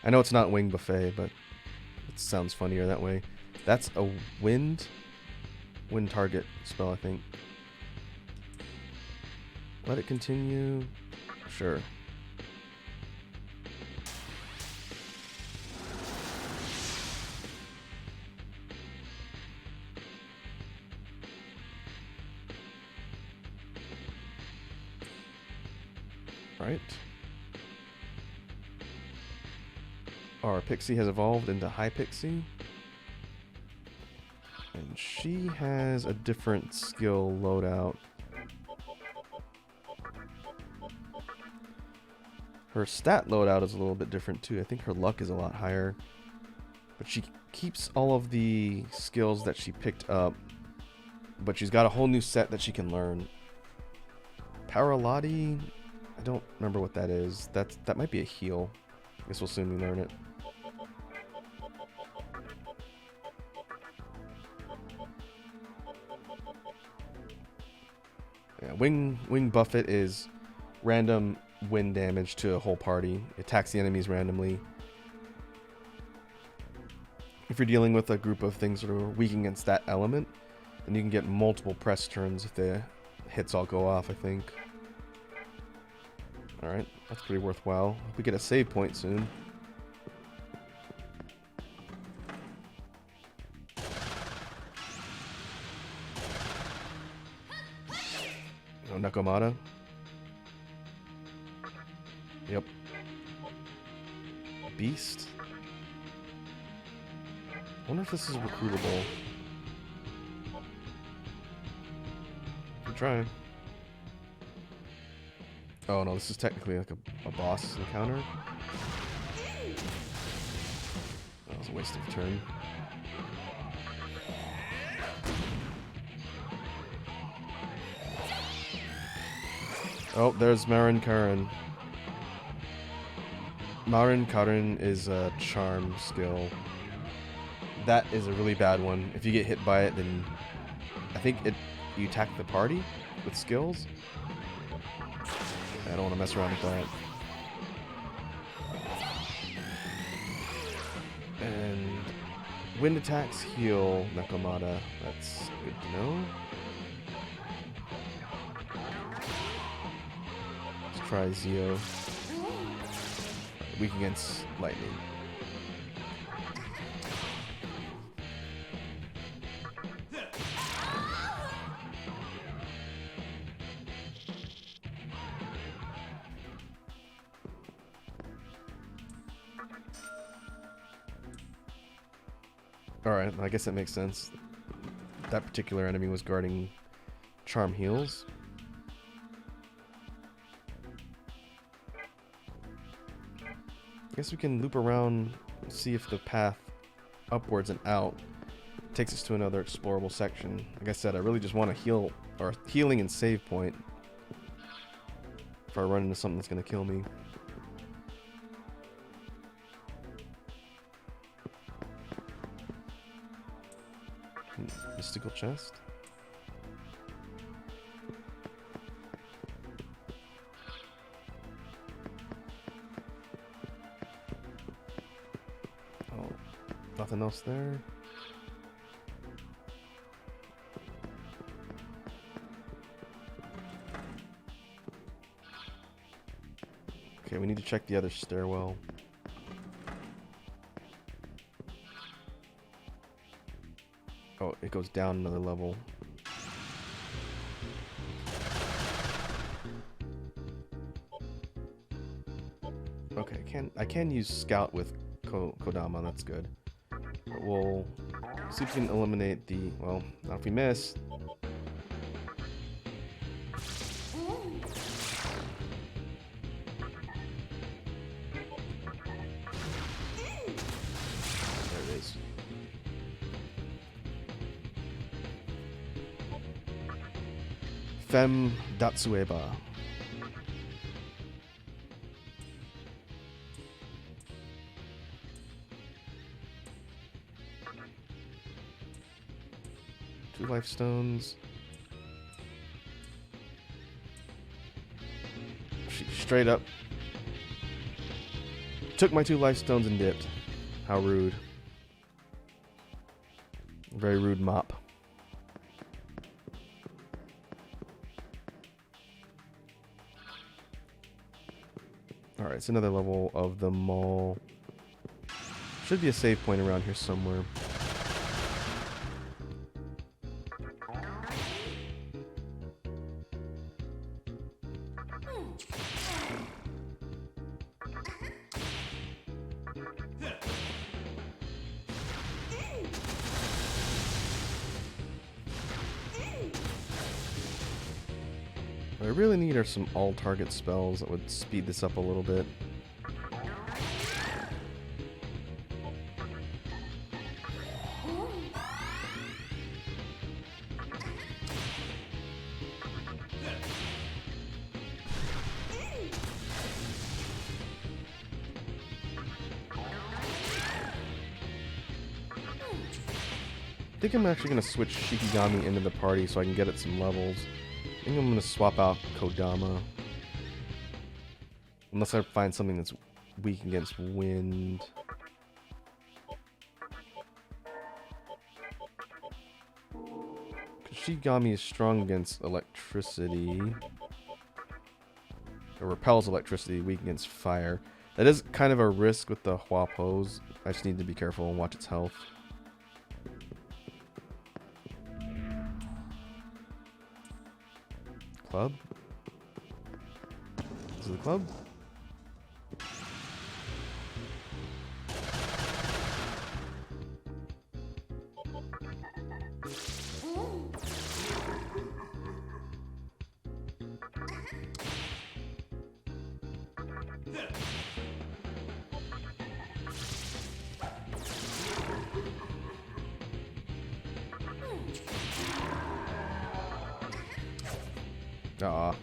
[SPEAKER 1] I know it's not Wing Buffet, but it sounds funnier that way. That's a wind target spell, I think. Let it continue. Sure. Right. Our Pixie has evolved into High Pixie. And she has a different skill loadout. Her stat loadout is a little bit different too. I think her luck is a lot higher. But she keeps all of the skills that she picked up. But she's got a whole new set that she can learn. Paralati, I don't remember what that is. That might be a heal. I guess we'll soon learn it. Yeah, Wing Buffet is random wind damage to a whole party. It attacks the enemies randomly. If you're dealing with a group of things that are weak against that element, then you can get multiple press turns if the hits all go off, I think. Alright, that's pretty worthwhile. Hope we get a save point soon. Oh, Nakamata. Yep. Beast. I wonder if this is recruitable. I'm trying. Oh no, this is technically like a boss encounter. That was a waste of a turn. Oh, there's Marin Karin. Marin Karin is a charm skill. That is a really bad one. If you get hit by it, then I think you attack the party with skills. I don't want to mess around with that. And wind attacks heal Nakamata. That's good to know. Let's try Zio. Weak against lightning. Alright, I guess that makes sense. That particular enemy was guarding charm heals. I guess we can loop around and see if the path upwards and out takes us to another explorable section. Like I said, I really just want to heal, or healing and save point. if I run into something that's gonna kill me. Mystical chest. Oh, nothing else there. Okay, we need to check the other stairwell. Oh, it goes down another level. Okay, I can use Scout with Kodama, that's good. But we'll see if we can eliminate the, well, not if we miss. There it is. Femme Datsueba. Two life stones. She straight up took my 2 life stones and dipped. How rude. Very rude mop. Alright, it's another level of the mall. Should be a save point around here somewhere. What I really need are some all-target spells that would speed this up a little bit. I think I'm actually going to switch Shikigami into the party so I can get at some levels. I think I'm going to swap out Kodama. Unless I find something that's weak against wind. Shikigami is strong against electricity. It repels electricity, weak against fire. That is kind of a risk with the Hua pose. I just need to be careful and watch its health. Club? Is it the club? Aw.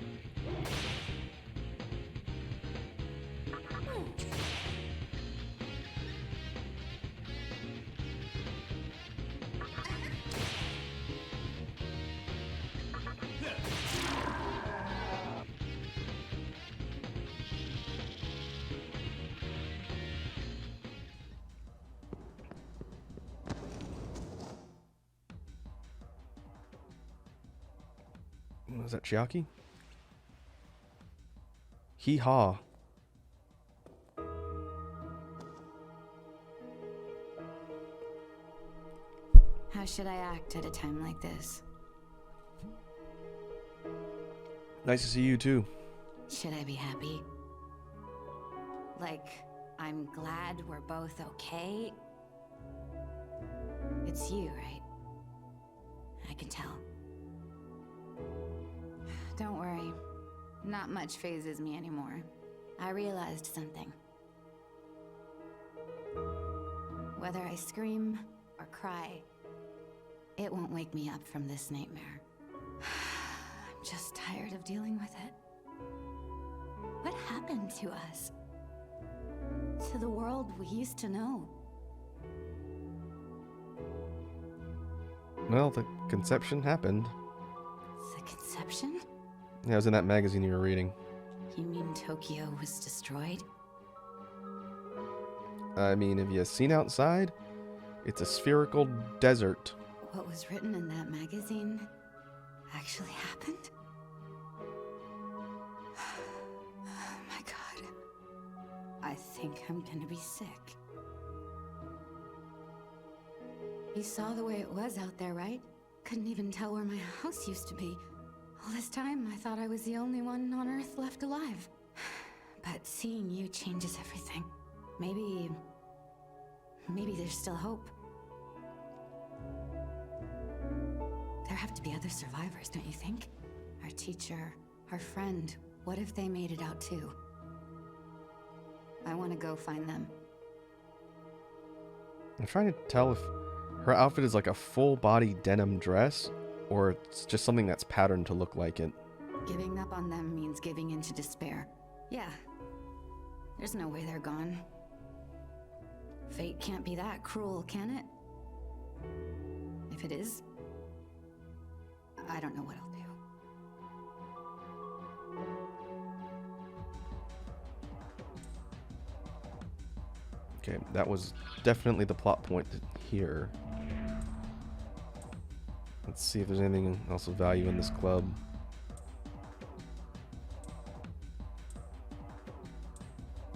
[SPEAKER 1] Was that Chiaki? Hee-haw.
[SPEAKER 2] How should I act at a time like this?
[SPEAKER 1] Nice to see you too.
[SPEAKER 2] Should I be happy? Like, I'm glad we're both okay? It's you, right? I can tell. Don't worry. Not much phases me anymore. I realized something. Whether I scream or cry, it won't wake me up from this nightmare. I'm just tired of dealing with it.
[SPEAKER 8] happened to us? To the world we used to know?
[SPEAKER 1] Well, the conception happened.
[SPEAKER 8] The conception?
[SPEAKER 1] Yeah, it was in that magazine you were reading.
[SPEAKER 8] You mean Tokyo was destroyed?
[SPEAKER 1] I mean, have you seen outside? It's a spherical desert.
[SPEAKER 8] What was written in that magazine actually happened? Oh my god. I think I'm gonna be sick. You saw the way it was out there, right? Couldn't even tell where my house used to be. All this time, I thought I was the only one on Earth left alive. But seeing you changes everything. Maybe there's still hope. There have to be other survivors, don't you think? Our teacher, our friend, what if they made it out too? I want to go find them.
[SPEAKER 1] I'm trying to tell if her outfit is like a full-body denim dress, or it's just something that's patterned to look like it.
[SPEAKER 8] Giving up on them means giving in to despair. Yeah. There's no way they're gone. Fate can't be that cruel, can it? If it is, I don't know what I'll do.
[SPEAKER 1] Okay, that was definitely the plot point here. Let's see if there's anything else of value in this club.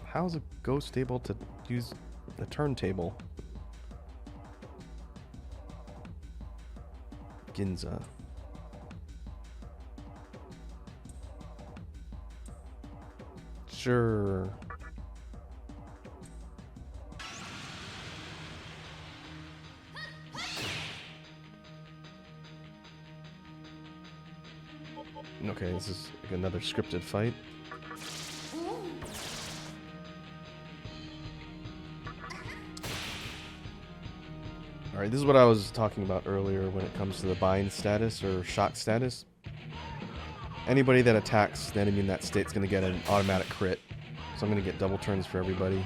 [SPEAKER 1] How is a ghost able to use a turntable? Ginza. Sure. Okay, this is like another scripted fight. Alright, this is what I was talking about earlier when it comes to the bind status or shock status. Anybody that attacks the enemy in that state is going to get an automatic crit. So I'm going to get double turns for everybody.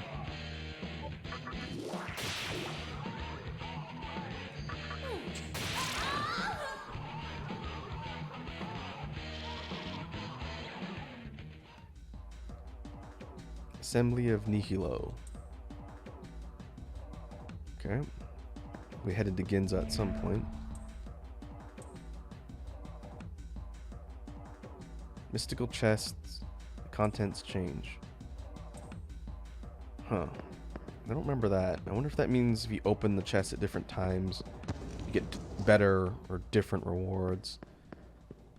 [SPEAKER 1] Assembly of Nihilo. Okay. We headed to Ginza at some point. Mystical chests. Contents change. Huh. I don't remember that. I wonder if that means if you open the chest at different times, you get better or different rewards.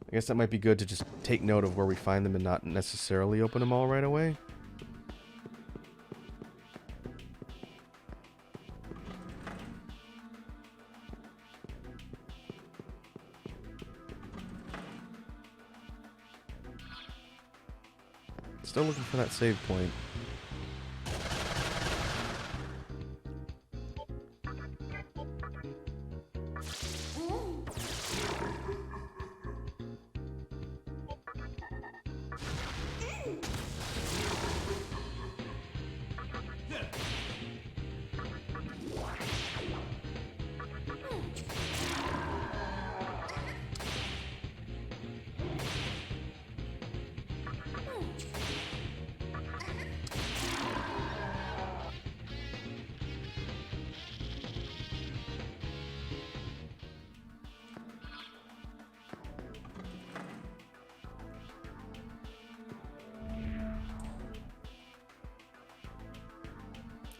[SPEAKER 1] I guess that might be good to just take note of where we find them and not necessarily open them all right away. Still looking for that save point.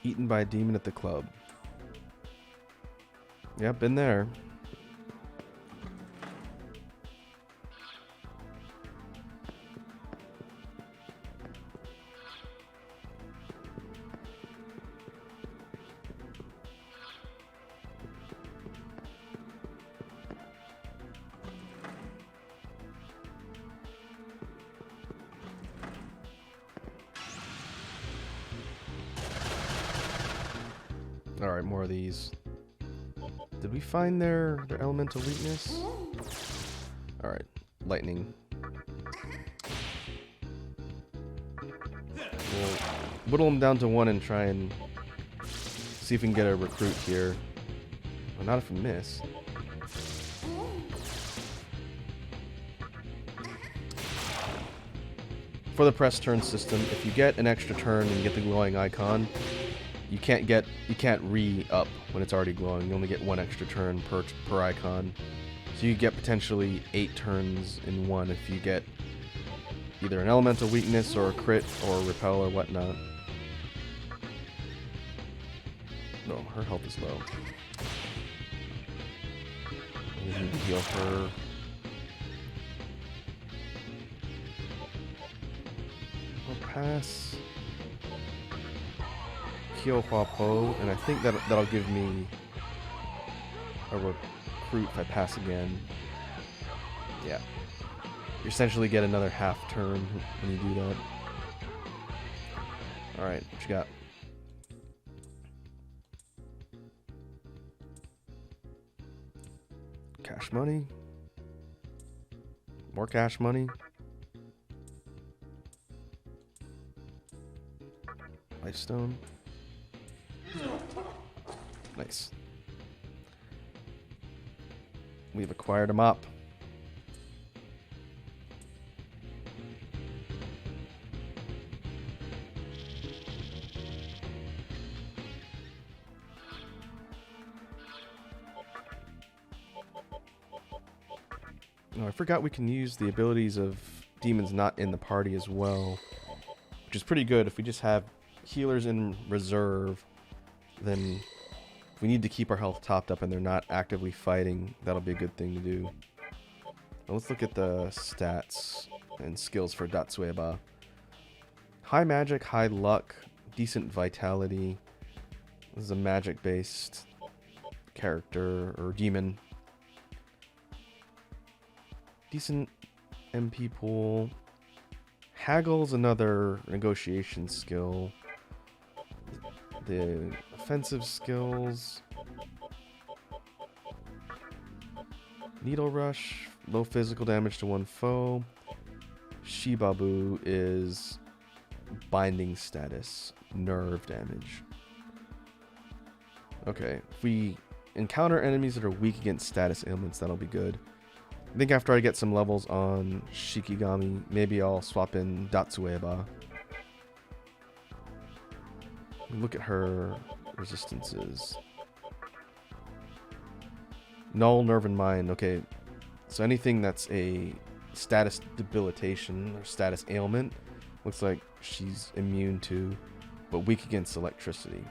[SPEAKER 1] Eaten by a demon at the club. Yep, been there. Alright, more of these. Did we find their elemental weakness? Alright, lightning. We'll whittle them down to 1 and try and see if we can get a recruit here. Well, not if we miss. For the press turn system, if you get an extra turn and you get the glowing icon, you can't re-up when it's already glowing. You only get 1 extra turn per icon. So you get potentially 8 turns in 1 if you get either an elemental weakness or a crit or a repel or whatnot. No, her health is low. We need to heal her. We'll pass Kyo Hua Po, and I think that'll give me a recruit if I pass again. Yeah. You essentially get another half turn when you do that. Alright, what you got? Cash money. More cash money. Lifestone. Nice. We've acquired a mop. Oh, I forgot we can use the abilities of demons not in the party as well, which is pretty good. If we just have healers in reserve, then if we need to keep our health topped up and they're not actively fighting, that'll be a good thing to do. Now let's look at the stats and skills for Datsueba. High magic, high luck, decent vitality. This is a magic-based character or demon. Decent MP pool. Haggle's another negotiation skill. The offensive skills. Needle Rush, low physical damage to one foe. Shibabu is binding status, nerve damage. Okay, if we encounter enemies that are weak against status ailments, that'll be good. I think after I get some levels on Shikigami, maybe I'll swap in Datsueba. Look at her resistances. Null, Nerve, and Mind. Okay, so anything that's a status debilitation or status ailment, looks like she's immune to, but weak against electricity.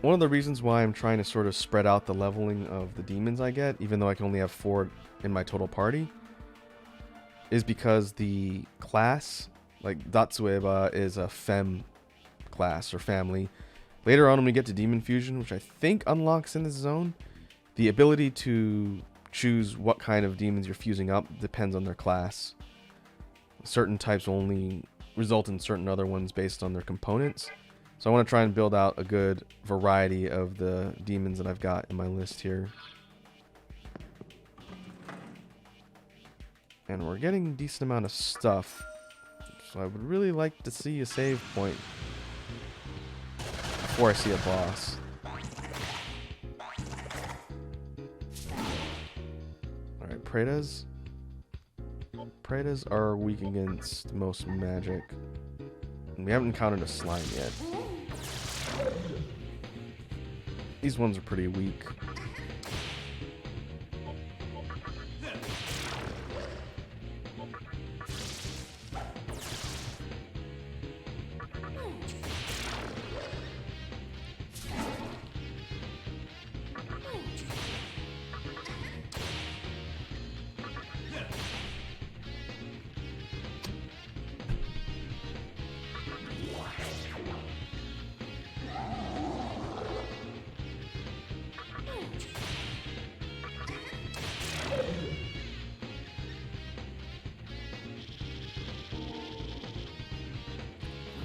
[SPEAKER 1] One of the reasons why I'm trying to sort of spread out the leveling of the demons I get, even though I can only have 4 in my total party, is because the class, like Datsueba, is a fem class or family. Later on when we get to Demon Fusion, which I think unlocks in this zone, the ability to choose what kind of demons you're fusing up depends on their class. Certain types will only result in certain other ones based on their components. So I want to try and build out a good variety of the demons that I've got in my list here. And we're getting a decent amount of stuff. So I would really like to see a save point before I see a boss. Alright, Pretas. Pretas are weak against most magic. And we haven't encountered a slime yet. These ones are pretty weak.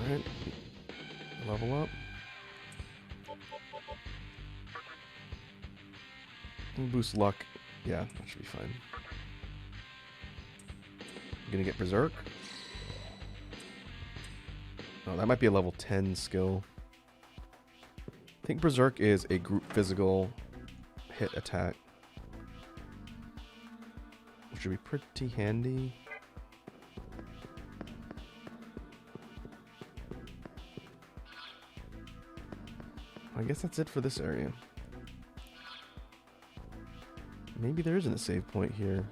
[SPEAKER 1] Alright, level up. And boost luck. Yeah, that should be fine. I'm gonna get Berserk. Oh, that might be a level 10 skill. I think Berserk is a group physical hit attack, which would be pretty handy. I guess that's it for this area. Maybe there isn't a save point here.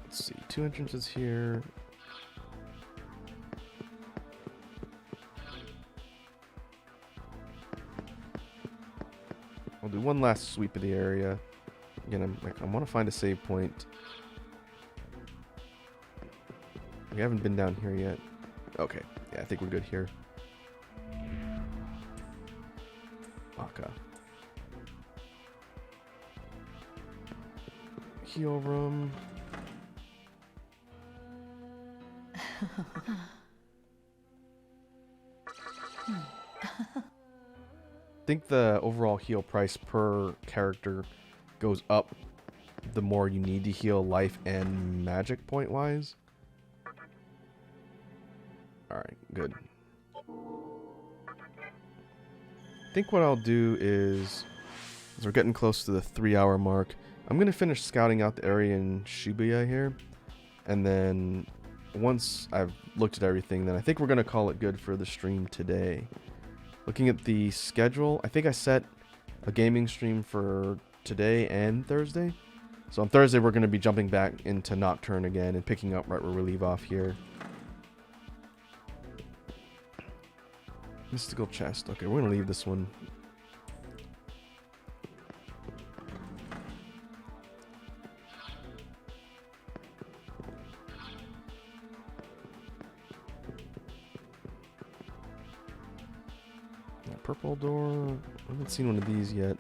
[SPEAKER 1] Let's see, 2 entrances here. I'll do one last sweep of the area. Again, I want to find a save point. We haven't been down here yet. Okay, yeah, I think we're good here. Okay. Heal room. I think the overall heal price per character goes up the more you need to heal life and magic point wise. Alright, good. I think what I'll do is, as we're getting close to the 3-hour mark, I'm going to finish scouting out the area in Shibuya here. And then once I've looked at everything, then I think we're going to call it good for the stream today. Looking at the schedule, I think I set a gaming stream for today and Thursday. So on Thursday, we're going to be jumping back into Nocturne again and picking up right where we leave off here. Mystical chest. Okay, we're going to leave this one. That purple door. I haven't seen one of these yet.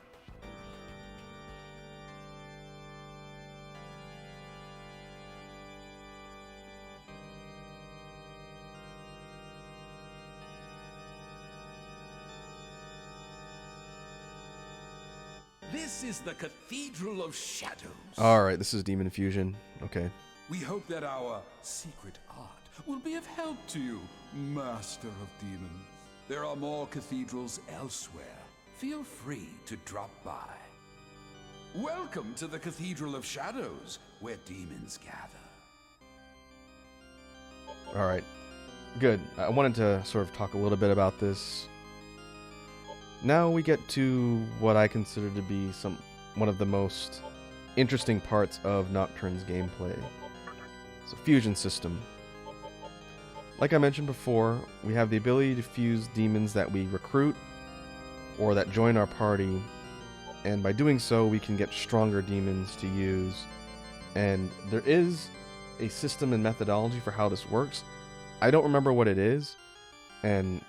[SPEAKER 12] This is the Cathedral of Shadows.
[SPEAKER 1] Alright, this is Demon Fusion. Okay.
[SPEAKER 12] We hope that our secret art will be of help to you, Master of Demons. There are more cathedrals elsewhere. Feel free to drop by. Welcome to the Cathedral of Shadows, where demons gather.
[SPEAKER 1] Alright. Good. I wanted to sort of talk a little bit about this. Now we get to what I consider to be one of the most interesting parts of Nocturne's gameplay. It's a fusion system. Like I mentioned before, we have the ability to fuse demons that we recruit or that join our party, and by doing so we can get stronger demons to use. And there is a system and methodology for how this works. I don't remember what it is, and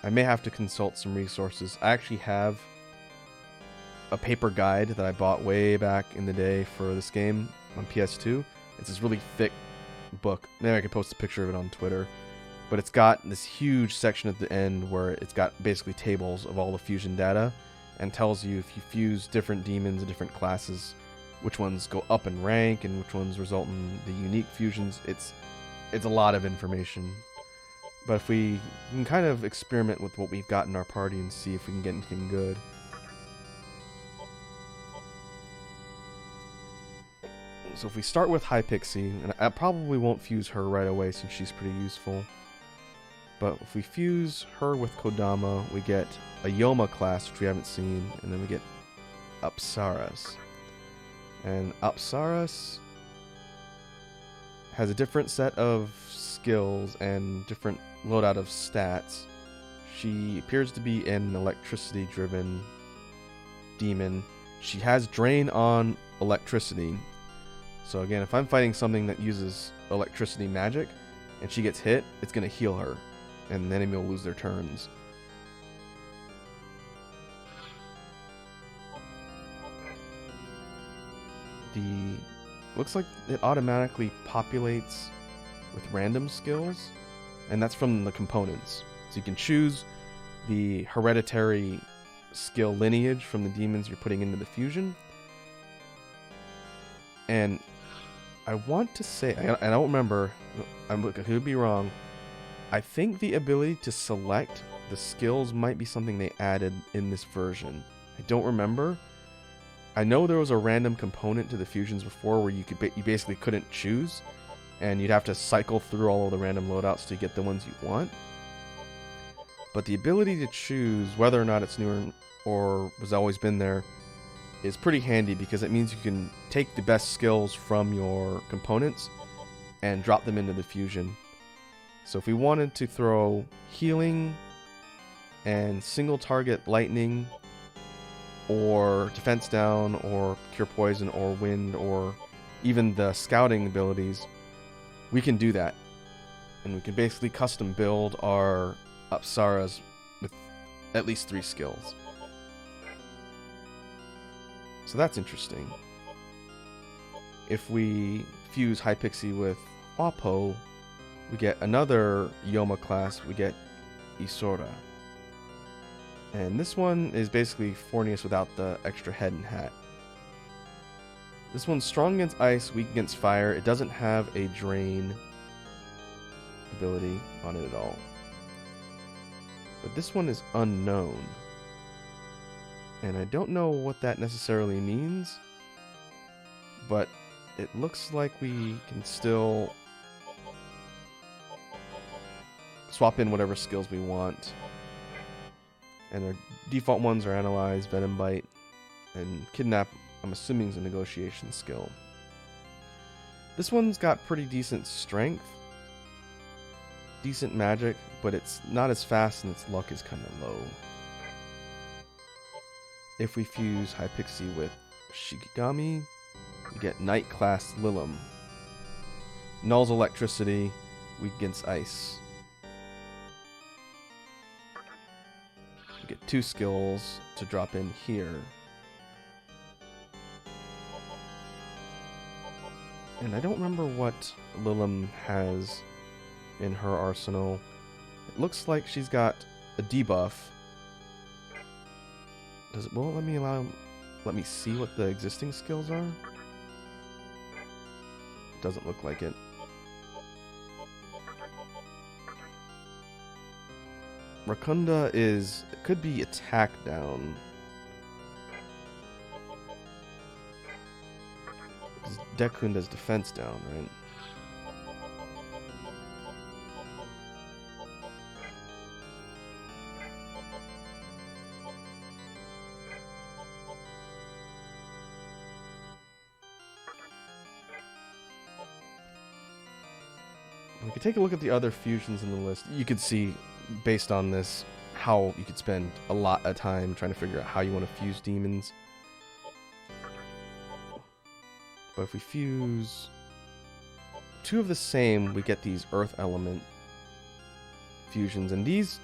[SPEAKER 1] I may have to consult some resources. I actually have a paper guide that I bought way back in the day for this game on PS2. It's this really thick book. Maybe I could post a picture of it on Twitter. But it's got this huge section at the end where it's got basically tables of all the fusion data and tells you if you fuse different demons and different classes, which ones go up in rank and which ones result in the unique fusions. It's a lot of information. But if we can kind of experiment with what we've got in our party and see if we can get anything good. So if we start with Hypixie, and I probably won't fuse her right away since she's pretty useful. But if we fuse her with Kodama, we get a Yoma class, which we haven't seen, and then we get Apsaras. And Apsaras has a different set of skills and different loadout of stats. She appears to be an electricity-driven demon. She has drain on electricity. So again, if I'm fighting something that uses electricity magic, and she gets hit, it's going to heal her, and the enemy will lose their turns. Looks like it automatically populates with random skills, and that's from the components. So you can choose the hereditary skill lineage from the demons you're putting into the fusion, And I want to say, I don't remember, I could be wrong. I think the ability to select the skills might be something they added in this version. I don't remember. I know there was a random component to the fusions before where you basically couldn't choose, and you'd have to cycle through all of the random loadouts to get the ones you want. But the ability to choose whether or not it's newer or has always been there is pretty handy, because it means you can take the best skills from your components and drop them into the fusion. So if we wanted to throw healing and single target lightning, or defense down, or cure poison, or wind, or even the scouting abilities, we can do that. And we can basically custom build our Apsaras with at least 3 skills. So that's interesting. If we fuse Hypixie with Wapo, we get another Yoma class, we get Isora. And this one is basically Fornius without the extra head and hat. This one's strong against ice, weak against fire. It doesn't have a drain ability on it at all. But this one is unknown. And I don't know what that necessarily means, but it looks like we can still swap in whatever skills we want. And our default ones are Analyze, Venom Bite, and Kidnap, I'm assuming, is a negotiation skill. This one's got pretty decent strength, decent magic, but it's not as fast and its luck is kind of low. If we fuse Hypixie with Shikigami, we get Night class Lilim. Nulls electricity, weak against ice. We get 2 skills to drop in here. And I don't remember what Lilim has in her arsenal. It looks like she's got a debuff. Does it won't let me see what the existing skills are? Doesn't look like it. Rakunda could be attack down. Dekunda's defense down, right? We could take a look at the other fusions in the list. You could see, based on this, how you could spend a lot of time trying to figure out how you want to fuse demons. But if we fuse 2 of the same, we get these earth element fusions. And these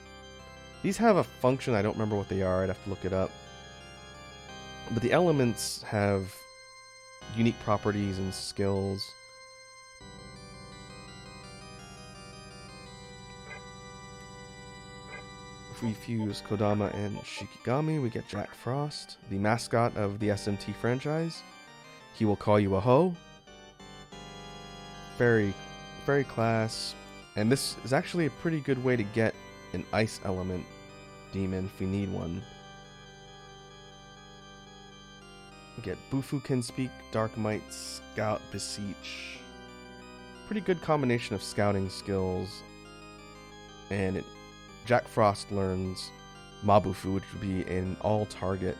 [SPEAKER 1] have a function. I don't remember what they are. I'd have to look it up. But the elements have unique properties and skills. If we fuse Kodama and Shikigami, we get Jack Frost, the mascot of the SMT franchise. He will call you a hoe. Very, very class. And this is actually a pretty good way to get an ice element demon if we need one. We get Bufu Can Speak, Dark Might, Scout, Beseech. Pretty good combination of scouting skills. And Jack Frost learns Mabufu, which would be an all-target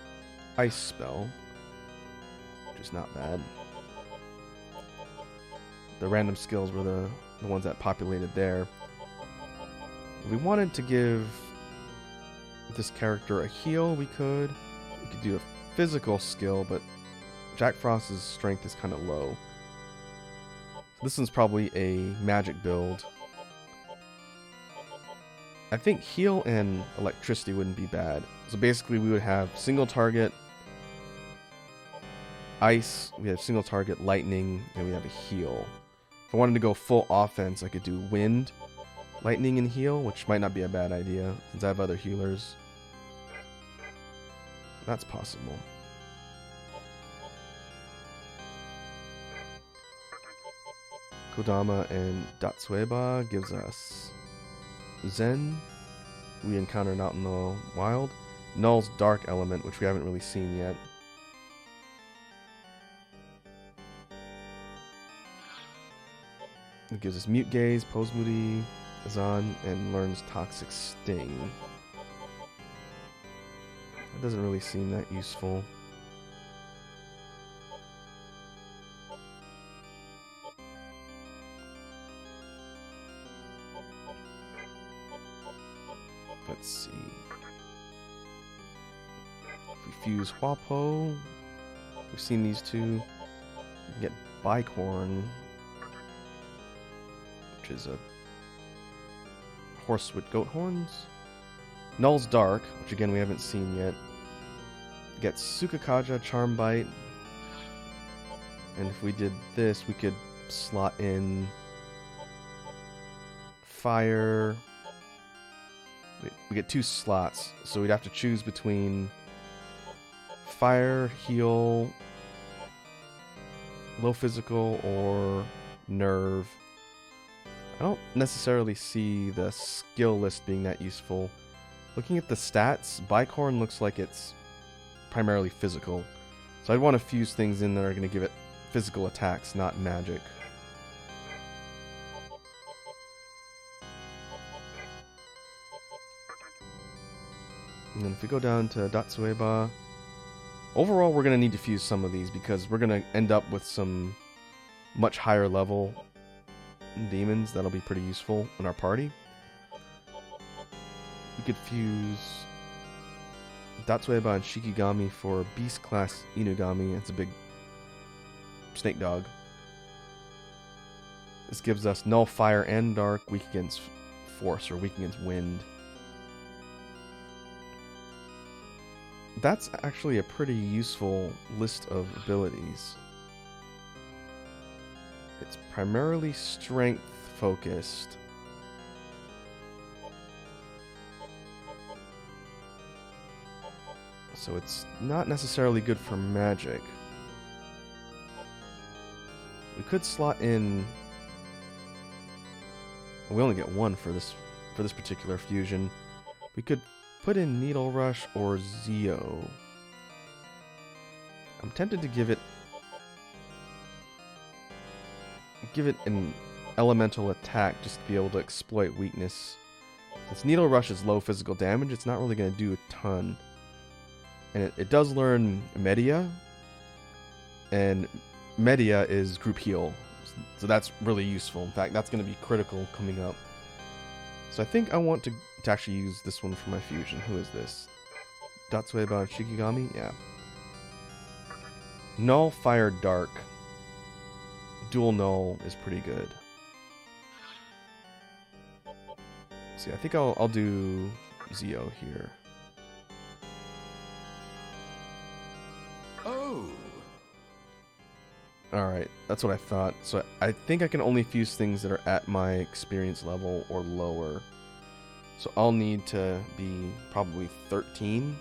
[SPEAKER 1] ice spell. Which is not bad. The random skills were the ones that populated there. If we wanted to give this character a heal, we could. We could do a physical skill, but Jack Frost's strength is kind of low. So this one's probably a magic build. I think heal and electricity wouldn't be bad. So basically we would have single target ice, we have single target lightning, and we have a heal. If I wanted to go full offense, I could do wind, lightning, and heal, which might not be a bad idea since I have other healers. That's possible. Kodama and Datsueba gives us Zen, we encountered out in the wild. Null's Dark Element, which we haven't really seen yet. It gives us Mute Gaze, Pose Moody, Azan, and learns Toxic Sting. That doesn't really seem that useful. Let's see. If we fuse Huapo, we've seen these two. We can get Bicorn, which is a horse with goat horns. Null's Dark, which again we haven't seen yet. Get Sukakaja, Charm Bite. And if we did this, we could slot in Fire. We get 2 slots, so we'd have to choose between Fire, Heal, Low Physical, or Nerve. I don't necessarily see the skill list being that useful. Looking at the stats, Bicorn looks like it's primarily physical. So I'd want to fuse things in that are going to give it physical attacks, not magic. And then if we go down to Datsueba, overall we're going to need to fuse some of these because we're going to end up with some much higher level demons that'll be pretty useful in our party. We could fuse Datsueba and Shikigami for Beast Class Inugami. It's a big snake dog. This gives us Null, Fire, and Dark, weak against Force, or weak against Wind. That's actually a pretty useful list of abilities. It's primarily strength focused. So it's not necessarily good for magic. We could slot in... We only get 1 for this particular fusion. We could put in Needle Rush or Zeo. I'm tempted to give it an elemental attack just to be able to exploit weakness. Since Needle Rush is low physical damage, it's not really going to do a ton. And it does learn Media, and Media is group heal, so that's really useful. In fact, that's going to be critical coming up. So I think I want to actually use this one for my fusion. Who is this? Datsueba and Shikigami? Yeah. Null, Fire, Dark. Dual Null is pretty good. See, I think I'll do Zeo here.
[SPEAKER 12] Oh.
[SPEAKER 1] Alright, that's what I thought. So I think I can only fuse things that are at my experience level or lower. So I'll need to be probably 13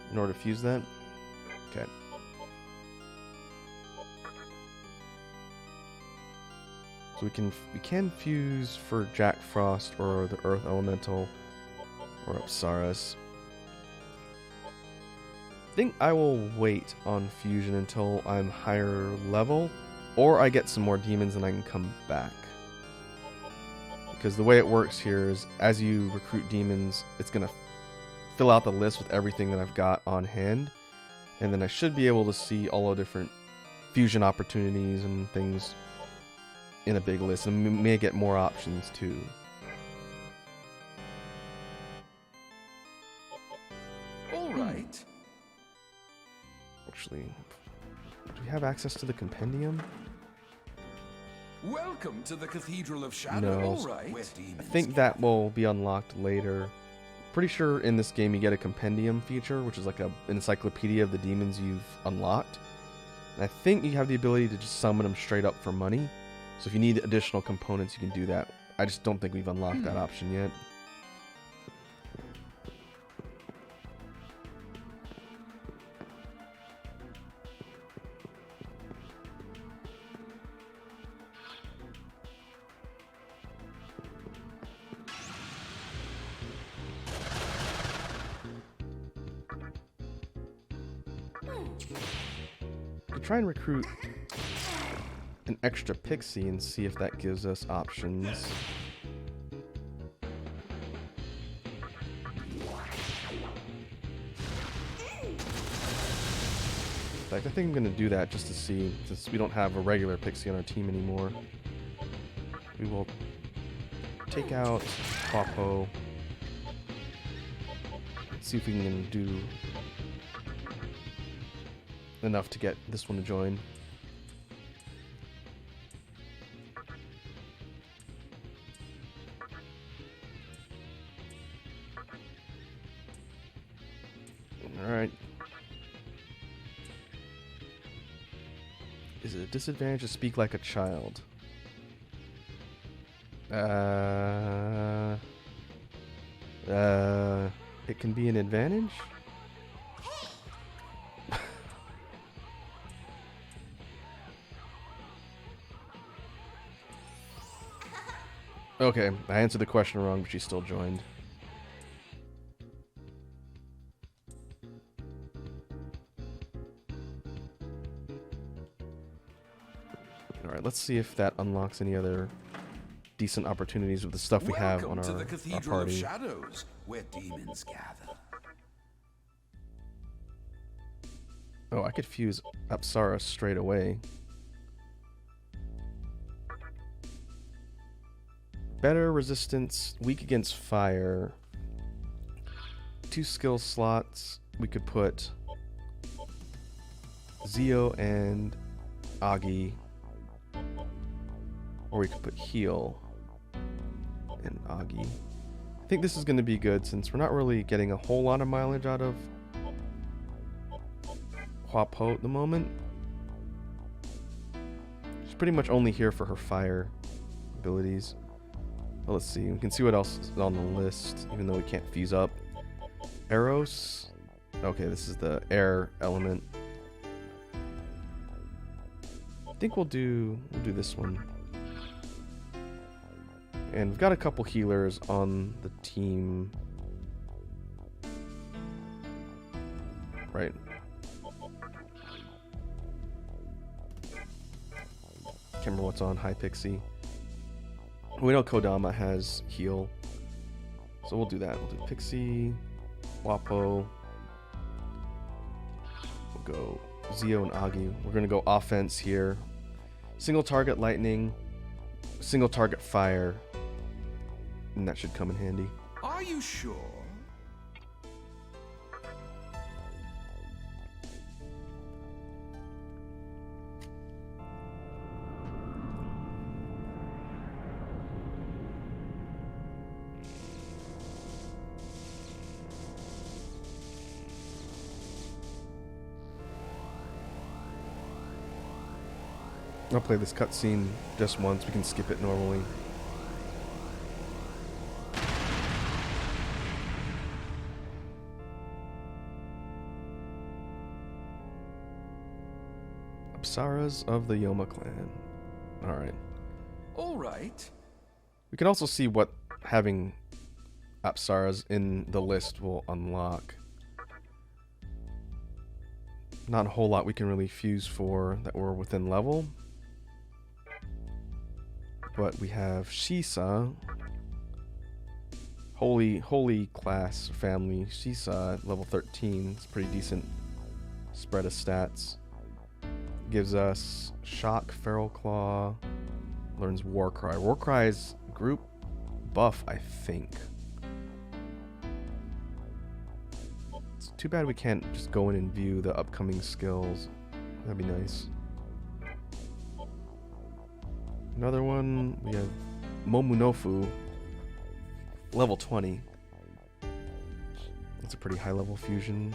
[SPEAKER 1] in order to fuse that. Okay. So we can fuse for Jack Frost or the Earth Elemental or Apsaras. I think I will wait on fusion until I'm higher level, or I get some more demons and I can come back. Because the way it works here is, as you recruit demons, it's going to fill out the list with everything that I've got on hand, and then I should be able to see all the different fusion opportunities and things in a big list, and we may get more options too.
[SPEAKER 12] All right.
[SPEAKER 1] Actually, do we have access to the compendium?
[SPEAKER 12] Welcome to the Cathedral of Shadow.
[SPEAKER 1] No.
[SPEAKER 12] All right.
[SPEAKER 1] I think that will be unlocked later. Pretty sure in this game you get a compendium feature, which is like an encyclopedia of the demons you've unlocked. And I think you have the ability to just summon them straight up for money. So if you need additional components, you can do that. I just don't think we've unlocked that option yet. We'll try and recruit an extra pixie and see if that gives us options. In fact, I think I'm going to do that just to see, since we don't have a regular pixie on our team anymore. We will take out Popo. See if we can do enough to get this one to join. Alright. Is it a disadvantage to speak like a child? It can be an advantage? Okay, I answered the question wrong, but she still joined. Alright, let's see if that unlocks any other decent opportunities with the stuff we have on
[SPEAKER 12] Welcome to the
[SPEAKER 1] our
[SPEAKER 12] Cathedral of
[SPEAKER 1] party.
[SPEAKER 12] Shadows, where demons gather.
[SPEAKER 1] Oh, I could fuse Apsara straight away. Better resistance, weak against fire. 2 skill slots. We could put Zio and Agi. Or we could put Heal and Agi. I think this is going to be good since we're not really getting a whole lot of mileage out of Huapo at the moment. She's pretty much only here for her fire abilities. Well, let's see. We can see what else is on the list, even though we can't fuse up. Eros. Okay, this is the air element. I think we'll do this one. And we've got a couple healers on the team. Right. Can't remember what's on High Pixie. We know Kodama has heal. So we'll do that. We'll do Pixie, Wapo. We'll go Zio and Agi. We're going to go offense here. Single target lightning, single target fire. And that should come in handy.
[SPEAKER 12] Are you sure?
[SPEAKER 1] I'll play this cutscene just once. We can skip it normally. Apsaras of the Yoma clan. Alright.
[SPEAKER 12] Alright.
[SPEAKER 1] We can also see what having Apsaras in the list will unlock. Not a whole lot we can really fuse for that were within level. But we have Shisa. Holy class family. Shisa at level 13. It's pretty decent spread of stats. Gives us Shock, Feral Claw. Learns Warcry. Warcry's group buff, I think. It's too bad we can't just go in and view the upcoming skills. That'd be nice. Another one, we have Momunofu, level 20. That's a pretty high level fusion.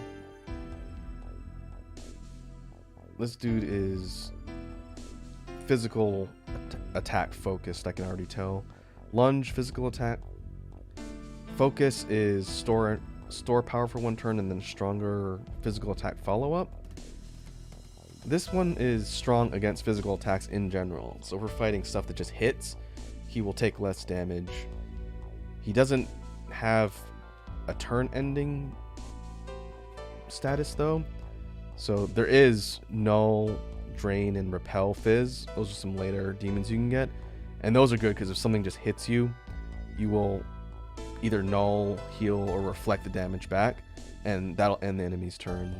[SPEAKER 1] This dude is physical attack focused, I can already tell. Lunge, physical attack. Focus is store power for one turn and then stronger physical attack follow-up. This one is strong against physical attacks in general. So if we're fighting stuff that just hits, he will take less damage. He doesn't have a turn ending status though. So there is Null, Drain, and Repel Fizz. Those are some later demons you can get. And those are good because if something just hits you, you will either Null, heal, or reflect the damage back. And that'll end the enemy's turn.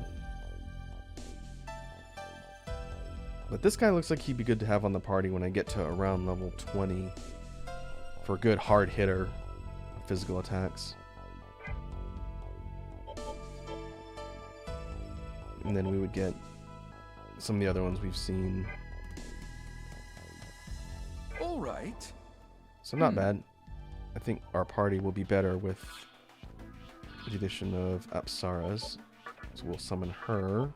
[SPEAKER 1] But this guy looks like he'd be good to have on the party when I get to around level 20 for a good hard hitter physical attacks. And then we would get some of the other ones we've seen.
[SPEAKER 12] All right.
[SPEAKER 1] So not bad. I think our party will be better with the addition of Apsaras. So we'll summon her.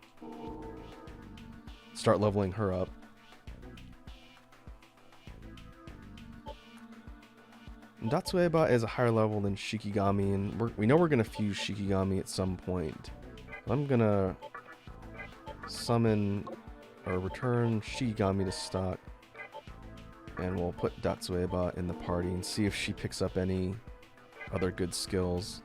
[SPEAKER 1] Start leveling her up. Datsueba is a higher level than Shikigami, and we know we're going to fuse Shikigami at some point. I'm going to summon or return Shikigami to stock, and we'll put Datsueba in the party and see if she picks up any other good skills.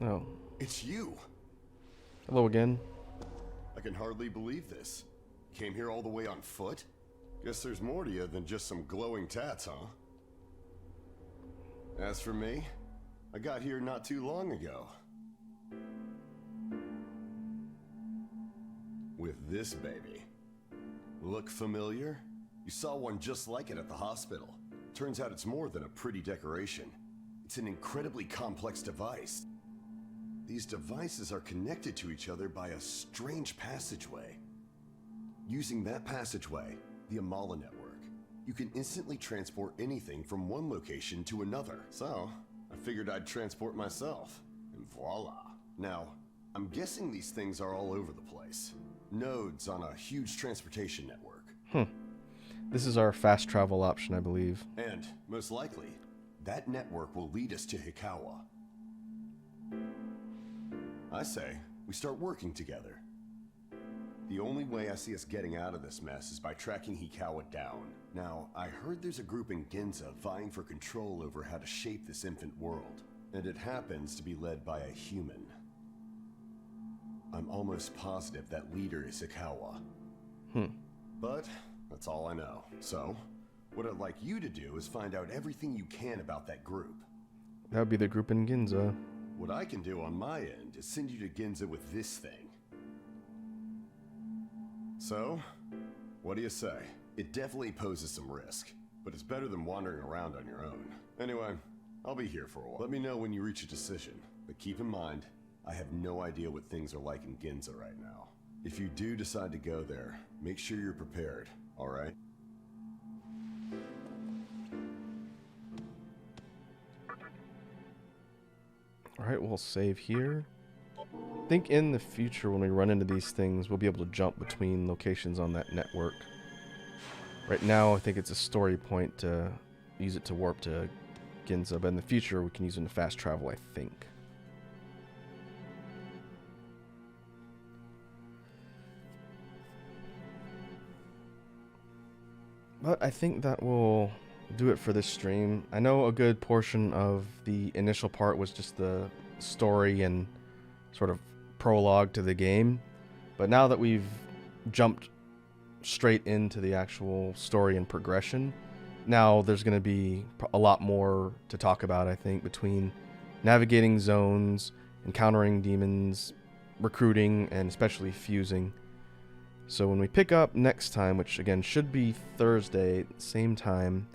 [SPEAKER 1] Oh.
[SPEAKER 4] It's you.
[SPEAKER 1] Hello again.
[SPEAKER 4] I can hardly believe this. Came here all the way on foot? Guess there's more to you than just some glowing tats, huh? As for me, I got here not too long ago. With this baby. Look familiar? You saw one just like it at the hospital. Turns out it's more than a pretty decoration. It's an incredibly complex device. These devices are connected to each other by a strange passageway. Using that passageway, the Amala network, you can instantly transport anything from one location to another. So, I figured I'd transport myself, and voila. Now, I'm guessing these things are all over the place. Nodes on a huge transportation network.
[SPEAKER 1] This is our fast travel option, I believe.
[SPEAKER 4] And, most likely, that network will lead us to Hikawa. I say, we start working together. The only way I see us getting out of this mess is by tracking Hikawa down. Now, I heard there's a group in Ginza vying for control over how to shape this infant world. And it happens to be led by a human. I'm almost positive that leader is Hikawa. But, that's all I know. So, what I'd like you to do is find out everything you can about that group.
[SPEAKER 1] That would be the group in Ginza.
[SPEAKER 4] What I can do on my end is send you to Ginza with this thing. So, what do you say? It definitely poses some risk, but it's better than wandering around on your own. Anyway, I'll be here for a while. Let me know when you reach a decision, but keep in mind, I have no idea what things are like in Ginza right now. If you do decide to go there, make sure you're prepared, alright?
[SPEAKER 1] Alright, we'll save here. I think in the future when we run into these things, we'll be able to jump between locations on that network. Right now, I think it's a story point to use it to warp to Ginza, but in the future, we can use it in fast travel, I think. But I think that will do it for this stream. I know a good portion of the initial part was just the story and sort of prologue to the game, but now that we've jumped straight into the actual story and progression, now there's going to be a lot more to talk about, I think, between navigating zones, encountering demons, recruiting, and especially fusing. So when we pick up next time, which again should be Thursday, same time,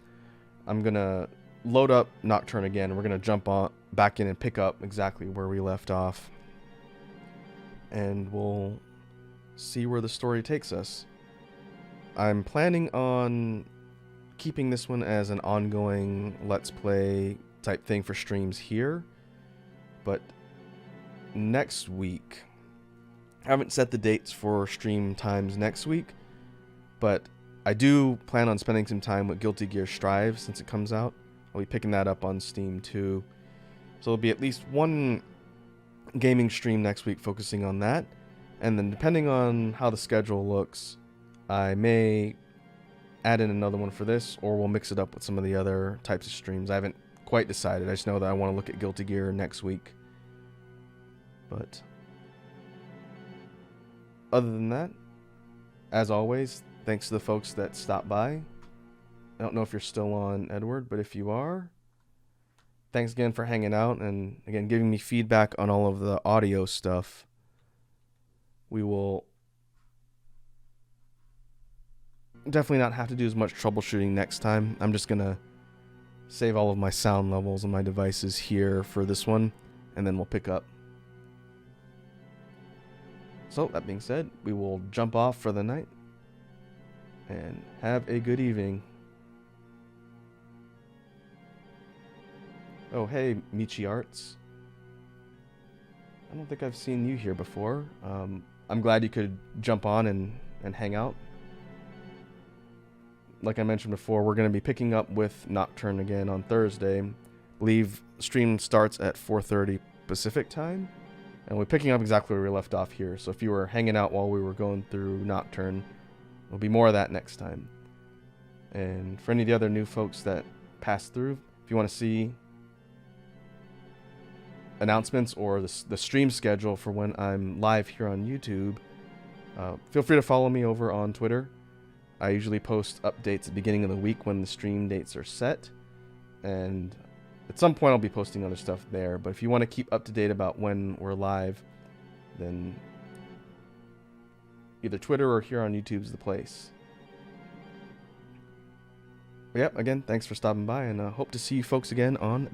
[SPEAKER 1] I'm going to load up Nocturne again. We're going to jump on back in and pick up exactly where we left off. And we'll see where the story takes us. I'm planning on keeping this one as an ongoing Let's Play type thing for streams here. But next week, I haven't set the dates for stream times next week, but I do plan on spending some time with Guilty Gear Strive since it comes out. I'll be picking that up on Steam too. So there'll be at least one gaming stream next week focusing on that. And then depending on how the schedule looks, I may add in another one for this, or we'll mix it up with some of the other types of streams. I haven't quite decided. I just know that I want to look at Guilty Gear next week. But other than that, as always, thanks to the folks that stopped by. I don't know if you're still on, Edward, but if you are, thanks again for hanging out and, again, giving me feedback on all of the audio stuff. We will definitely not have to do as much troubleshooting next time. I'm just going to save all of my sound levels on my devices here for this one, and then we'll pick up. So, that being said, we will jump off for the night, and have a good evening. Oh, hey, Michi Arts. I don't think I've seen you here before. I'm glad you could jump on and hang out. Like I mentioned before, we're going to be picking up with Nocturne again on Thursday. I believe stream starts at 4:30 Pacific time. And we're picking up exactly where we left off here. So if you were hanging out while we were going through Nocturne, there'll be more of that next time. And for any of the other new folks that pass through, if you want to see announcements or the stream schedule for when I'm live here on YouTube, feel free to follow me over on Twitter. I usually post updates at the beginning of the week when the stream dates are set, and at some point I'll be posting other stuff there. But if you want to keep up to date about when we're live, then either Twitter or here on YouTube is the place. But yep, again, thanks for stopping by, and hope to see you folks again on